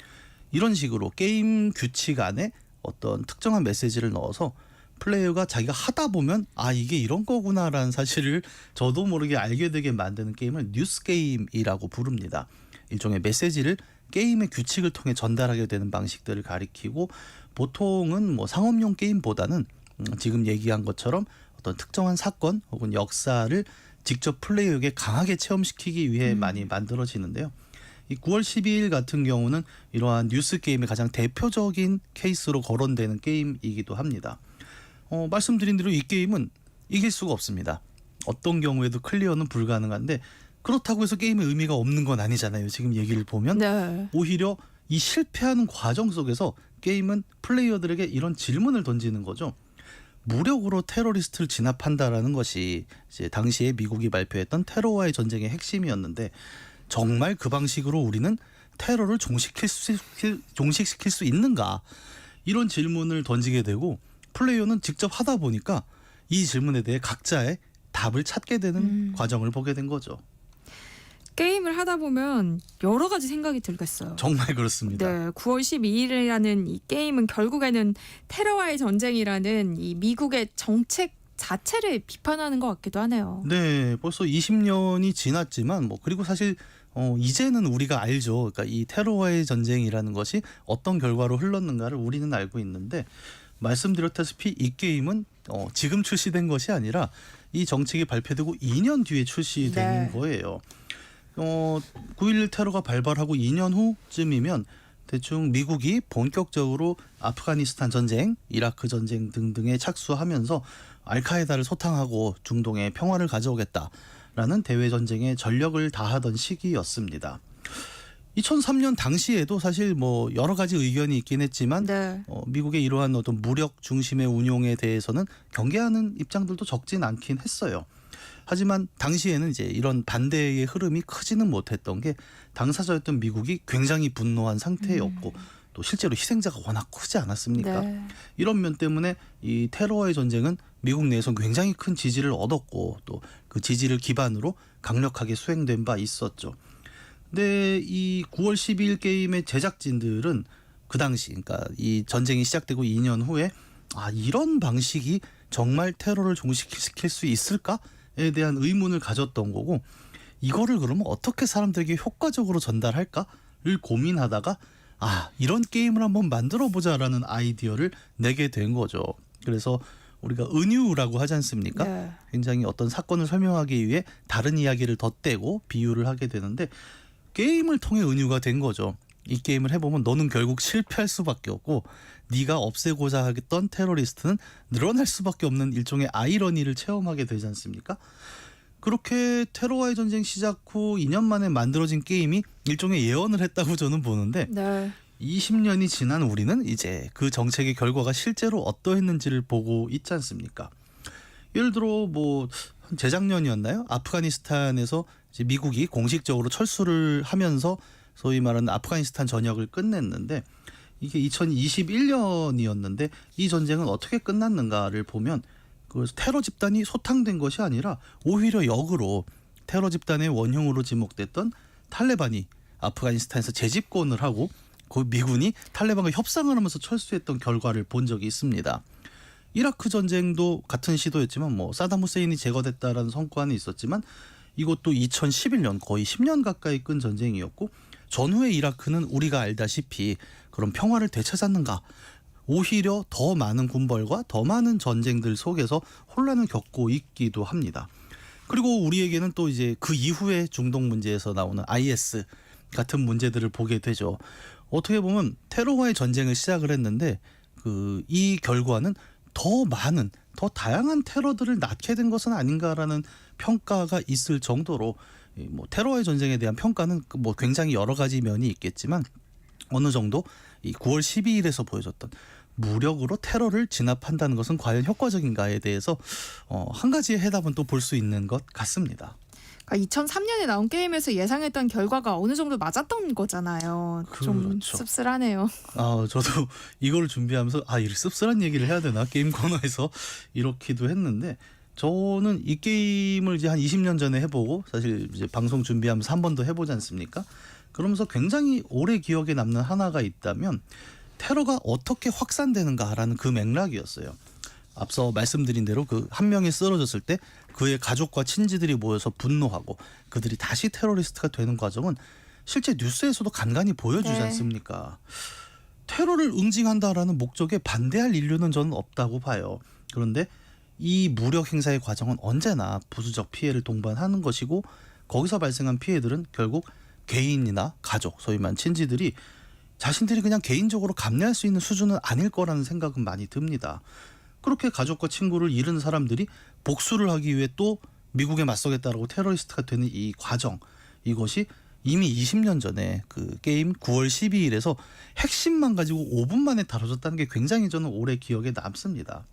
Speaker 15: 이런 식으로 게임 규칙 안에 어떤 특정한 메시지를 넣어서 플레이어가 자기가 하다 보면 아 이게 이런 거구나라는 사실을 저도 모르게 알게 되게 만드는 게임을 뉴스 게임이라고 부릅니다. 일종의 메시지를 게임의 규칙을 통해 전달하게 되는 방식들을 가리키고 보통은 뭐 상업용 게임보다는 지금 얘기한 것처럼 어떤 특정한 사건 혹은 역사를 직접 플레이어에게 강하게 체험시키기 위해 많이 만들어지는데요. 이 9월 12일 같은 경우는 이러한 뉴스 게임의 가장 대표적인 케이스로 거론되는 게임이기도 합니다. 말씀드린 대로 이 게임은 이길 수가 없습니다. 어떤 경우에도 클리어는 불가능한데 그렇다고 해서 게임의 의미가 없는 건 아니잖아요. 지금 얘기를 보면
Speaker 1: 네.
Speaker 15: 오히려 이 실패하는 과정 속에서 게임은 플레이어들에게 이런 질문을 던지는 거죠. 무력으로 테러리스트를 진압한다라는 것이 이제 당시에 미국이 발표했던 테러와의 전쟁의 핵심이었는데 정말 그 방식으로 우리는 테러를 종식시킬 수 있는가? 이런 질문을 던지게 되고 플레이어는 직접 하다 보니까 이 질문에 대해 각자의 답을 찾게 되는 과정을 보게 된 거죠.
Speaker 1: 게임을 하다 보면 여러 가지 생각이 들겠어요.
Speaker 15: 정말 그렇습니다.
Speaker 1: 네, 9월 12일이라는 이 게임은 결국에는 테러와의 전쟁이라는 이 미국의 정책 자체를 비판하는 것 같기도 하네요.
Speaker 15: 네, 벌써 20년이 지났지만 뭐 그리고 사실 이제는 우리가 알죠. 그러니까 이 테러와의 전쟁이라는 것이 어떤 결과로 흘렀는가를 우리는 알고 있는데 말씀드렸다시피 이 게임은 지금 출시된 것이 아니라 이 정책이 발표되고 2년 뒤에 출시되는 거예요. 9.11 테러가 발발하고 2년 후쯤이면 대충 미국이 본격적으로 아프가니스탄 전쟁, 이라크 전쟁 등등에 착수하면서 알카에다를 소탕하고 중동에 평화를 가져오겠다라는 대외 전쟁에 전력을 다하던 시기였습니다. 2003년 당시에도 사실 뭐 여러 가지 의견이 있긴 했지만
Speaker 1: 네.
Speaker 15: 미국의 이러한 어떤 무력 중심의 운용에 대해서는 경계하는 입장들도 적진 않긴 했어요. 하지만 당시에는 이제 이런 반대의 흐름이 크지는 못했던 게 당사자였던 미국이 굉장히 분노한 상태였고 또 실제로 희생자가 워낙 크지 않았습니까?
Speaker 1: 네.
Speaker 15: 이런 면 때문에 이 테러와의 전쟁은 미국 내에서 굉장히 큰 지지를 얻었고 또 그 지지를 기반으로 강력하게 수행된 바 있었죠. 근데 이 9월 12일 게임의 제작진들은 그 당시 그러니까 이 전쟁이 시작되고 2년 후에 이런 방식이 정말 테러를 종식시킬 수 있을까에 대한 의문을 가졌던 거고 이거를 그러면 어떻게 사람들에게 효과적으로 전달할까를 고민하다가 이런 게임을 한번 만들어 보자라는 아이디어를 내게 된 거죠. 그래서 우리가 은유라고 하지 않습니까?
Speaker 1: 네.
Speaker 15: 굉장히 어떤 사건을 설명하기 위해 다른 이야기를 덧대고 비유를 하게 되는데 게임을 통해 은유가 된 거죠. 이 게임을 해보면 너는 결국 실패할 수밖에 없고 네가 없애고자 하겠던 테러리스트는 늘어날 수밖에 없는 일종의 아이러니를 체험하게 되지 않습니까? 그렇게 테러와의 전쟁 시작 후 2년 만에 만들어진 게임이 일종의 예언을 했다고 저는 보는데
Speaker 1: 네.
Speaker 15: 20년이 지난 우리는 이제 그 정책의 결과가 실제로 어떠했는지를 보고 있지 않습니까? 예를 들어 뭐 재작년이었나요? 아프가니스탄에서 이제 미국이 공식적으로 철수를 하면서 소위 말하는 아프가니스탄 전역을 끝냈는데 이게 2021년이었는데 이 전쟁은 어떻게 끝났는가를 보면 그 테러 집단이 소탕된 것이 아니라 오히려 역으로 테러 집단의 원흉으로 지목됐던 탈레반이 아프가니스탄에서 재집권을 하고 그 미군이 탈레반과 협상을 하면서 철수했던 결과를 본 적이 있습니다. 이라크 전쟁도 같은 시도였지만 뭐 사담 후세인이 제거됐다라는 성과는 있었지만 이것도 2011년 거의 10년 가까이 끈 전쟁이었고 전후의 이라크는 우리가 알다시피 그런 평화를 되찾았는가 오히려 더 많은 군벌과 더 많은 전쟁들 속에서 혼란을 겪고 있기도 합니다. 그리고 우리에게는 또 이제 그 이후에 중동 문제에서 나오는 IS 같은 문제들을 보게 되죠. 어떻게 보면 테러와의 전쟁을 시작을 했는데 이 결과는 더 많은 더 다양한 테러들을 낳게 된 것은 아닌가라는 평가가 있을 정도로 뭐 테러의 전쟁에 대한 평가는 뭐 굉장히 여러 가지 면이 있겠지만 어느 정도 이 9월 12일에서 보여줬던 무력으로 테러를 진압한다는 것은 과연 효과적인가에 대해서 한 가지의 해답은 또 볼 수 있는 것 같습니다.
Speaker 1: 그러니까 2003년에 나온 게임에서 예상했던 결과가 어느 정도 맞았던 거잖아요. 좀
Speaker 15: 그렇죠.
Speaker 1: 씁쓸하네요.
Speaker 15: 저도 이걸 준비하면서 이렇게 씁쓸한 얘기를 해야 되나 게임 코너에서 이렇기도 했는데 저는 이 게임을 이제 한 20년 전에 해보고 사실 이제 방송 준비하면서 한 번 더 해보지 않습니까? 그러면서 굉장히 오래 기억에 남는 하나가 있다면 테러가 어떻게 확산되는가라는 그 맥락이었어요. 앞서 말씀드린 대로 그 한 명이 쓰러졌을 때 그의 가족과 친지들이 모여서 분노하고 그들이 다시 테러리스트가 되는 과정은 실제 뉴스에서도 간간히 보여주지 않습니까? 테러를 응징한다라는 목적에 반대할 인류는 저는 없다고 봐요. 그런데 이 무력 행사의 과정은 언제나 부수적 피해를 동반하는 것이고 거기서 발생한 피해들은 결국 개인이나 가족, 소위 말하는 친지들이 자신들이 그냥 개인적으로 감내할 수 있는 수준은 아닐 거라는 생각은 많이 듭니다. 그렇게 가족과 친구를 잃은 사람들이 복수를 하기 위해 또 미국에 맞서겠다라고 테러리스트가 되는 이 과정, 이것이 이미 20년 전에 그 게임 9월 12일에서 핵심만 가지고 5분 만에 다뤄졌다는 게 굉장히 저는 오래 기억에 남습니다.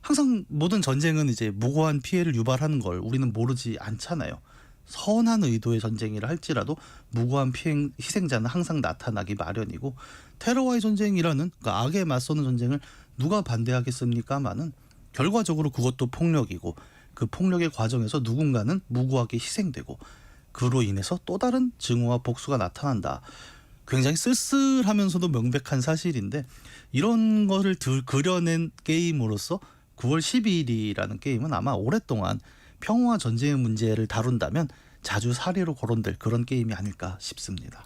Speaker 15: 항상 모든 전쟁은 이제 무고한 피해를 유발하는 걸 우리는 모르지 않잖아요. 선한 의도의 전쟁이라 할지라도 무고한 희생자는 항상 나타나기 마련이고 테러와의 전쟁이라는 그러니까 악에 맞서는 전쟁을 누가 반대하겠습니까마는 결과적으로 그것도 폭력이고 그 폭력의 과정에서 누군가는 무고하게 희생되고 그로 인해서 또 다른 증오와 복수가 나타난다. 굉장히 쓸쓸하면서도 명백한 사실인데 이런 거를 그려낸 게임으로서 9월 12일이라는 게임은 아마 오랫동안 평화와 전쟁의 문제를 다룬다면 자주 사례로 거론될 그런 게임이 아닐까 싶습니다.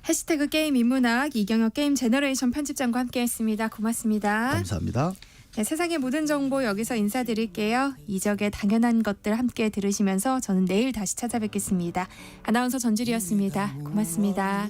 Speaker 1: 해시태그 게임 인문학 이경혁 게임 제너레이션 편집장과 함께했습니다. 고맙습니다.
Speaker 15: 감사합니다.
Speaker 1: 네, 세상의 모든 정보 여기서 인사드릴게요. 이적의 당연한 것들 함께 들으시면서 저는 내일 다시 찾아뵙겠습니다. 아나운서 전주리였습니다. 고맙습니다.